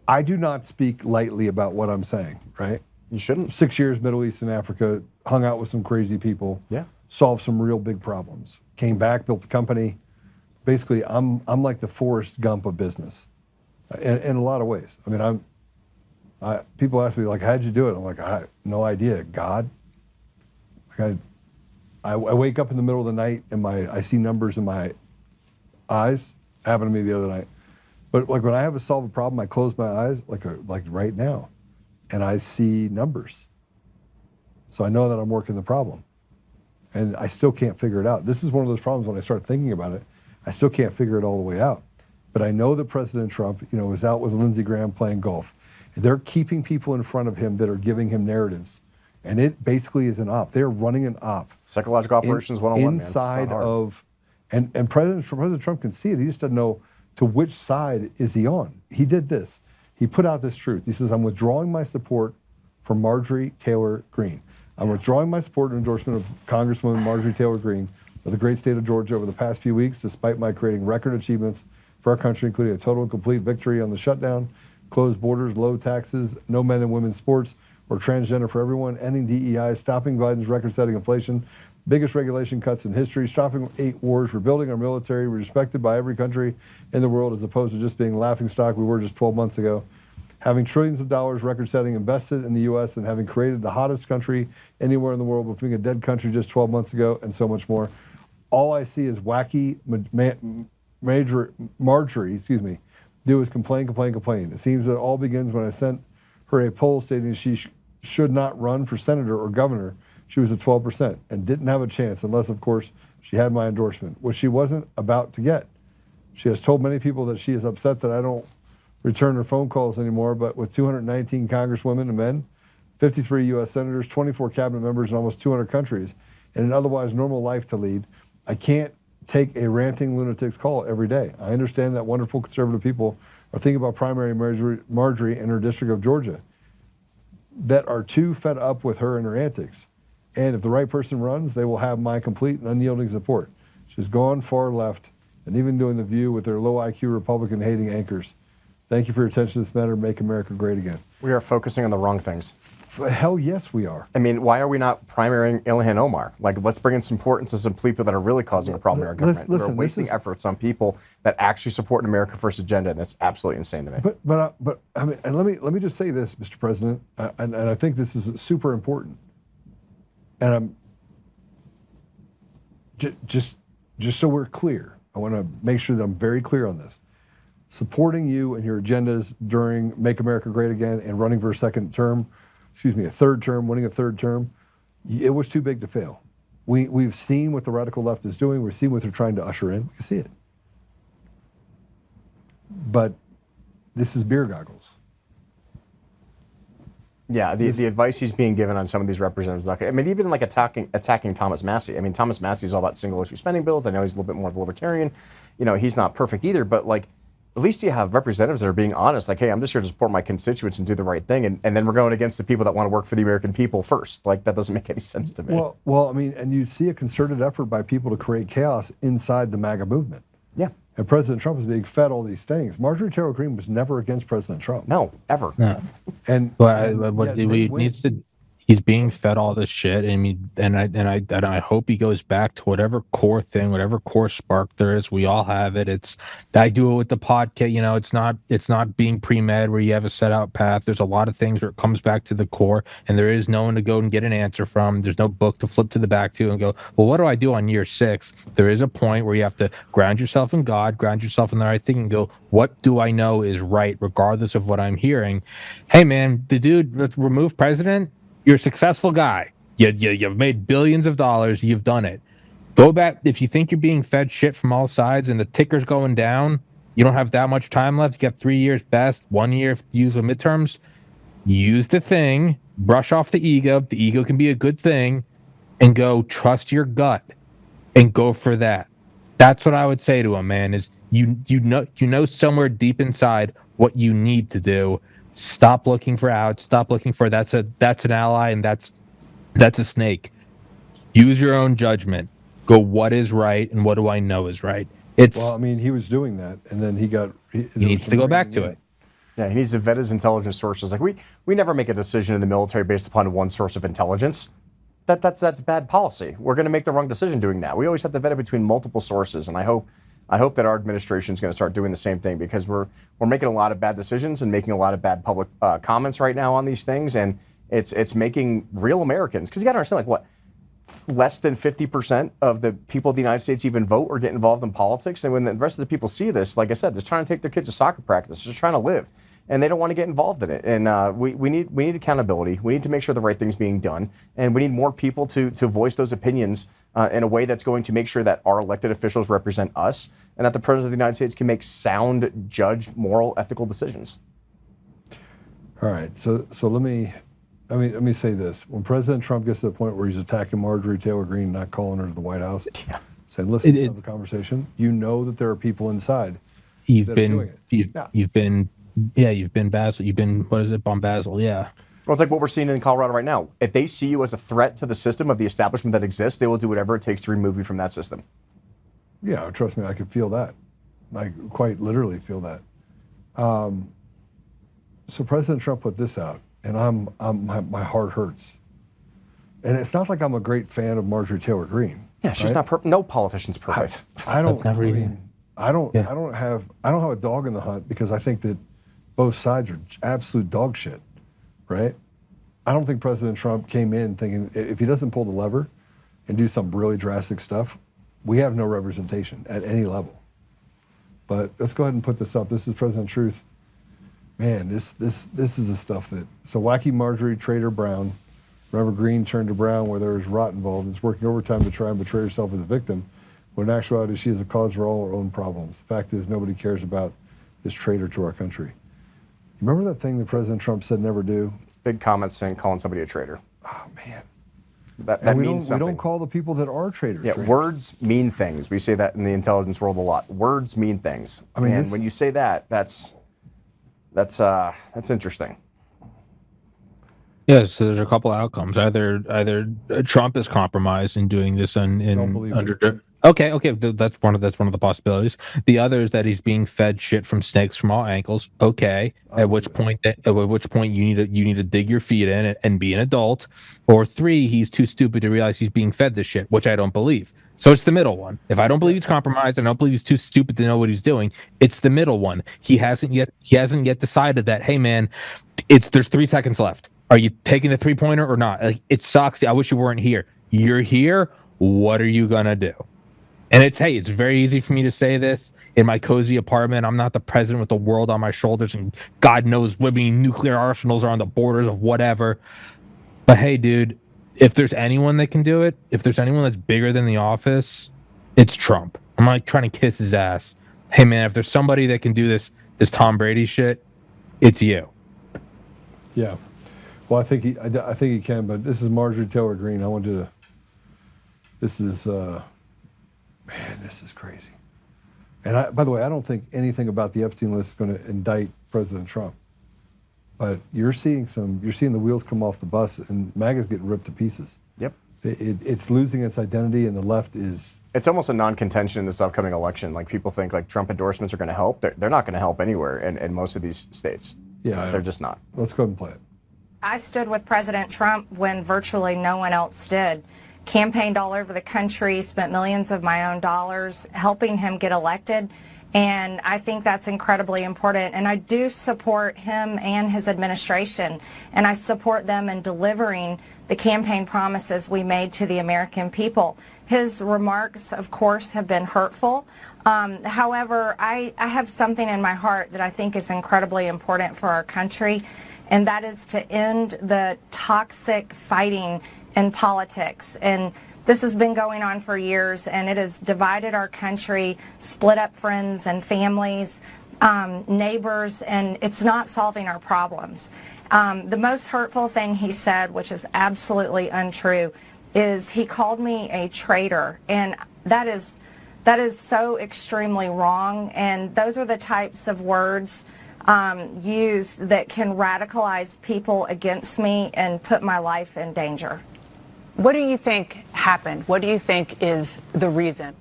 I do not speak lightly about what I'm saying, right? You shouldn't. 6 years, Middle East and Africa, hung out with some crazy people. Yeah. Solved some real big problems. Came back, built a company. Basically, I'm like the Forrest Gump of business, in a lot of ways. I mean, people ask me like, how'd you do it? I'm like, I have no idea. God. Like I wake up in the middle of the night and I see numbers in my eyes. Happened to me the other night. But like when I have to solve a problem, I close my eyes like right now, and I see numbers. So I know that I'm working the problem, and I still can't figure it out. This is one of those problems when I start thinking about it, I still can't figure it all the way out. But I know that President Trump, was out with Lindsey Graham playing golf. They're keeping people in front of him that are giving him narratives. And it basically is an op. They're running an op. Psychological operations 101, inside man. Of, and President Trump can see it. He just doesn't know to which side is he on. He did this. He put out this truth. He says, I'm withdrawing my support for Marjorie Taylor Greene. I'm withdrawing my support and endorsement of Congresswoman Marjorie Taylor Greene of the great state of Georgia over the past few weeks, despite my creating record achievements for our country, including a total and complete victory on the shutdown, closed borders, low taxes, no men and women's sports, or transgender for everyone, ending DEI, stopping Biden's record-setting inflation, biggest regulation cuts in history, stopping 8 wars, rebuilding our military, we're respected by every country in the world as opposed to just being laughingstock we were just 12 months ago, having trillions of dollars record-setting invested in the U.S. and having created the hottest country anywhere in the world, but being a dead country just 12 months ago, and so much more. All I see is wacky Marjorie, do is complain. It seems that it all begins when I sent her a poll stating she should not run for senator or governor. She was at 12% and didn't have a chance unless, of course, she had my endorsement, which she wasn't about to get. She has told many people that she is upset that I don't return her phone calls anymore, but with 219 congresswomen and men, 53 U.S. senators, 24 cabinet members in almost 200 countries, and an otherwise normal life to lead. I can't take a ranting lunatic's call every day. I understand that wonderful conservative people are thinking about primary Marjorie in her district of Georgia that are too fed up with her and her antics. And if the right person runs, they will have my complete and unyielding support. She's gone far left and even doing The View with their low IQ Republican-hating anchors. Thank you for your attention to this matter. Make America great again. We are focusing on the wrong things. Hell yes, we are. I mean, why are we not primarying Ilhan Omar? Like, let's bring in some importance to some people that are really causing a problem in our government. We're wasting efforts on people that actually support an America First agenda, and that's absolutely insane to me. But I mean, and let me just say this, Mr. President, and I think this is super important. And I'm just so we're clear, I want to make sure that I'm very clear on this. Supporting you and your agendas during Make America Great Again and running for a third term, winning a third term, it was too big to fail. We've seen what the radical left is doing. We've seen what they're trying to usher in. We can see it. But this is beer goggles. Yeah, the advice he's being given on some of these representatives, I mean, even like attacking Thomas Massie. I mean, Thomas Massey is all about single issue spending bills. I know he's a little bit more of a libertarian. You know, he's not perfect either, but like, at least you have representatives that are being honest, like, hey, I'm just here to support my constituents and do the right thing. And then we're going against the people that want to work for the American people first. Like, that doesn't make any sense to me. Well, I mean, and you see a concerted effort by people to create chaos inside the MAGA movement. Yeah. And President Trump is being fed all these things. Marjorie Taylor Greene was never against President Trump. No, ever. No. And he's being fed all this shit. I mean, and I hope he goes back to whatever core thing, whatever core spark there is. We all have it. I do it with the podcast. You know, it's not being pre-med where you have a set out path. There's a lot of things where it comes back to the core, and there is no one to go and get an answer from. There's no book to flip to the back to and go, well, what do I do on year 6? There is a point where you have to ground yourself in God, ground yourself in the right thing, and go, what do I know is right, regardless of what I'm hearing? Hey, man, the dude remove president. You're a successful guy. You've made billions of dollars. You've done it. Go back. If you think you're being fed shit from all sides and the ticker's going down, you don't have that much time left. You got 3 years best, 1 year if you use the midterms. Use the thing. Brush off the ego. The ego can be a good thing. And go trust your gut and go for that. That's what I would say to him, man, is you know somewhere deep inside what you need to do. Stop looking for outs. Stop looking for that's an ally and that's a snake. Use your own judgment. Go what is right and what do I know is right. Well, I mean, he was doing that, and then he needs to go back to it. Yeah, he needs to vet his intelligence sources. Like we never make a decision in the military based upon one source of intelligence. That's bad policy. We're going to make the wrong decision doing that. We always have to vet it between multiple sources, and I hope that our administration is going to start doing the same thing, because we're making a lot of bad decisions and making a lot of bad public comments right now on these things, and it's making real Americans, because you got to understand, like, what, less than 50% of the people of the United States even vote or get involved in politics, and when the rest of the people see this, like I said, they're trying to take their kids to soccer practice, they're trying to live, and they don't want to get involved in it. And we need accountability. We need to make sure the right thing's being done, and we need more people to voice those opinions in a way that's going to make sure that our elected officials represent us, and that the President of the United States can make sound, judged, moral, ethical decisions. All right, so let me say this. When President Trump gets to the point where he's attacking Marjorie Taylor Greene, not calling her to the White House, saying, listen, have the conversation, you know that there are people inside. You've been Basil. You've been, what is it, Bombazzle? Yeah. Well, it's like what we're seeing in Colorado right now. If they see you as a threat to the system of the establishment that exists, they will do whatever it takes to remove you from that system. Yeah, trust me, I could feel that. I quite literally feel that. So President Trump put this out, and my heart hurts. And it's not like I'm a great fan of Marjorie Taylor Greene. Yeah, she's not perfect. No politician's perfect. I don't have a dog in the hunt, because I think that both sides are absolute dog shit, right? I don't think President Trump came in thinking if he doesn't pull the lever and do some really drastic stuff, we have no representation at any level. But let's go ahead and put this up. This is President Truth. Man, this is the stuff that, so wacky Marjorie traitor Brown, remember Green turned to Brown where there was rot involved, is working overtime to try and betray herself as a victim, when in actuality she is a cause for all her own problems. The fact is nobody cares about this traitor to our country. Remember that thing that President Trump said never do? big comment saying calling somebody a traitor. Oh man. That And means something. we don't call the people that are traitors. Yeah, traitors. words mean things. We say that in the intelligence world a lot. Words mean things. I mean, and when you say that, that's interesting. Yeah, so there's a couple outcomes. Either Trump is compromised in doing this Okay, that's one of the possibilities. The other is that he's being fed shit from snakes from all ankles. Okay, at which point you need to dig your feet in and be an adult. Or 3, he's too stupid to realize he's being fed this shit, which I don't believe. So it's the middle one. If I don't believe he's compromised, I don't believe he's too stupid to know what he's doing. It's the middle one. He hasn't yet decided that, hey man, there's 3 seconds left. Are you taking the 3-pointer or not? Like, it sucks. I wish you weren't here. You're here. What are you gonna do? And it's very easy for me to say this in my cozy apartment. I'm not the president with the world on my shoulders, and God knows what many nuclear arsenals are on the borders of whatever. But hey, dude, if there's anyone that can do it, if there's anyone that's bigger than the office, it's Trump. I'm like trying to kiss his ass. Hey man, if there's somebody that can do this Tom Brady shit, it's you. Yeah. Well, I think he can, but this is Marjorie Taylor Greene. I want you to. This is, man, this is crazy. And by the way, I don't think anything about the Epstein list is going to indict President Trump. But you're seeing the wheels come off the bus, and MAGA's getting ripped to pieces. Yep. It's losing its identity, and the left is. It's almost a non-contention in this upcoming election. Like, people think like Trump endorsements are going to help. They're not going to help anywhere in most of these states. Yeah, they're just not. Let's go ahead and play it. I stood with President Trump when virtually no one else did. Campaigned all over the country, spent millions of my own dollars helping him get elected. And I think that's incredibly important. And I do support him and his administration. And I support them in delivering the campaign promises we made to the American people. His remarks, of course, have been hurtful. However, I have something in my heart that I think is incredibly important for our country, and that is to end the toxic fighting in politics. And this has been going on for years, and it has divided our country, split up friends and families, neighbors, and it's not solving our problems. The most hurtful thing he said, which is absolutely untrue, is he called me a traitor, and that is so extremely wrong. And those are the types of words used that can radicalize people against me and put my life in danger. What do you think happened? What do you think is the reason?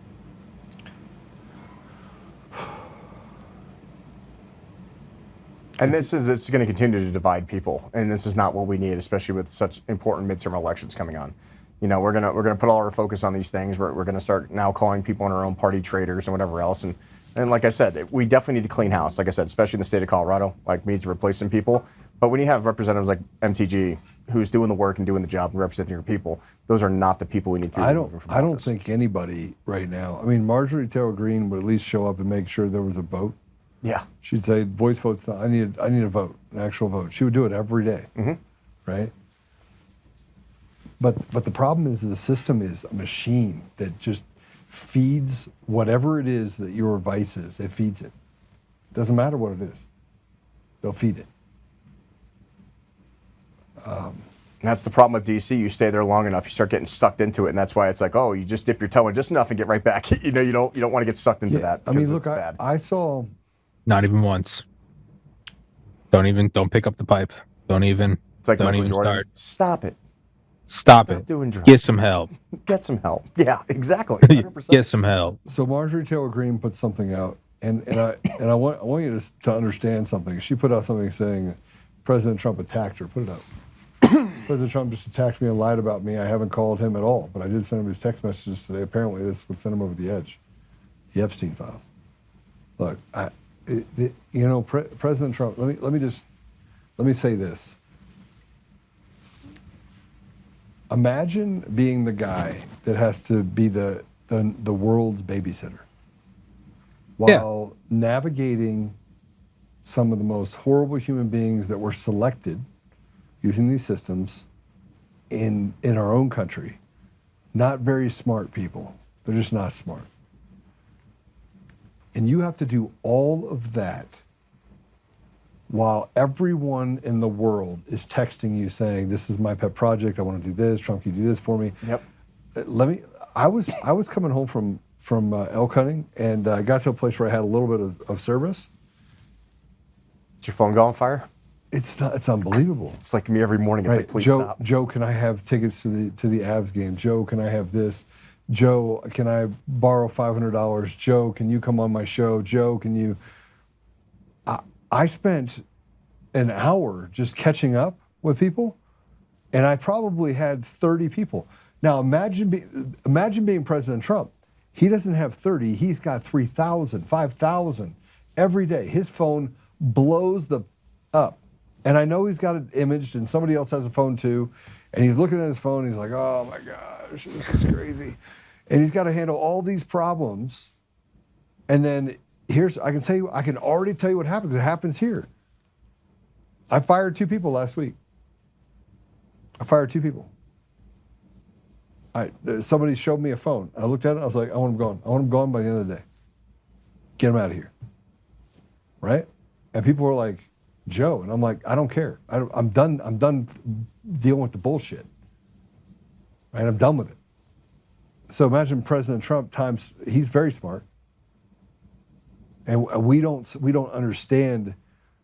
And it's going to continue to divide people, and this is not what we need, especially with such important midterm elections coming on. You know, we're gonna put all our focus on these things. We're gonna start now calling people in our own party traitors and whatever else. And like I said, we definitely need to clean house. Like I said, especially in the state of Colorado, like, we need to replace some people. But when you have representatives like MTG, who's doing the work and doing the job and representing your people, those are not the people we need. I don't think anybody right now. I mean, Marjorie Taylor Greene would at least show up and make sure there was a vote. Yeah. She'd say, voice votes. I need a vote, an actual vote. She would do it every day, right? But the problem is the system is a machine that just feeds whatever it is that your vice is. It feeds it. Doesn't matter what it is. They'll feed it. And that's the problem with DC. You stay there long enough, you start getting sucked into it, and that's why it's like, oh, you just dip your toe in just enough and get right back. You know, you don't want to get sucked into that. I mean, look, it's bad. I saw. Not even once. Don't pick up the pipe. Don't even. It's like don't Michael even Jordan. start. Stop it. Stop it. Doing drugs. Get some help. Get some help. Yeah, exactly. 100%. Get some help. So Marjorie Taylor Greene put something out, and I want you to understand something. She put out something saying President Trump attacked her. Put it up. President Trump just attacked me and lied about me. I haven't called him at all, but I did send him his text messages today. Apparently, this would send him over the edge. The Epstein files. Look, President Trump. Let me say this. Imagine being the guy that has to be the world's babysitter while navigating some of the most horrible human beings that were selected using these systems in our own country. Not very smart people. They're just not smart. And you have to do all of that while everyone in the world is texting you saying, "This is my pet project. I want to do this. Trump, can you do this for me?" Yep. I was coming home from elk hunting, and I got to a place where I had a little bit of service. Did your phone go on fire? It's unbelievable. It's like me every morning. It's Right. like, please Joe, stop. Joe, can I have tickets to the Avs game? Joe, can I have this? Joe, can I borrow $500? Joe, can you come on my show? Joe, can you? I spent an hour just catching up with people, and I probably had 30 people. Now imagine being President Trump. He doesn't have 30. He's got 3,000, 5,000 every day. His phone blows up. And I know he's got it imaged, and somebody else has a phone too. And he's looking at his phone. He's like, "Oh my gosh, this is crazy." And he's got to handle all these problems. And then I can already tell you what happens. It happens here. I fired 2 people last week. I fired 2 people. Somebody showed me a phone. I looked at it. I was like, I want them gone. I want them gone by the end of the day. Get them out of here. Right? And people were like, "Joe," and I'm like, I don't care. I'm done. I'm done dealing with the bullshit. Right? I'm done with it. So imagine President Trump times. He's very smart, and we don't understand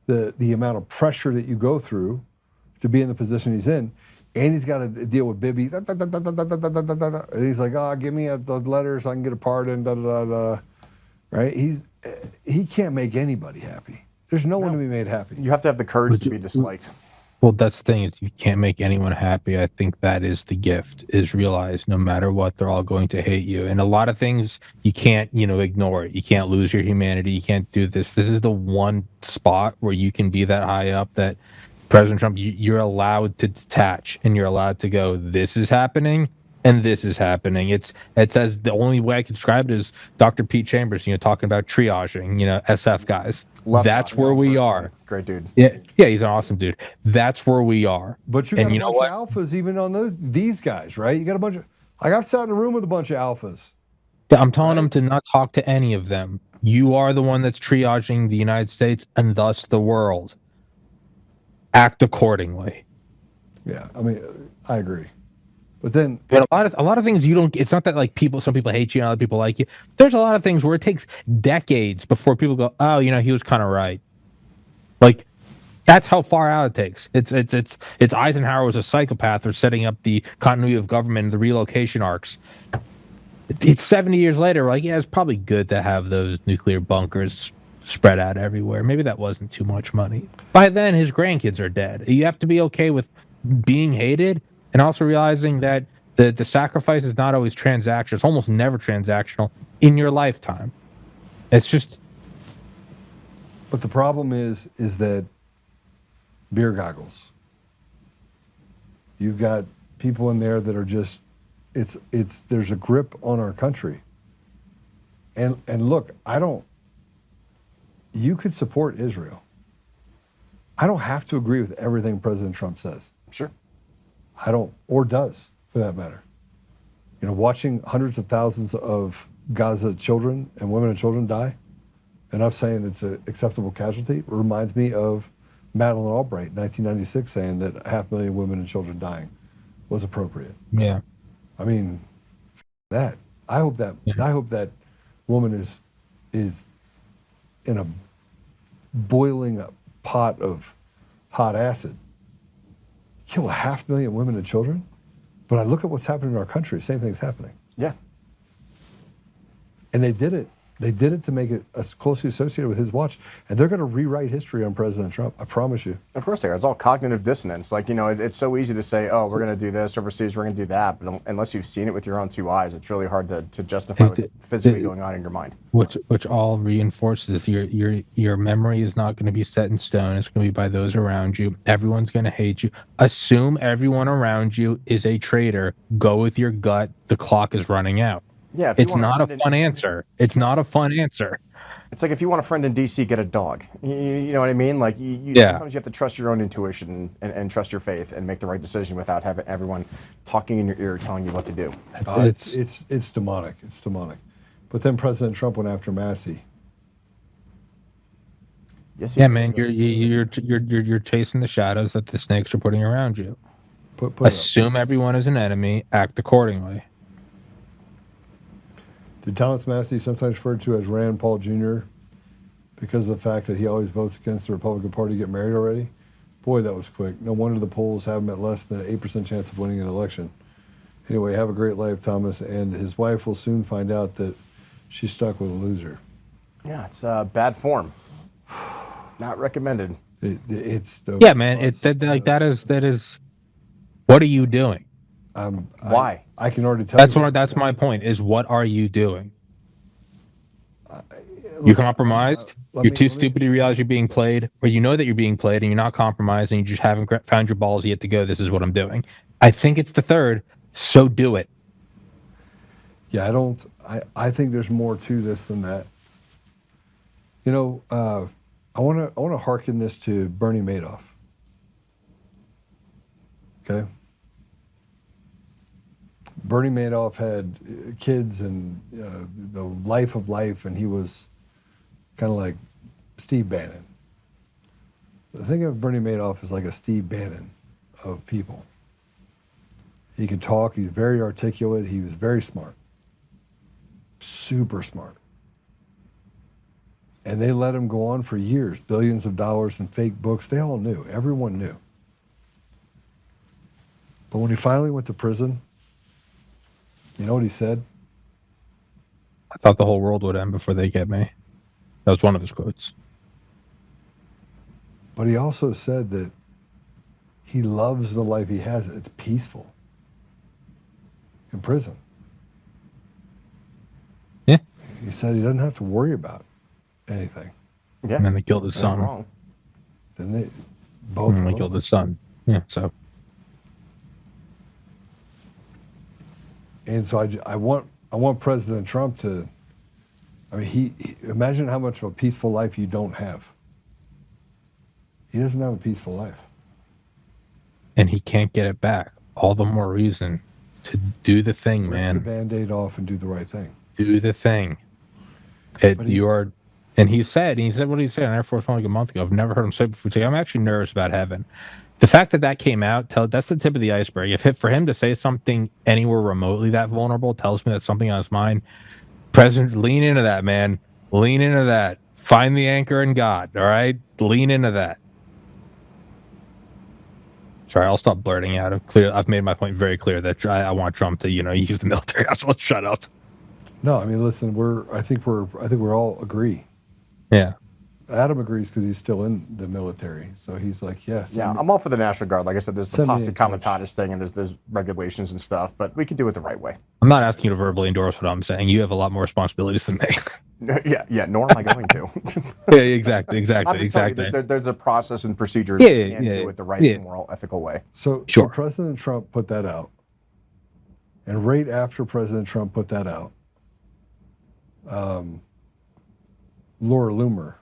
the amount of pressure that you go through to be in the position he's in, and he's got to deal with Bibi. And he's like, "Oh, give me the letter so I can get a pardon." Right? He can't make anybody happy. There's no one to be made happy. You have to have the courage to be disliked. Well, that's the thing, is you can't make anyone happy. I think that is the gift, is realize no matter what, they're all going to hate you. And a lot of things you can't, ignore it. You can't lose your humanity. You can't do this. This is the one spot where you can be that high up that President Trump, you're allowed to detach, and you're allowed to go, this is happening and this is happening. It says the only way I can describe it is Dr. Pete Chambers, talking about triaging, SF guys. That's where we are. Great dude. Yeah, he's an awesome dude. That's where we are. But you got a bunch of alphas even on these guys, right? You got a bunch of, I've sat in a room with a bunch of alphas. I'm telling them to not talk to any of them. You are the one that's triaging the United States and thus the world. Act accordingly. Yeah, I mean, I agree. But then, a lot of things you don't. It's not that some people hate you and other people like you. There's a lot of things where it takes decades before people go, "Oh, he was kind of right." That's how far out it takes. It's Eisenhower was a psychopath for setting up the continuity of government and the relocation arcs. It's 70 years later. It's probably good to have those nuclear bunkers spread out everywhere. Maybe that wasn't too much money. By then, his grandkids are dead. You have to be okay with being hated. And also realizing that the sacrifice is not always transactional. It's almost never transactional in your lifetime. It's just. But the problem is that beer goggles. You've got people in there that are just, there's a grip on our country. And look, you could support Israel. I don't have to agree with everything President Trump says. Sure. I don't, or does, for that matter. Watching hundreds of thousands of Gaza children and women and children die, and I'm saying it's an acceptable casualty, reminds me of Madeleine Albright, 1996, saying that 500,000 women and children dying was appropriate. Yeah. I mean, that. I hope that woman is in a boiling pot of hot acid. Kill 500,000 women and children, but I look at what's happening in our country. Same thing's happening. Yeah. And they did it. They did it to make it closely associated with his watch, and they're going to rewrite history on President Trump. I promise you. Of course they are. It's all cognitive dissonance. It's so easy to say, "Oh, we're going to do this overseas. We're going to do that," but unless you've seen it with your own 2 eyes, it's really hard to justify what's physically going on in your mind. Which all reinforces your memory is not going to be set in stone. It's going to be by those around you. Everyone's going to hate you. Assume everyone around you is a traitor. Go with your gut. The clock is running out. Yeah, it's not a fun answer. It's not a fun answer. It's like if you want a friend in D.C., get a dog. You know what I mean? Sometimes you have to trust your own intuition and trust your faith and make the right decision without having everyone talking in your ear telling you what to do. It's demonic. It's demonic. But then President Trump went after Massey. Yes, Yeah, man, you're chasing the shadows that the snakes are putting around you. Put it up. Assume everyone is an enemy. Act accordingly. Did Thomas Massey, sometimes referred to as Rand Paul Jr., because of the fact that he always votes against the Republican Party, get married already? Boy, that was quick. No wonder the polls have him at less than an 8% chance of winning an election. Anyway, have a great life, Thomas, and his wife will soon find out that she's stuck with a loser. Yeah, it's bad form. Not recommended. It's the Yeah, man. That is. What are you doing? Why? I can already tell. That's my point. Is what are you doing? You're compromised. You're too stupid to realize you're being played, or you know that you're being played, and you're not compromised, and you just haven't found your balls yet to go. This is what I'm doing. I think it's the third. So do it. Yeah, I think there's more to this than that. You know, I want to hearken this to Bernie Madoff. Okay. Bernie Madoff had kids and the life of life, and he was kind of like Steve Bannon. So think of Bernie Madoff as like a Steve Bannon of people. He can talk. He's very articulate. He was very smart. Super smart. And they let him go on for years, billions of dollars in fake books. They all knew. Everyone knew. But when he finally went to prison, you know what he said? I thought the whole world would end before they get me. That was one of his quotes. But he also said that he loves the life he has. It's peaceful. In prison. Yeah. He said he doesn't have to worry about anything. Yeah. And then they killed his son. Wrong. Then they both. And they killed his son. Yeah. So. And so I want President Trump to. I mean, he imagine how much of a peaceful life you don't have. He doesn't have a peaceful life. And he can't get it back. All the more reason to do the thing, man. Rip the Band-Aid off and do the right thing. Do the thing. And he said what he said on Air Force One like a month ago. I've never heard him say it before. I'm actually nervous about heaven. The fact that came out, that's the tip of the iceberg. For him to say something anywhere remotely that vulnerable tells me that's something on his mind. President, lean into that, man. Lean into that. Find the anchor in God, all right? Lean into that. Sorry, I'll stop blurting out. I've made my point very clear that I want Trump to, use the military. I'll shut up. No, I mean, listen, I think we're all agree. Yeah. Adam agrees because he's still in the military, so he's like, yes. Yeah, I'm all for the National Guard. Like I said, there's the posse comitatus thing, and there's regulations and stuff, but we can do it the right way. I'm not asking you to verbally endorse what I'm saying. You have a lot more responsibilities than me. Yeah. Nor am I going to. Yeah, exactly. There's a process and procedure. Yeah, and do it the right, moral, ethical way. So President Trump put that out, and right after President Trump put that out, Laura Loomer.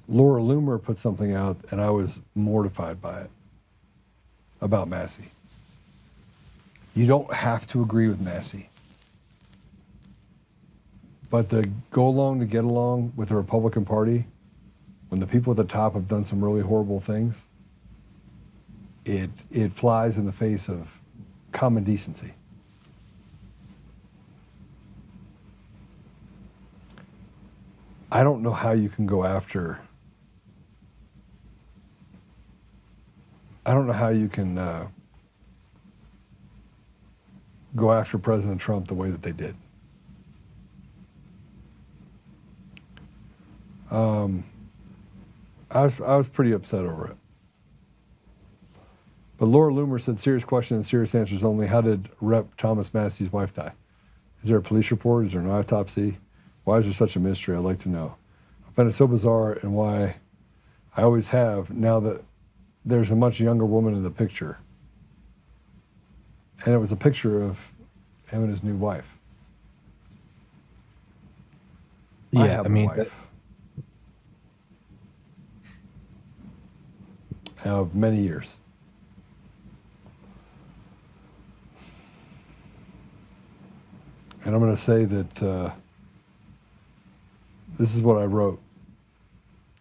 Laura Loomer put something out, and I was mortified by it, about Massey. You don't have to agree with Massey. But to go along to get along with the Republican Party, when the people at the top have done some really horrible things, it flies in the face of common decency. I don't know how you can go after. I don't know how you can go after President Trump the way that they did. I was pretty upset over it. But Laura Loomer said, serious question and serious answers only. How did Rep. Thomas Massey's wife die? Is there a police report? Is there an autopsy? Why is there such a mystery? I'd like to know. I find it so bizarre, and why I always have, now that there's a much younger woman in the picture. And it was a picture of him and his new wife. Yeah, I mean, of many years. And I'm going to say that this is what I wrote.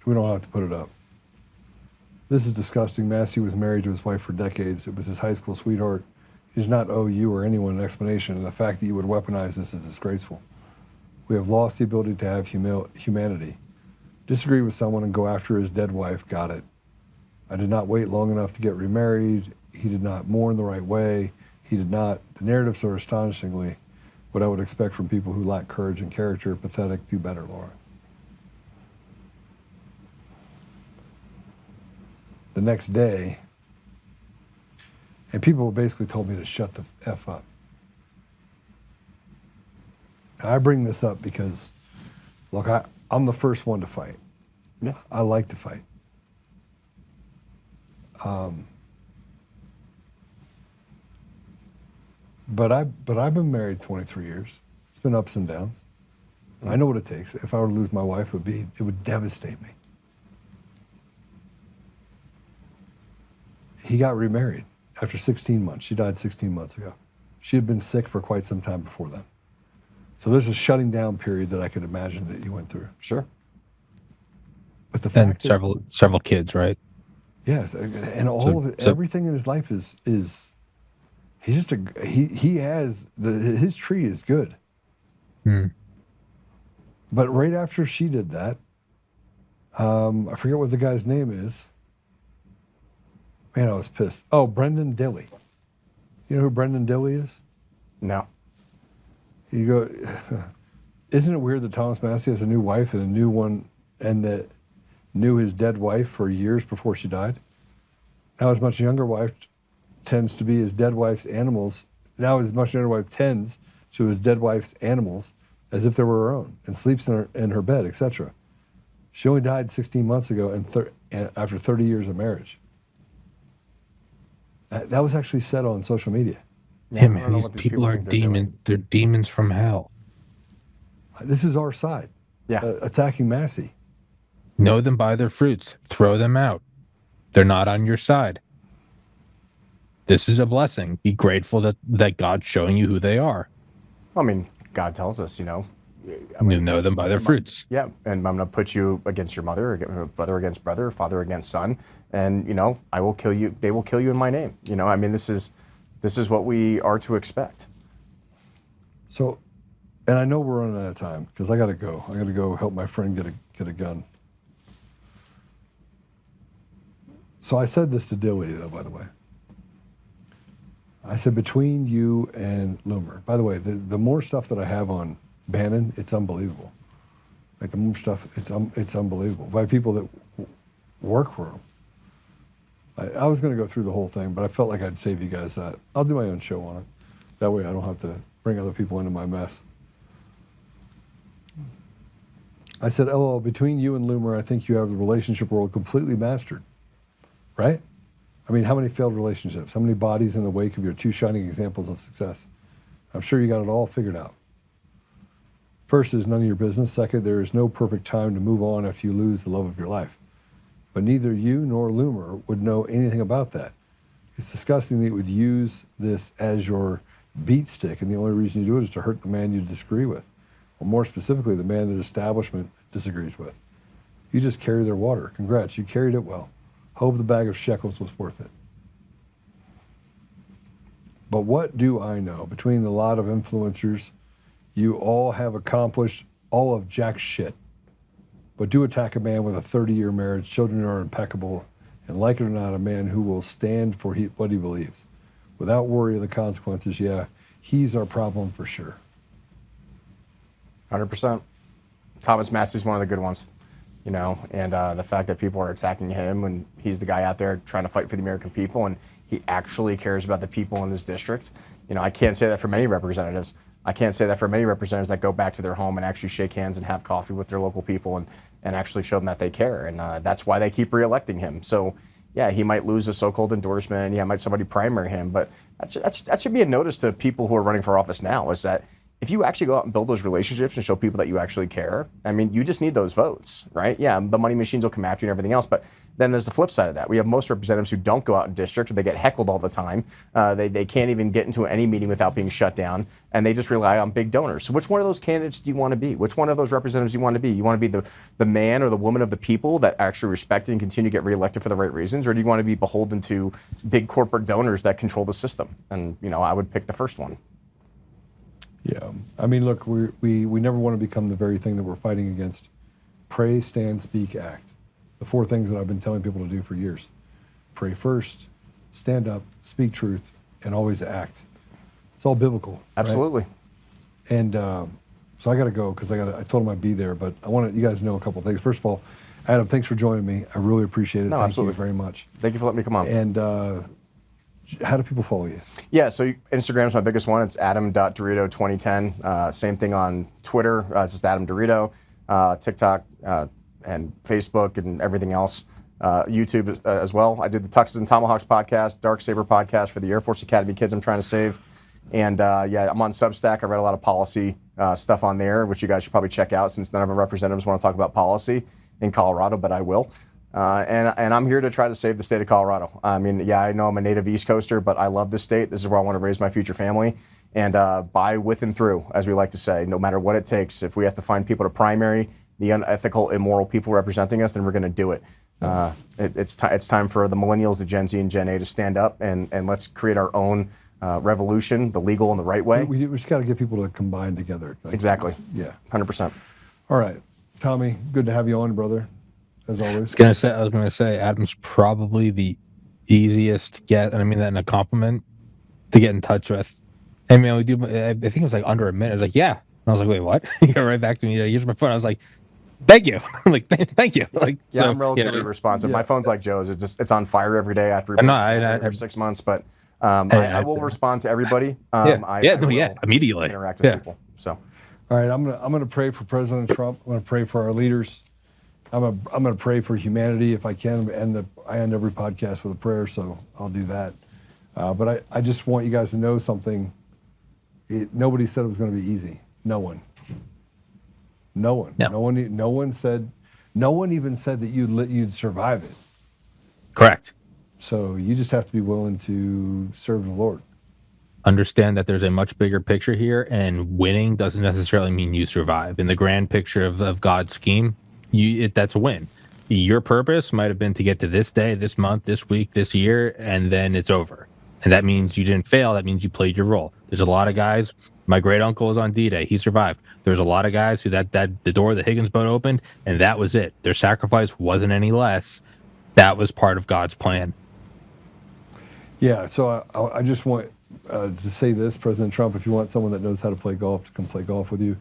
We don't have to put it up. This is disgusting. Massey was married to his wife for decades. It was his high school sweetheart. He does not owe you or anyone an explanation, and the fact that you would weaponize this is disgraceful. We have lost the ability to have humanity. Disagree with someone and go after his dead wife. Got it. I did not wait long enough to get remarried. He did not mourn the right way. He did not. The narratives are astonishingly what I would expect from people who lack courage and character. Pathetic. Do better, Laura. The next day, and people basically told me to shut the F up. And I bring this up because, look, I'm the first one to fight. Yeah. I like to fight. But I've been married 23 years. It's been ups and downs. I know what it takes. If I were to lose my wife, it would devastate me. He got remarried after 16 months. She died 16 months ago. She had been sick for quite some time before then. So there's a shutting down period that I could imagine that you went through. Sure. But the fact and several kids, right? Yes, and all of it, everything in his life is he's just he has his tree is good. But right after she did that, I forget what the guy's name is. Man, I was pissed. Oh, Brendan Dilley. You know who Brendan Dilley is? No. You go, isn't it weird that Thomas Massey has a new wife and a new one, and that knew his dead wife for years before she died? Now his much younger wife tends to be his dead wife's animals. Now his much younger wife tends to his dead wife's animals as if they were her own, and sleeps in her bed, etc. She only died 16 months ago, and after 30 years of marriage. That was actually said on social media. Yeah, man, these people are demons. They're demons from hell. This is our side. Yeah. Attacking Massey. Know them by their fruits. Throw them out. They're not on your side. This is a blessing. Be grateful that God's showing you who they are. I mean, God tells us, you know. You know them by their fruits. Yeah, and I'm going to put you against your mother, brother against brother, father against son, and you know, I will kill you. They will kill you in my name. You know, I mean, this is what we are to expect. So, and I know we're running out of time because I got to go. I got to go help my friend get a gun. So I said this to Dilley, though, by the way. I said, between you and Loomer. By the way, the more stuff that I have on Bannon, it's unbelievable. Like the more stuff, it's unbelievable by people that work for him. I was going to go through the whole thing, but I felt like I'd save you guys that. I'll do my own show on it. That way I don't have to bring other people into my mess. I said, LOL, between you and Loomer, I think you have the relationship world completely mastered. Right? I mean, how many failed relationships? How many bodies in the wake of your two shining examples of success? I'm sure you got it all figured out. First is none of your business. Second, there is no perfect time to move on after you lose the love of your life. But neither you nor Loomer would know anything about that. It's disgusting that you would use this as your beat stick, and the only reason you do it is to hurt the man you disagree with, or more specifically, the man that establishment disagrees with. You just carry their water. Congrats, you carried it well. Hope the bag of shekels was worth it. But what do I know? Between the lot of influencers, you all have accomplished all of jack shit. But do attack a man with a 30-year marriage, children are impeccable, and like it or not, a man who will stand for what he believes. Without worry of the consequences, yeah, he's our problem for sure. 100%. Thomas Massey's one of the good ones, you know, and the fact that people are attacking him when he's the guy out there trying to fight for the American people and he actually cares about the people in his district. You know, I can't say that for many representatives. I can't say that for many representatives that go back to their home and actually shake hands and have coffee with their local people and actually show them that they care. And that's why they keep reelecting him. So, yeah, he might lose a so-called endorsement. Yeah, might somebody primary him. But that should be a notice to people who are running for office now, is that if you actually go out and build those relationships and show people that you actually care, I mean, you just need those votes, right? Yeah, the money machines will come after you and everything else, but then there's the flip side of that. We have most representatives who don't go out in district, or they get heckled all the time. They can't even get into any meeting without being shut down, and they just rely on big donors. So which one of those candidates do you want to be? Which one of those representatives do you want to be? You want to be the man or the woman of the people that actually respect and continue to get reelected for the right reasons, or do you want to be beholden to big corporate donors that control the system? And, you know, I would pick the first one. Yeah, I mean, look, we never want to become the very thing that we're fighting against. Pray, stand, speak, act. The 4 things that I've been telling people to do for years. Pray first, stand up, speak truth, and always act. It's all biblical. Absolutely. Right? And so I got to go because I told him I'd be there, but I want you guys to know a couple of things. First of all, Adam, thanks for joining me. I really appreciate it. No, Thank absolutely. you very much. Thank you for letting me come on. And how do people follow you? Yeah, so Instagram's my biggest one. It's adam.DeRito2010. Same thing on Twitter. It's just Adam DeRito. TikTok and Facebook and everything else. YouTube as well. I did the Tuxes and Tomahawks podcast, Dark Saber podcast for the Air Force Academy kids I'm trying to save. And yeah, I'm on Substack. I read a lot of policy stuff on there, which you guys should probably check out since none of our representatives want to talk about policy in Colorado, but I will. And I'm here to try to save the state of Colorado. I mean, yeah, I know I'm a native East Coaster, but I love this state. This is where I want to raise my future family. And by, with, and through, as we like to say, no matter what it takes. If we have to find people to primary the unethical, immoral people representing us, then we're going to do it. It's time for the millennials, the Gen Z, and Gen A to stand up and let's create our own revolution, the legal and the right way. We just got to get people to combine together. Exactly. Yeah. 100%. All right. Tommy, good to have you on, brother, as always. I was gonna say Adam's probably the easiest to get, and I mean that in a compliment, to get in touch with. I mean, I think it was like under a minute. I was like, yeah. And I was like, wait, what? He got right back to me. Here's my phone. I was like, thank you. I'm like, thank you. Like, yeah, so, I'm relatively responsive. My phone's like Joe's. It's on fire every day after for 6 months. But I will respond to everybody. Immediately interact with people. So, all right, I'm gonna pray for President Trump. I'm gonna pray for our leaders. I'm gonna pray for humanity if I can. I end every podcast with a prayer, so I'll do that. But I just want you guys to know something. Nobody said it was going to be easy. No one. No one. No. No one said. No one even said that you'd survive it. Correct. So you just have to be willing to serve the Lord. Understand that there's a much bigger picture here, and winning doesn't necessarily mean you survive. In the grand picture of God's scheme, that's a win. Your purpose might have been to get to this day, this month, this week, this year, and then it's over. And that means you didn't fail. That means you played your role. There's a lot of guys. My great uncle was on D-Day. He survived. There's a lot of guys who the door of the Higgins boat opened, and that was it. Their sacrifice wasn't any less. That was part of God's plan. Yeah. So I just want to say this, President Trump, if you want someone that knows how to play golf to come play golf with you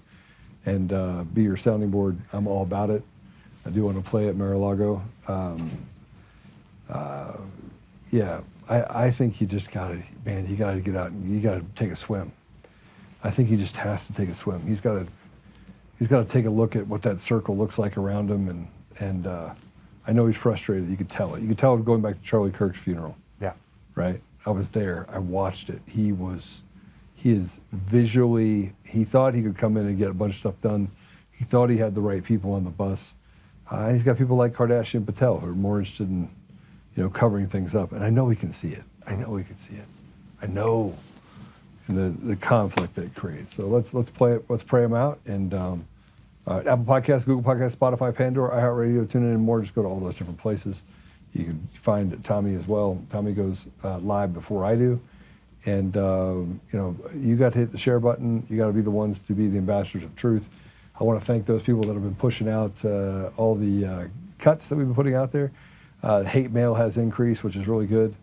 and be your sounding board, I'm all about it. I do want to play at Mar-a-Lago. Yeah, I think you just got to, man, you got to get out and you got to take a swim. I think he just has to take a swim. He's got to take a look at what that circle looks like around him, and I know he's frustrated. You could tell it. You could tell it going back to Charlie Kirk's funeral. Yeah. Right? I was there. I watched it. He is visually, he thought he could come in and get a bunch of stuff done. He thought he had the right people on the bus. He's got people like Kardashian Patel who are more interested in, covering things up. And I know he can see it. I know he can see it. I know the conflict that it creates. So let's play it. Let's pray him out. And Apple Podcasts, Google Podcasts, Spotify, Pandora, iHeartRadio, TuneIn, and more. Just go to all those different places. You can find Tommy as well. Tommy goes live before I do. And, you got to hit the share button. You got to be the ones to be the ambassadors of truth. I want to thank those people that have been pushing out all the cuts that we've been putting out there. Hate mail has increased, which is really good.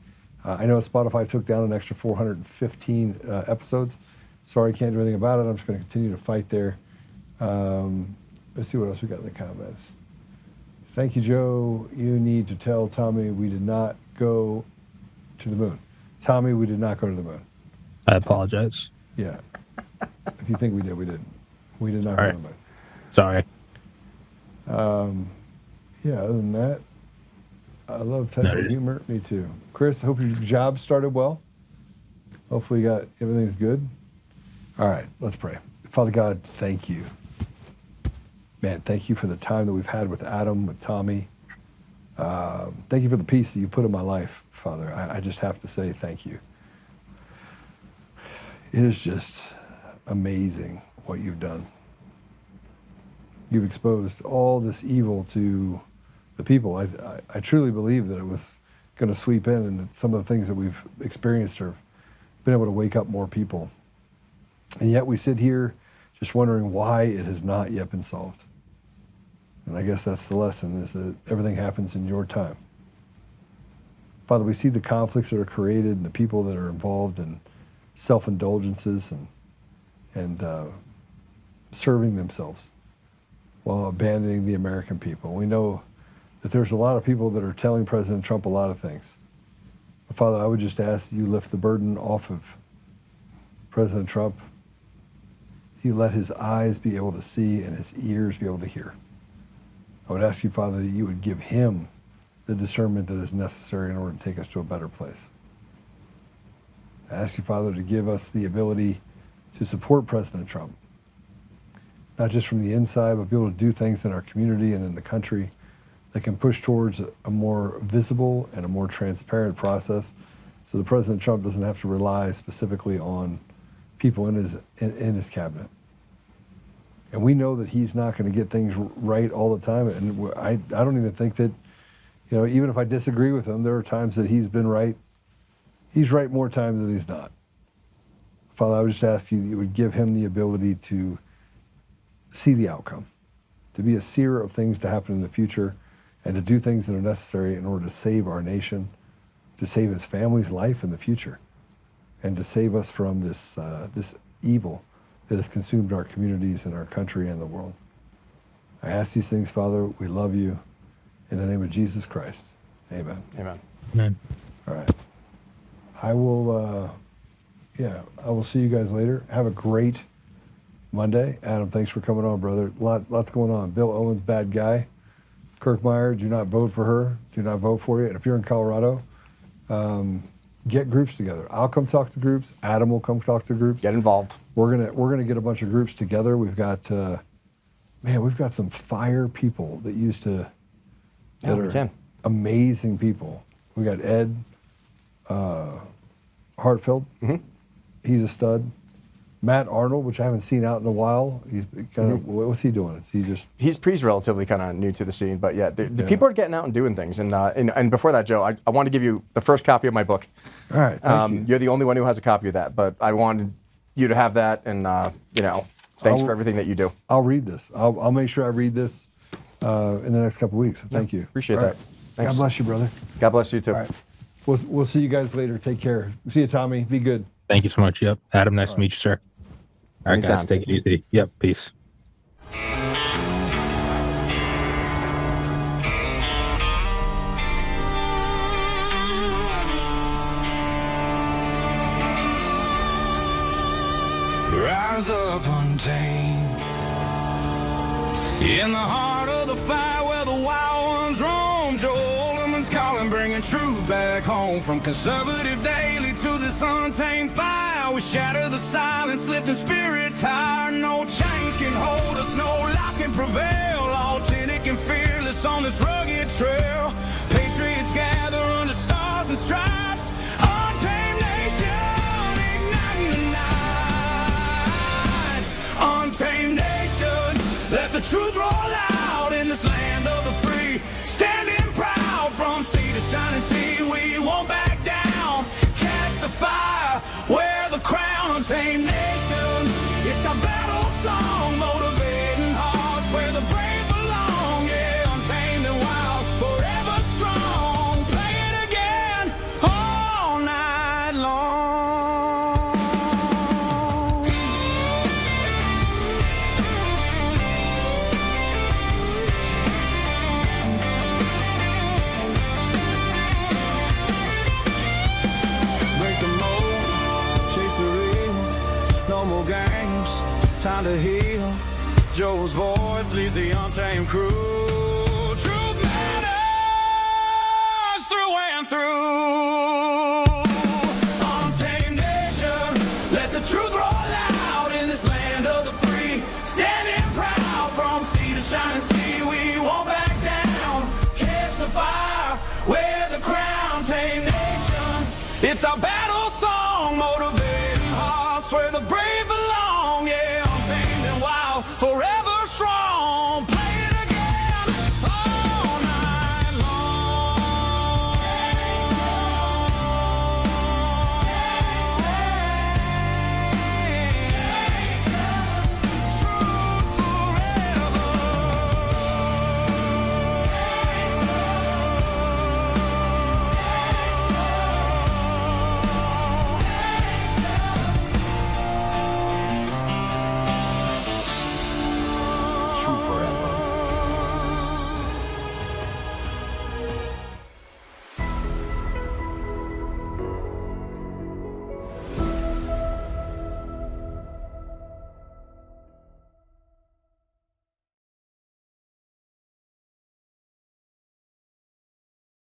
I know Spotify took down an extra 415 episodes. Sorry, can't do anything about it. I'm just going to continue to fight there. Let's see what else we got in the comments. Thank you, Joe. You need to tell Tommy we did not go to the moon. Tommy, we did not go to the moon. I apologize. Yeah. If you think we did, we didn't. We did not go to the moon. Sorry. Yeah, other than that, I love type of humor. Me too. Chris, hope your job started well. Hopefully everything's good. All right, let's pray. Father God, thank you. Man, thank you for the time that we've had with Adam, with Tommy. Thank you for the peace that you put in my life, Father. I just have to say thank you. It is just amazing what you've done. You've exposed all this evil to the people. I truly believe that it was going to sweep in, and that some of the things that we've experienced have been able to wake up more people. And yet we sit here just wondering why it has not yet been solved. And I guess that's the lesson, is that everything happens in your time. Father, we see the conflicts that are created and the people that are involved in self-indulgences and serving themselves while abandoning the American people. We know that there's a lot of people that are telling President Trump a lot of things. But Father, I would just ask that you lift the burden off of President Trump. You let his eyes be able to see and his ears be able to hear. I would ask you, Father, that you would give him the discernment that is necessary in order to take us to a better place. I ask you, Father, to give us the ability to support President Trump, not just from the inside, but be able to do things in our community and in the country that can push towards a more visible and a more transparent process, so that President Trump doesn't have to rely specifically on people in his cabinet. And we know that he's not going to get things right all the time. And I don't even think that, even if I disagree with him, there are times that he's been right. He's right more times than he's not. Father, I would just ask you that you would give him the ability to see the outcome, to be a seer of things to happen in the future, and to do things that are necessary in order to save our nation, to save his family's life in the future, and to save us from this evil that has consumed our communities and our country and the world. I ask these things, Father. We love you. In the name of Jesus Christ, amen. Amen. Amen. All right. I will see you guys later. Have a great Monday. Adam, thanks for coming on, brother. Lots going on. Bill Owens, bad guy. Kirkmeyer, do not vote for her. Do not vote for you. And if you're in Colorado, get groups together. I'll come talk to groups. Adam will come talk to groups. Get involved. We're gonna get a bunch of groups together. We've got we've got some fire people that used to amazing people. We got Ed Hartfield. Mm-hmm. He's a stud. Matt Arnold, which I haven't seen out in a while. He's kind of what's he doing? He's relatively kind of new to the scene, but yeah, the people are getting out and doing things. And before that, Joe, I want to give you the first copy of my book. All right, thank you. You're the only one who has a copy of that, but I wanted you to have that, and thanks for everything that you do. I'll read this. I'll make sure I read this in the next couple of weeks. So thank you. Appreciate that. Thanks. God bless you, brother. God bless you too. All right. We'll see you guys later. Take care. See you, Tommy. Be good. Thank you so much. Yep. Adam, nice to meet you, sir. All right, Anytime. guys, take it easy. Yep, peace. Rise up untamed in the heart of the fight where the wild ones roam. Joe Oltmann's calling, bringing truth back home. From conservative daily to this untamed fire, we shatter the silence, lifting spirits higher. No chains can hold us, no lies can prevail. Authentic and fearless on this rugged trail. Patriots gather under stars and stripes. Untamed nation, igniting the night. Untamed nation, let the truth roll out in this land of the free. Standing proud from sea to shining sea, we won't back down. Catch the fire, wear the crown. Untamed nation, it's our battle song, motivating hearts where the brave belong. Yeah, untamed and wild, forever strong. Play it again all night long. Break the mold, chase the real. No more games, time to heal. Joe's voice leads the untamed crew. Truth matters through and through.